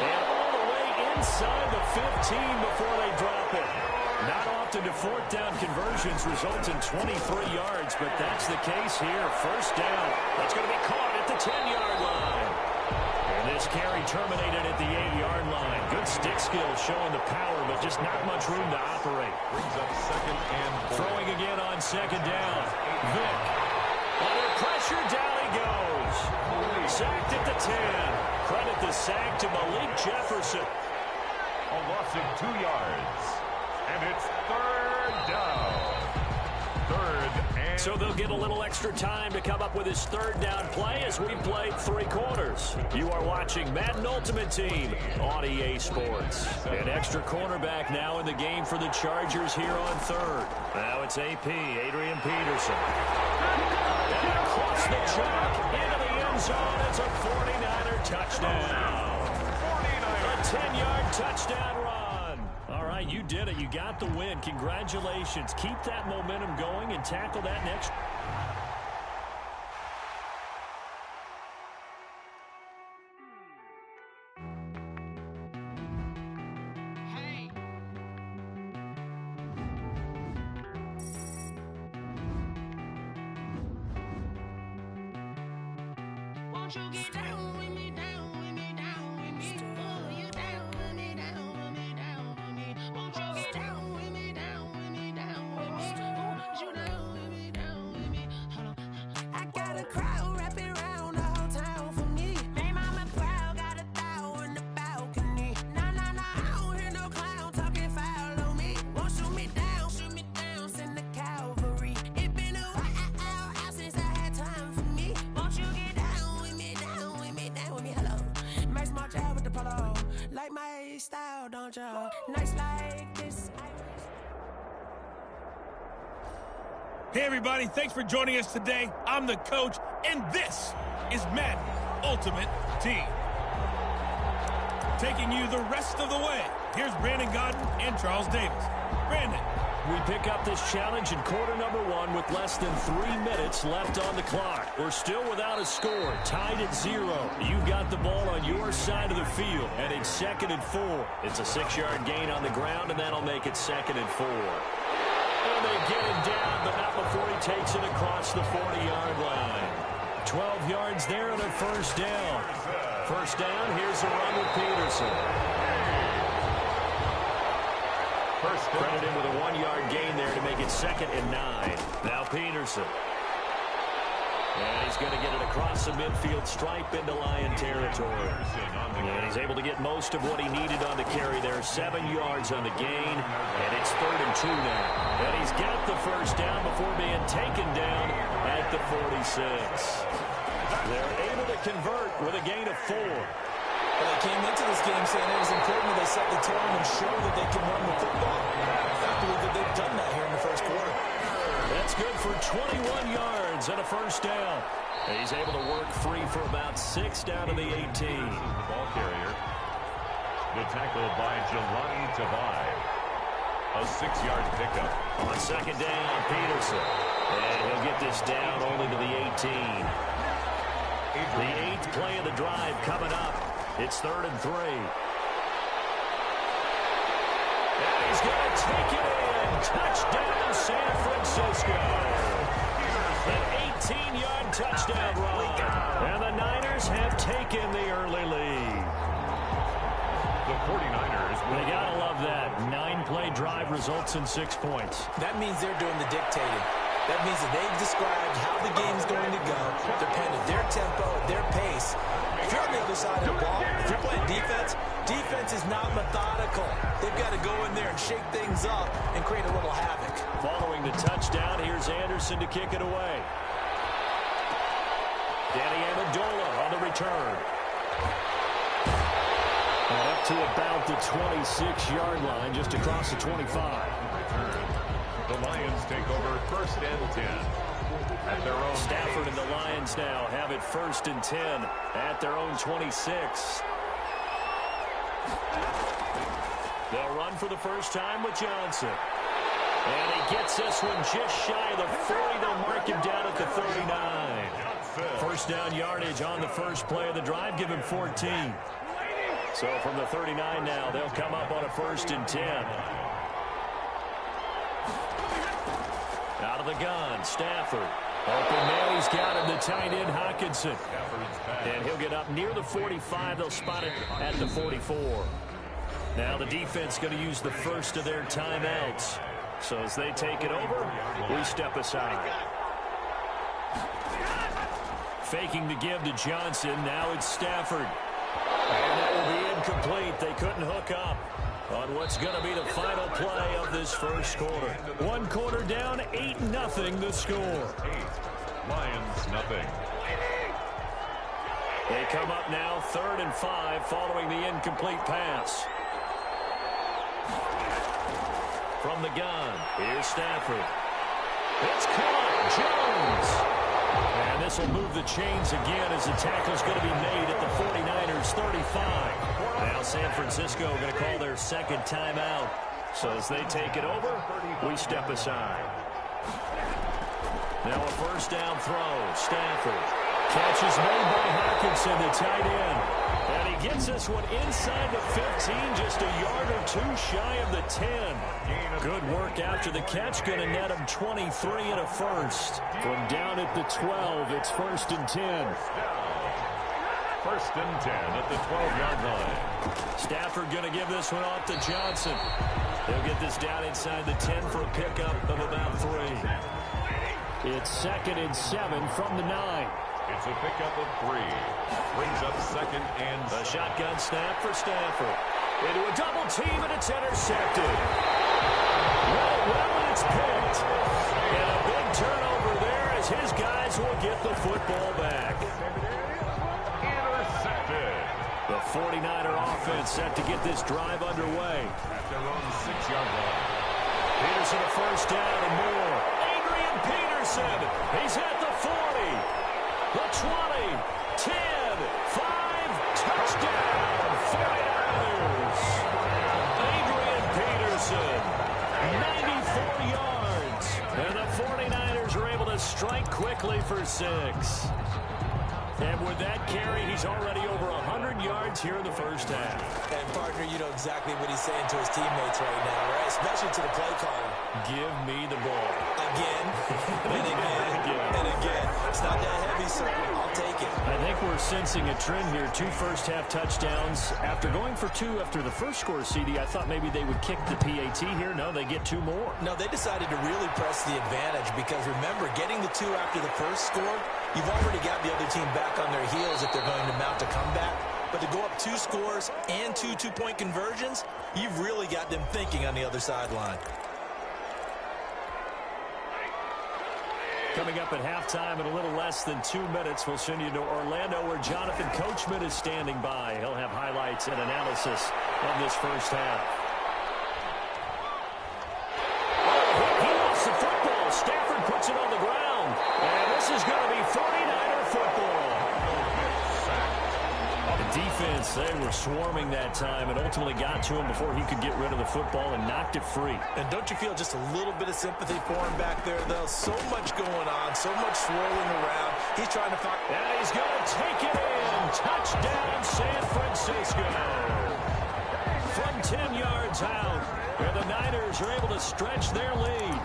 And all the way inside the 15 before they drop it. Not often do fourth down conversions result in 23 yards, but that's the case here. First down. That's going to be caught at the 10-yard line. And this carry terminated at the 8-yard line. Good stick skills showing the power, but just not much room to operate. Brings up second and 4. Throwing again on second down. Vick. Under pressure, down he goes. Sacked at the 10. Credit the sack to Malik Jefferson. A loss of 2 yards. And it's third down. Third and... So they'll get a little extra time to come up with his third down play as we played 3 quarters. You are watching Madden Ultimate Team on EA Sports. An extra cornerback now in the game for the Chargers here on third. Now it's AP, Adrian Peterson. And across the chalk into the end zone. It's a 49er touchdown. 49er. A 10-yard touchdown run. All right, you did it. You got the win. Congratulations. Keep that momentum going and tackle that next. Won't you get down with me, down with me, down with me? Oh, you down with me, down with me, down with me. Won't you get down with me, down with me, down with me? Oh, you down with me, down with me. Hold on. I got a crowd wrapping around the whole town for me. Made mama proud, got a thou in the balcony. Nah, I don't hear no clown talking foul on me. Won't shoot me down, send the cavalry. It been a while since I had time for me. Won't you get down with me, down with me, down with me? Hello. Max March out with the polo. Like my style, don't you? Nice like this. Hey, everybody. Thanks for joining us today. I'm the coach, and this is Madden Ultimate Team. Taking you the rest of the way, here's Brandon Godden and Charles Davis. Brandon. We pick up this challenge in quarter number 1 with less than 3 minutes left on the clock. We're still without a score, tied at 0. You've got the ball on your side of the field, and it's 2nd and 4. It's a 6-yard gain on the ground, and that'll make it 2nd and 4. And they get him down, but not before he takes it across the 40-yard line. 12 yards there and a first down. First down, here's a run with Peterson. Credit him with a 1-yard gain there to make it 2nd and 9. Now Peterson. And he's going to get it across the midfield stripe into Lion territory. And he's able to get most of what he needed on the carry there. 7 yards on the gain. And it's 3rd and 2 now. And he's got the first down before being taken down at the 46. They're able to convert with a gain of 4. Well, they came into this game saying it was important that they set the tone and show that they can run the football. I believe that they've done that here in the first quarter. That's good for 21 yards and a first down. He's able to work free for about 6 down to the 18. The ball carrier. The tackle by Jelani Tavai. A 6-yard pickup. On 2nd down, Peterson. And he'll get this down only to the 18. The 8th play of the drive coming up. It's 3rd and 3. And he's going to take it in. Touchdown, San Francisco. An 18-yard touchdown run. And the Niners have taken the early lead. The 49ers. They got to love that. 9-play drive results in 6 points. That means they're doing the dictating. That means that they've described how the game's going to go. They're playing at their tempo, at their pace. If you're on the other side of the ball, if you're playing defense, defense is not methodical. They've got to go in there and shake things up and create a little havoc. Following the touchdown, here's Anderson to kick it away. Danny Amendola on the return. And up to about the 26-yard line, just across the 25. The Lions take over 1st and 10 at their own. Stafford and the Lions now have it 1st and 10 at their own 26. They'll run for the first time with Johnson. And he gets this one just shy of the 40. They'll mark him down at the 39. First down yardage on the first play of the drive. Give him 14. So from the 39 now, they'll come up on a 1st and 10. Out of the gun, Stafford. Open man, he's got him, the tight end, Hockenson. And he'll get up near the 45. They'll spot it at the 44. Now the defense going to use the first of their timeouts. So as they take it over, we step aside. Faking the give to Johnson. Now it's Stafford. And that will be incomplete. They couldn't hook up on what's going to be the final play of this first quarter. 1 quarter down, 8-0 the score. 8. Lions nothing. They come up now 3rd and 5 following the incomplete pass. From the gun, here's Stafford. It's caught, Jones. And this will move the chains again as the tackle's going to be made at the 49ers 35. Now San Francisco going to call their 2nd timeout. So as they take it over, we step aside. Now a first down throw. Stafford. Catch is made by Hockenson, the tight end. And he gets this one inside the 15, just a yard or 2 shy of the 10. Good work after the catch, going to net him 23 and a first. From down at the 12, it's 1st and 10. 1st and 10 at the 12-yard line. Stafford going to give this one off to Johnson. He'll get this down inside the 10 for a pickup of about 3. It's 2nd and 7 from the 9. It's a pickup of 3. Brings up 2nd and 7. A shotgun snap for Stafford. Into a double team, and it's intercepted. Well, and it's picked. And a big turnover there as his guys will get the football back. Intercepted. The 49er offense set to get this drive underway. At their own 6-yard line. Peterson a first down and more. Adrian Peterson. Peterson. He's at the 40, the 20, 10, 5, touchdown, 49ers. Adrian Peterson, 94 yards. And the 49ers are able to strike quickly for 6. And with that carry, he's already over 100 yards here in the first half. And, partner, you know exactly what he's saying to his teammates right now, right? Especially to the play caller. Give me the ball. Again, and again, and again. It's not that heavy, sir. I'll take it. I think we're sensing a trend here. 2 first-half touchdowns. After going for 2 after the first score, CD, I thought maybe they would kick the PAT here. No, they get 2 more. No, they decided to really press the advantage because, remember, getting the 2 after the first score, you've already got the other team back on their heels if they're going to mount a comeback. But to go up 2 scores and 2 two-point conversions, you've really got them thinking on the other sideline. Coming up at halftime in a little less than 2 minutes, we'll send you to Orlando where Jonathan Coachman is standing by. He'll have highlights and analysis of this first half. Oh, he lost the football. Stafford puts it on the ground. And this is going to be 49er football. The defense, they were swarming that time and ultimately got to him before he could get rid of the football and knocked it free. And don't you feel just a little bit of sympathy for him back there, though? So much going on, so much swirling around. He's trying to find... And he's going to take it in. Touchdown, San Francisco. From 10 yards out, where the Niners are able to stretch their lead.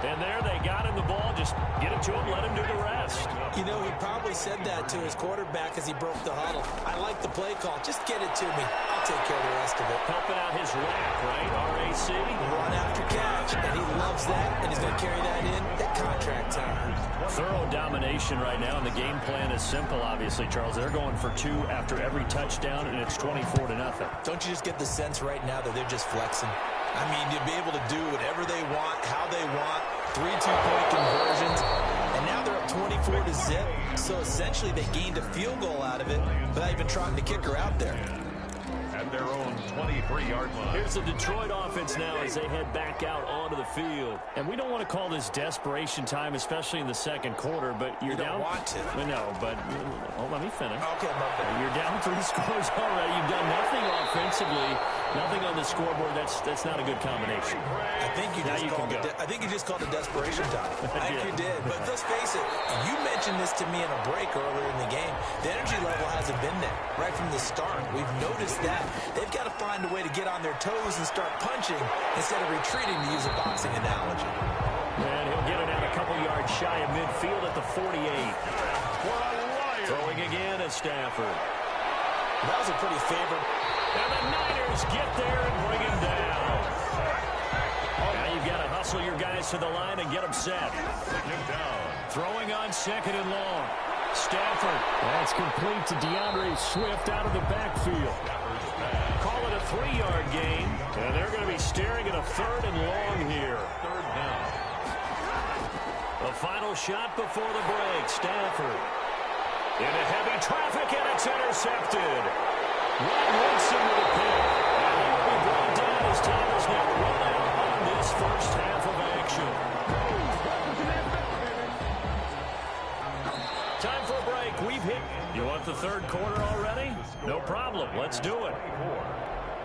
And there they got him the ball. Just get it to him, let him do the rest. You know, he probably said that to his quarterback as he broke the huddle. I like the play call. Just get it to me. I'll take care of the rest of it. Helping out his rack, right? RAC. Run after catch. And he loves that. And he's going to carry that in at contract time. Thorough domination right now. And the game plan is simple, obviously, Charles. They're going for 2 after every touchdown, and it's 24-0. Don't you just get the sense right now that they're just flexing? I mean, you'd be able to do whatever they want, how they want, 3 two-point conversions, and now they're up 24-0. So essentially they gained a field goal out of it without even trying to kick her out there. At their own 23-yard line. Here's the Detroit offense now as they head back out onto the field. And we don't want to call this desperation time, especially in the second quarter, but you're down. You don't want to. No, but let me finish. Okay, you're down 3 scores already. You've done nothing offensively, nothing on the scoreboard. That's not a good combination. I think you just called it desperation time. I think you did. But let's face it, you mentioned this to me in a break earlier in the game. The energy level hasn't been there right from the start. We've noticed that. They've got to find a way to get on their toes and start punching instead of retreating, to use a boxing analogy. And he'll get it out a couple yards shy of midfield at the 48. Throwing again at Stafford. That was a pretty favorable. And the Niners get there and bring him down. Now you've got to hustle your guys to the line and get them set. Throwing on 2nd and long. Stafford. That's complete to DeAndre Swift out of the backfield. Call it a 3-yard gain. And they're going to be staring at a 3rd and long here. 3rd down. The final shot before the break. Stafford. Into heavy traffic, and it's intercepted. Ron Woodson with a pick. And he will be brought down as time is now run out on this first half of action. Time for a break. We've hit. You want the 3rd quarter already? No problem. Let's do it.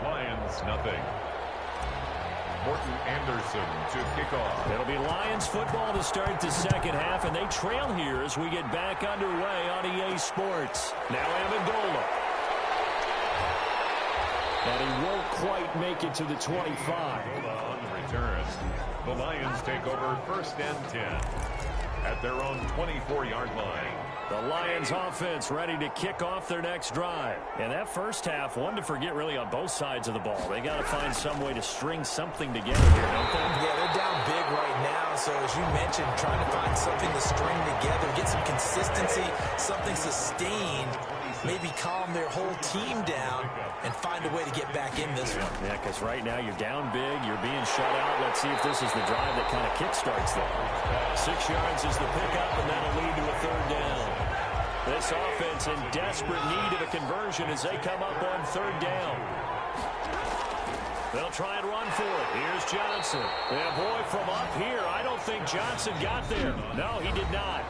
Lions, nothing. Morton Anderson to kick off. It'll be Lions football to start the second half, and they trail here as we get back underway on EA Sports. Now Amendola. And he won't quite make it to the 25. On the return, the Lions take over 1st and 10 at their own 24-yard line. The Lions offense ready to kick off their next drive. And that first half, one to forget really on both sides of the ball. They got to find some way to string something together here, don't they? Yeah, they're down big right now. So as you mentioned, trying to find something to string together, get some consistency, something sustained, maybe calm their whole team down and find a way to get back in this one. Yeah, because right now you're down big, you're being shut out. Let's see if this is the drive that kind of kickstarts them. 6 yards is the pickup, and that'll lead to a 3rd down. This offense in desperate need of a conversion as they come up on 3rd down. They'll try and run for it. Here's Johnson. Yeah, boy, from up here, I don't think Johnson got there. No, he did not.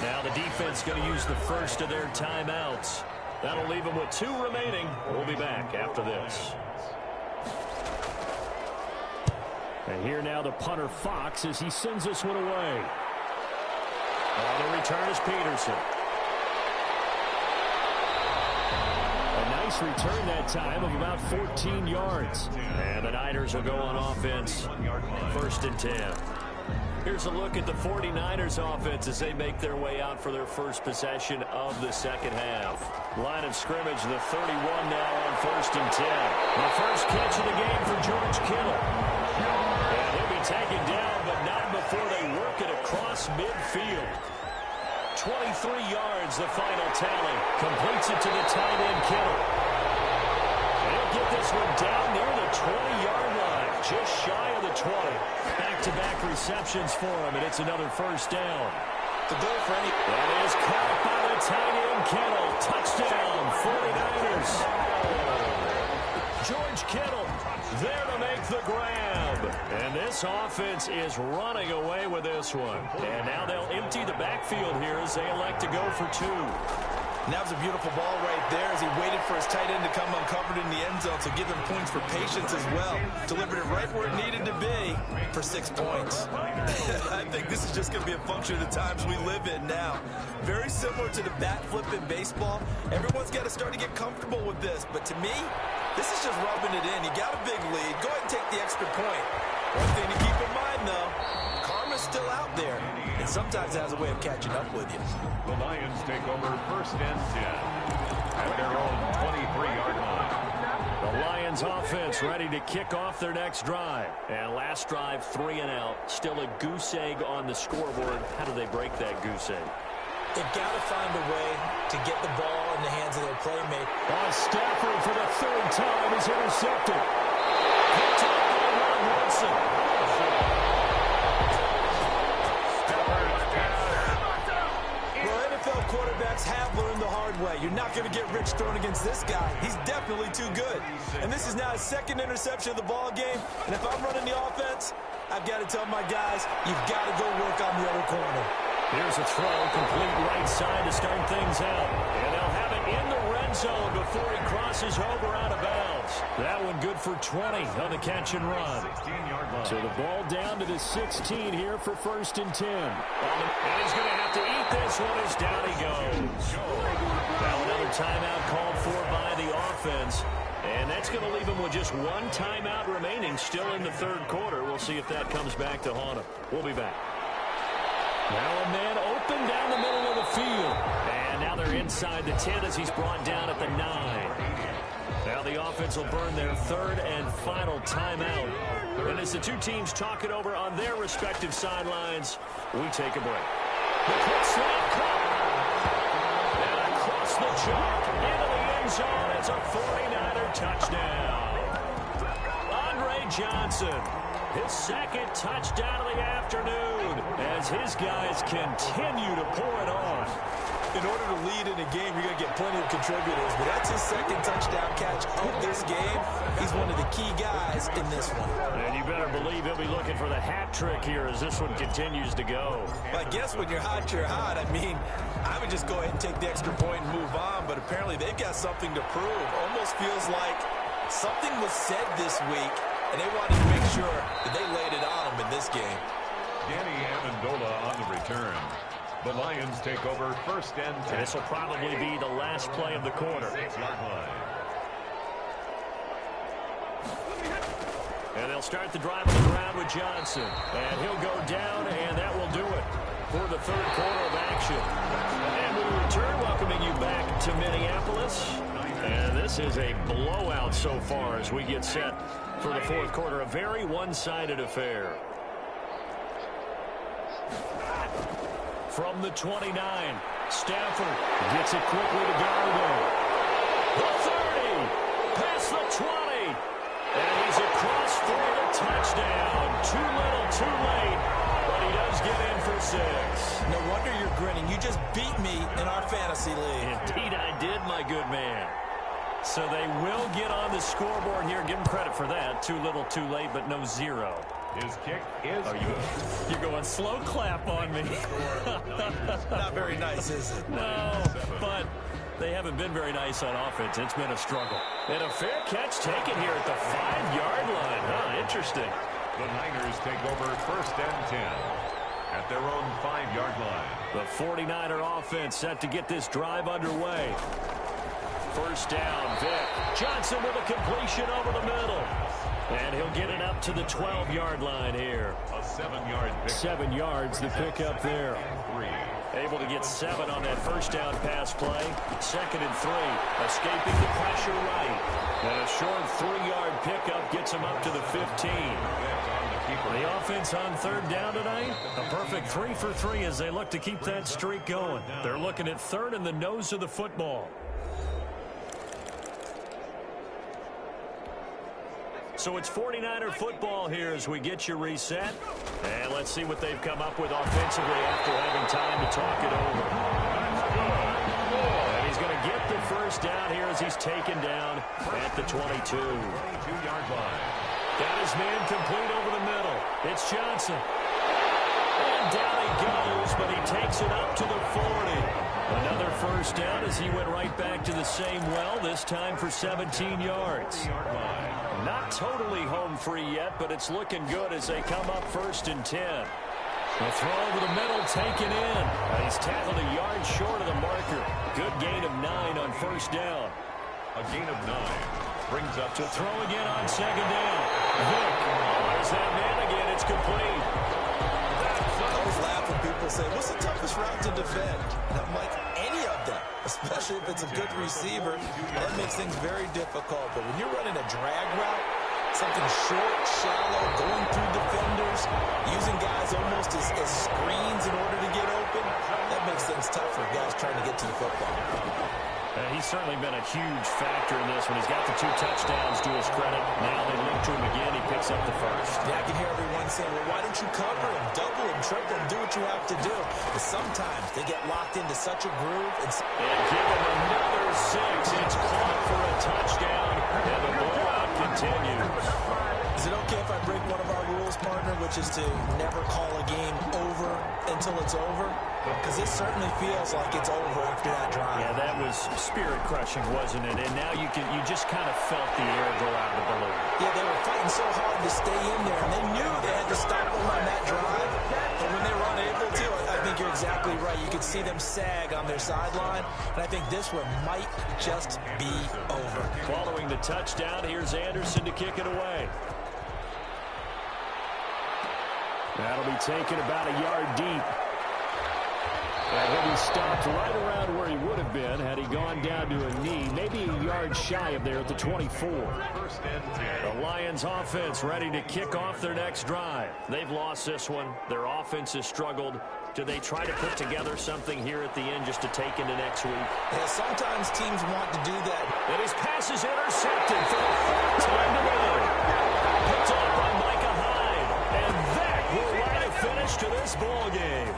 Now the defense going to use the first of their timeouts. That'll leave them with 2 remaining. We'll be back after this. And here now the punter Fox as he sends this one away. The return is Peterson. A nice return that time of about 14 yards. And the Niners will go on offense. 1st and 10. Here's a look at the 49ers offense as they make their way out for their first possession of the second half. Line of scrimmage, the 31 now on 1st and 10. The first catch of the game for George Kittle. And he'll be taken down, but not before they work it across midfield. 23 yards, the final tally. Completes it to the tight end, Kittle. He'll get this one down near the 20-yard line, just shy of the 20. Back-to-back receptions for him, and it's another first down. The goal for any... That is caught by the tight end, Kittle. Touchdown, 49ers. George Kittle there to make the grab. And this offense is running away with this one. And now they'll empty the backfield here as they elect to go for 2. And that was a beautiful ball right there as he waited for his tight end to come uncovered in the end zone, so give him points for patience as well. Delivered it right where it needed to be for 6 points. I think this is just going to be a function of the times we live in now. Very similar to the bat flip in baseball. Everyone's got to start to get comfortable with this. But to me, this is just rubbing it in. You got a big lead. Go ahead and take the extra point. One thing to keep in mind, though, karma's still out there, and sometimes it has a way of catching up with you. The Lions take over 1st and 10 at their own 23-yard line. The Lions offense ready to kick off their next drive. And last drive, 3 and out. Still a goose egg on the scoreboard. How do they break that goose egg? They've got to find a way to get the ball in the hands of their playmaker. Stafford for the 3rd time is intercepted. Picked up by Ron Wilson. Well, NFL quarterbacks have learned the hard way. You're not going to get rich thrown against this guy. He's definitely too good. And this is now his 2nd interception of the ball game. And if I'm running the offense, I've got to tell my guys, you've got to go work on the other corner. Here's a throw, complete right side to start things out. And they'll have it in the red zone before he crosses over out of bounds. That one good for 20 on the catch and run. So the ball down to the 16 here for 1st and 10. And he's going to have to eat this one as down he goes. Now another timeout called for by the offense. And that's going to leave him with just 1 timeout remaining still in the 3rd quarter. We'll see if that comes back to haunt him. We'll be back. Now a man open down the middle of the field. And now they're inside the 10 as he's brought down at the 9. Now the offense will burn their 3rd and final timeout. And as the 2 teams talk it over on their respective sidelines, we take a break. The quick snap caught. And across the chalk into the end zone. It's a 49er touchdown. Andre Johnson. His 2nd touchdown of the afternoon as his guys continue to pour it on. In order to lead in a game, you're going to get plenty of contributors, but that's his 2nd touchdown catch of this game. He's one of the key guys in this one. And you better believe he'll be looking for the hat trick here as this one continues to go. Well, I guess when you're hot, you're hot. I mean, I would just go ahead and take the extra point and move on, but apparently they've got something to prove. Almost feels like something was said this week, and they wanted to make sure that they laid it on them in this game. Danny Amendola on the return. The Lions take over 1st and 10. And this will probably be the last play of the quarter. 6-yard line. And they'll start the drive on the ground with Johnson. And he'll go down, and that will do it for the 3rd quarter of action. And we return, welcoming you back to Minneapolis. And this is a blowout so far as we get set for the 4th quarter. A very one-sided affair. From the 29, Stafford gets it quickly to Garland. The 30, past the 20, and he's across for the touchdown. Too little, too late, but he does get in for 6. No wonder you're grinning. You just beat me in our fantasy league. Indeed I did, my good man. So they will get on the scoreboard here. Give them credit for that. Too little, too late, but no zero. His kick is good. You're going slow clap on me. Not very nice, is it? No, but they haven't been very nice on offense. It's been a struggle. And a fair catch taken here at the 5-yard line. Huh, interesting. The Niners take over 1st and 10 at their own 5-yard line. The 49er offense set to get this drive underway. First down, Vic. Johnson with a completion over the middle. And he'll get it up to the 12-yard line here. A 7-yard pick. 7 yards, the pickup there. 3. Able to get 7 on that first down pass play. 2nd and 3. Escaping the pressure right. And a short 3-yard pickup gets him up to the 15. The offense on 3rd down tonight. A perfect 3 for 3 as they look to keep that streak going. They're looking at 3rd in the nose of the football. So it's 49er football here as we get you reset. And let's see what they've come up with offensively after having time to talk it over. And he's going to get the first down here as he's taken down at the 22. 22-yard line. Got his man complete over the middle. It's Johnson. And down he goes, but he takes it up to the 40. Another first down as he went right back to the same well, this time for 17 yards. Not totally home free yet, but it's looking good as they come up 1st and 10. The throw over the middle, taken in. He's tackled a yard short of the marker. Good gain of 9 on 1st down. A gain of 9 brings up to throw again on 2nd down. Vic, there's that man again. It's complete. I always laugh when people say, what's the toughest route to defend? And I'm like, any of them, especially if it's a good receiver. That makes things very difficult. But when you're running a drag route, something short, shallow, going through defenders, using guys almost as screens in order to get open, that makes things tough for guys trying to get to the football. He's certainly been a huge factor in this one. He's got the 2 touchdowns to his credit. Now they look to him again. He picks up the first. Yeah, I can hear everyone saying, well, why don't you cover him, double him, triple him, do what you have to do. But sometimes they get locked into such a groove. And give him another 6. It's caught for a touchdown. And the blowout continues. Is it okay if I break one of our rules, partner, which is to never call a game over until it's over? Because this certainly feels like it's over after that drive. Yeah, that was spirit-crushing, wasn't it? And now you just kind of felt the air go out of the balloon. Yeah, they were fighting so hard to stay in there, and they knew they had to stop them on that drive. But when they were unable to, I think you're exactly right. You could see them sag on their sideline, and I think this one might just be over. Following the touchdown, here's Anderson to kick it away. That'll be taken about a yard deep. And he'll be stopped right around where he would have been had he gone down to a knee, maybe a yard shy of there at the 24. The Lions offense ready to kick off their next drive. They've lost this one. Their offense has struggled. Do they try to put together something here at the end just to take into next week? Yeah, sometimes teams want to do that. And his pass is intercepted for the 4th time today. Picked off by Micah Hyde. And that will write a finish to this ball game.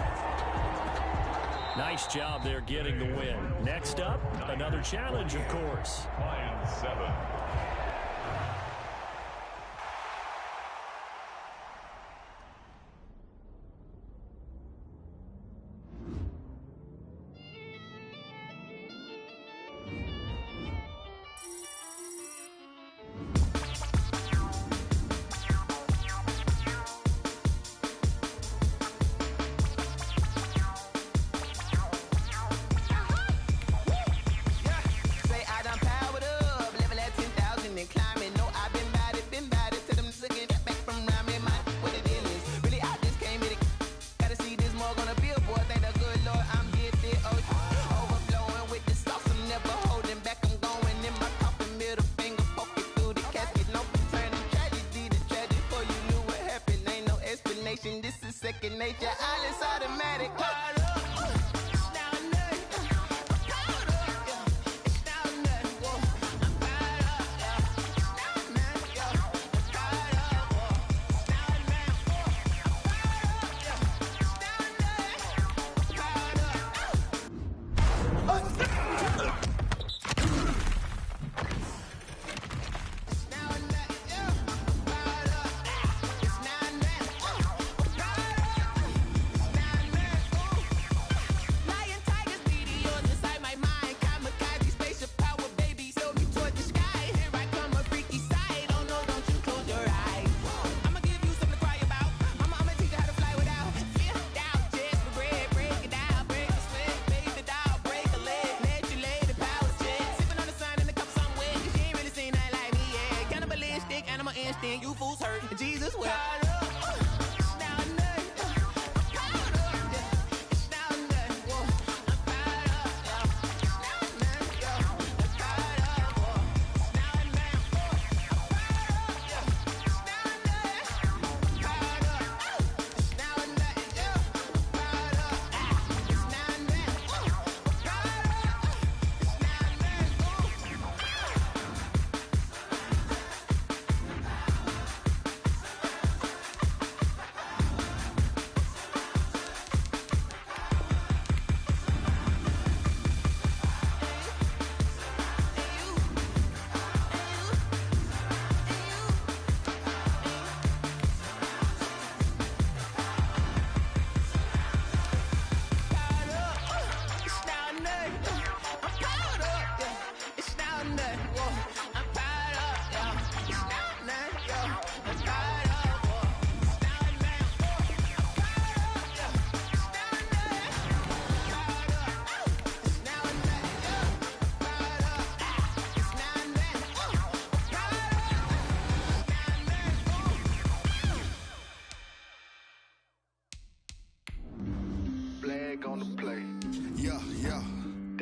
Nice job there getting the win. Next up, another challenge, of course. Lions 7. nature, all is automatic.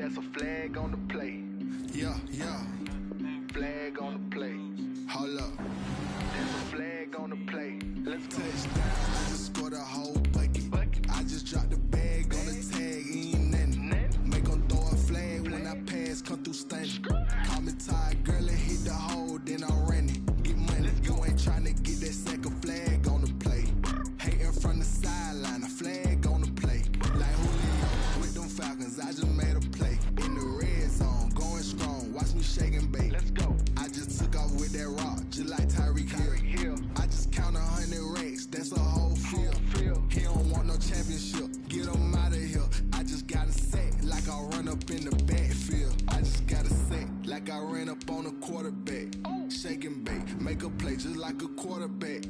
That's a flag on the play. Yeah, yeah. Flag on the play. Hold up. There's a flag on the play. Let's go. Touchdown. I just scored a whole bucket. I just dropped the bag on the tag. Ain't nothing. Make 'em throw a flag when I pass. Come through stunning. Call me tired, girl, and hit the hole. Then I ran it. Get money. You ain't tryna get that second flag on the play. Hating from the sideline. A flag on the play. Like Julio with them Falcons. I just made a play. In the red zone. Going strong. Watch me shake and bake. Let's go. I just took off with that rock. Just like Tyreek Hill. I just count 100 racks. That's a whole field. He don't want no championship. Get him out of here. I just got a sack. Like I run up in the backfield. I just got a sack. Like I ran up on a quarterback. Shake and bake. Make a play just like a quarterback.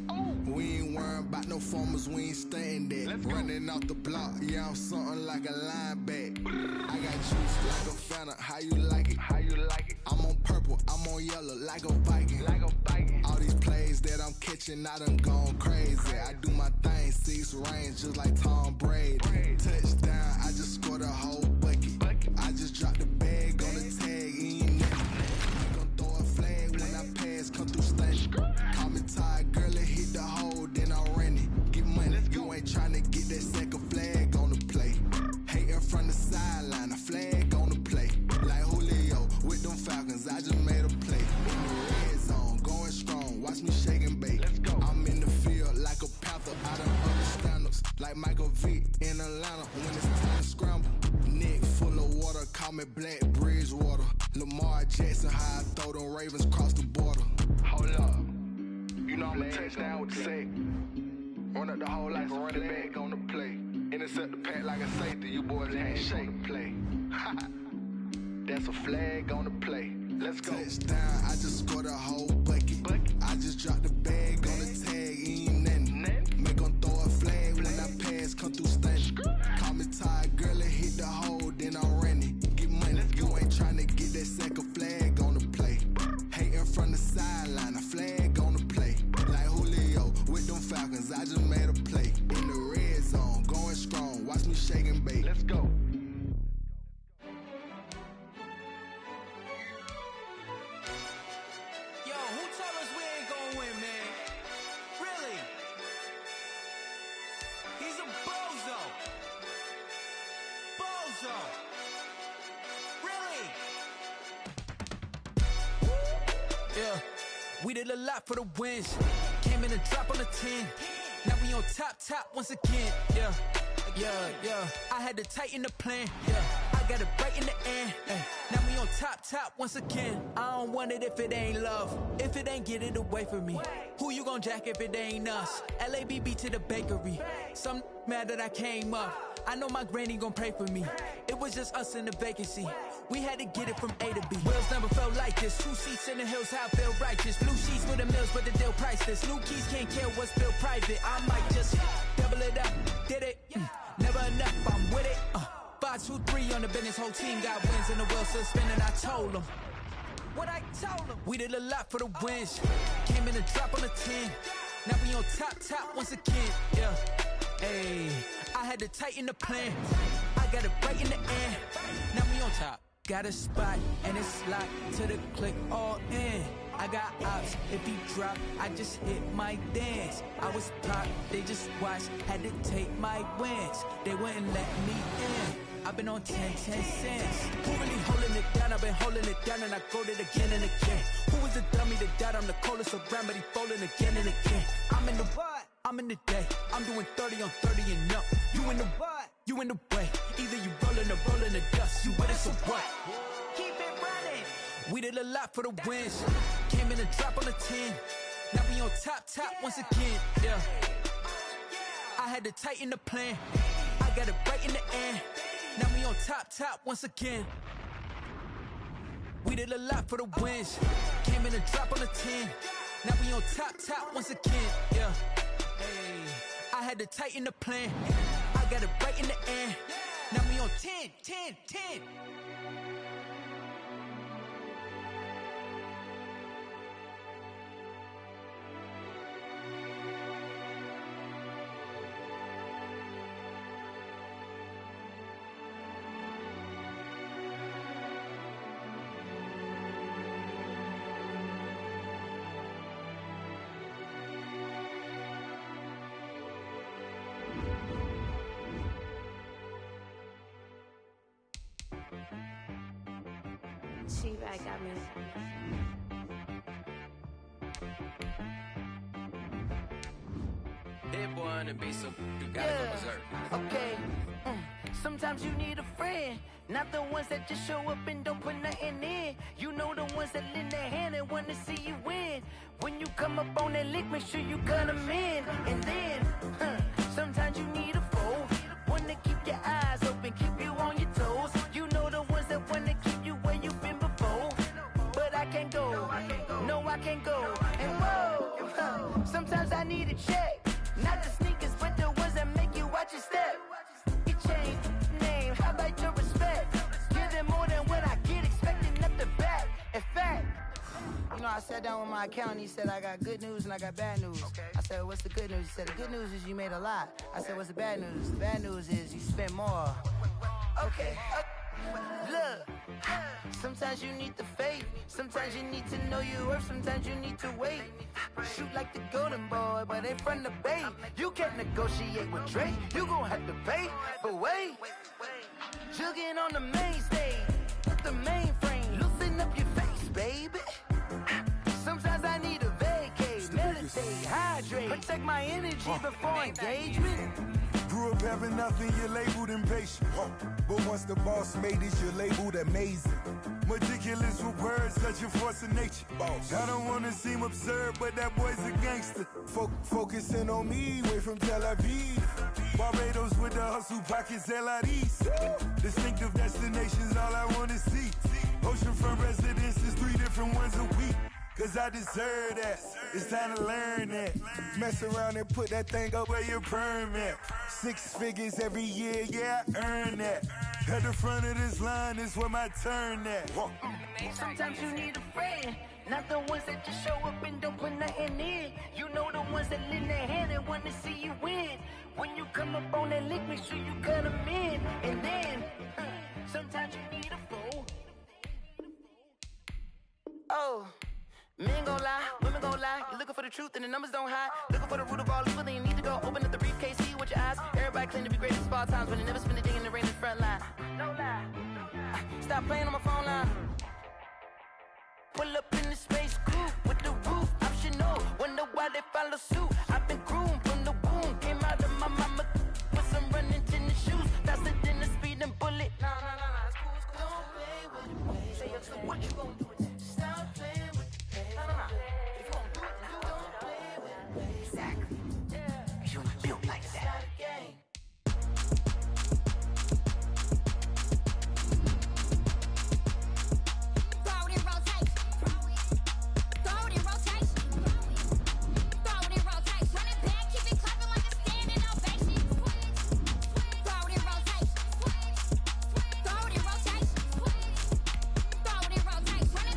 We ain't worrying about no formers. We ain't staying there. Running off the block. Yeah, I'm something like a linebacker. I got juice like a Fanta. How you like it? How you like it? I'm on purple. I'm on yellow like a Viking. Like a Viking. All these plays that I'm catching, I done gone crazy. I do my thing, 6 range just like Tom Brady. Touchdown, I just scored a whole bucket. I just dropped the bag on the tag. Ain't nothing. Gon' throw a flag when I pass. Come through stunning. Call me tired, girl, and hit the hole. Then I ran it. Get money. You ain't tryna get that second flag on the play. Hating from the sideline. A flag on the play. Like Julio with them Falcons. I just made a play. In the red zone. Going strong. Watch me shake and bake. Let's go. I'm in the field like a Panther. I done understand us. Like Michael Vick in Atlanta. When it's time to scramble. Neck full of water. Call me Black Bridgewater. Lamar Jackson. How I throw them Ravens cross the border. Hold up. You know I'm a touchdown with the sack. Run up the hole like a running back on the play. Intercept the pack like a safety. You boys ain't shake. Play. That's a flag on the play. Let's go. Touchdown. I just scored a whole bucket. I just dropped the bag on the tag. Ain't nothing. Make 'em throw a flag when I pass. Come through stunning. Call me tired, girl, and hit the hole. Then I ran it. Get money. You ain't tryna get that second flag on the play. Hating from the sideline. A flag on the play. Like Julio with them Falcons. I just made a play. In the red zone. Going strong. Watch me shake and bake. Let's go. Yo, who told us we ain't gonna win, man? Really? He's a bozo. Bozo. Really? Yeah, we did a lot for the wins. Came in a drop on the 10. Now we on top once again. Yeah. I had to tighten the plan. Yeah, I got it right in the end. Now we on top once again. I don't want it if it ain't love. If it ain't, get it away from me. Who you gon' jack if it ain't us? LABB to the bakery. Some mad that I came up. I know my granny gon' pray for me. It was just us in the vacancy. We had to get it from A to B. Wheels never felt like this. 2 seats in the hills, how I feel righteous. Blue sheets with the mills, but the deal priceless. New keys can't care what's still private. I might just double it up. Did it? Never enough, I'm with it. 5, 2, 3 on the business. Whole team got wins and the wheels still spinning. I told them what I told them. We did a lot for the wins. Came in a drop on the 10. Now we on top once again. Yeah. Ayy, I had to tighten the plan. I got it right in the end. Now we on top. Got a spot and it's locked to the click all in. I got ops, if he drop, I just hit my dance. I was popped, they just watched, had to take my wins. They wouldn't let me in. I've been on 10 cents. Who really holding it down? I've been holding it down and I go it again and again. Who was the dummy that died? I'm the coldest around, but he folding again and again. I'm in the what? I'm in the day. I'm doing 30 on 30 and up. You in the what? You in the way. Either you rolling or rolling the dust. You with us or what? Keep it running. We did a lot for the wins. Came in a drop on the 10. Now we on top once again. Yeah. I had to tighten the plan. I got it right in the end. Now we on top once again. We did a lot for the wins. Came in a drop on the 10. Now we on top once again. Yeah. Hey, I had to tighten the plan. I got it right in the end. Now we on 10. She back got me. Hit one and be so you gotta go berserk. Okay. Sometimes you need a friend, not the ones that just show up and don't put nothing in. You know the ones that lend their hand and wanna see you win. When you come up on that lick, make sure you cut them in. And then, sometimes you need a foe, one to keep your eyes open, keep you on your toes. You know the ones that wanna keep you where you've been before. But I can't go, no I can't go. And whoa, sometimes I need a check, not the sneakers, but the ones that make you watch your step. You change name, how about your respect? Give them more than what I get, expecting up the back. In fact, you know, I sat down with my accountant, he said, I got good news and I got bad news. I said, what's the good news? He said, the good news is you made a lot. I said, what's the bad news? The bad news is you spent more. Okay. Look, sometimes you need the faith, sometimes you need to know your worth, sometimes you need to wait. Shoot like the golden boy, but ain't from the bay. You can't negotiate with Drake, you gon' have to pay. But wait, jugging on the main stage, the mainframe, loosen up your face, baby. Sometimes I need a vacate, meditate, hydrate, protect my energy before engagement. Grew up having nothing, you're labeled impatient. But once the boss made it, you're labeled amazing. Meticulous with words, such a force of nature. I don't wanna seem absurd, but that boy's a gangster. Focusing on me, way from Tel Aviv. Barbados with the hustle pockets, LIDs. Distinctive destinations, all I wanna see. Oceanfront residences, 3 different ones a week. Cause I deserve that, it's time to learn that. Mess around and put that thing up where your permit. 6 figures every year, yeah, I earn that. At the front of this line is where my turn at. Sometimes you need a friend, not the ones that just show up and don't put nothing in. You know the ones that lend their hand and wanna see you win. When you come up on that lick, make sure you cut them in. And then, sometimes you need a foe. Oh. Men gon' lie, women gon' lie. You're looking for the truth and the numbers don't hide. Looking for the root of all evil, then you need to go open up the briefcase, see with your eyes. Everybody claim to be great at all times, but they never spend a day in the rain in the front line. No lie. Stop playing on my phone line. Pull up in the space coupe with the roof optional. Wonder why they follow suit. I've been groomed from the womb. Came out of my mama with some running tennis shoes. Faster than the speeding bullet. No, it's cool, it's cool. Don't play with it, baby. Say up, so what you gon' do? Stop playing. If you gon' do it, then don't play with it. Exactly. You built like that. Throw it in rotation. Throw it in rotation. Throw it in rotation. Run it back, keep it clapping like a standing ovation. Throw it in rotation. Throw it in rotation. Throw it in rotation.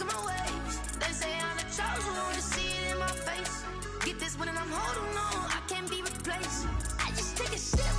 look at my ways. They say I'm the chosen one, to see it in my face. Get this one and I'm holding on, I can't be replaced. I just take a sip.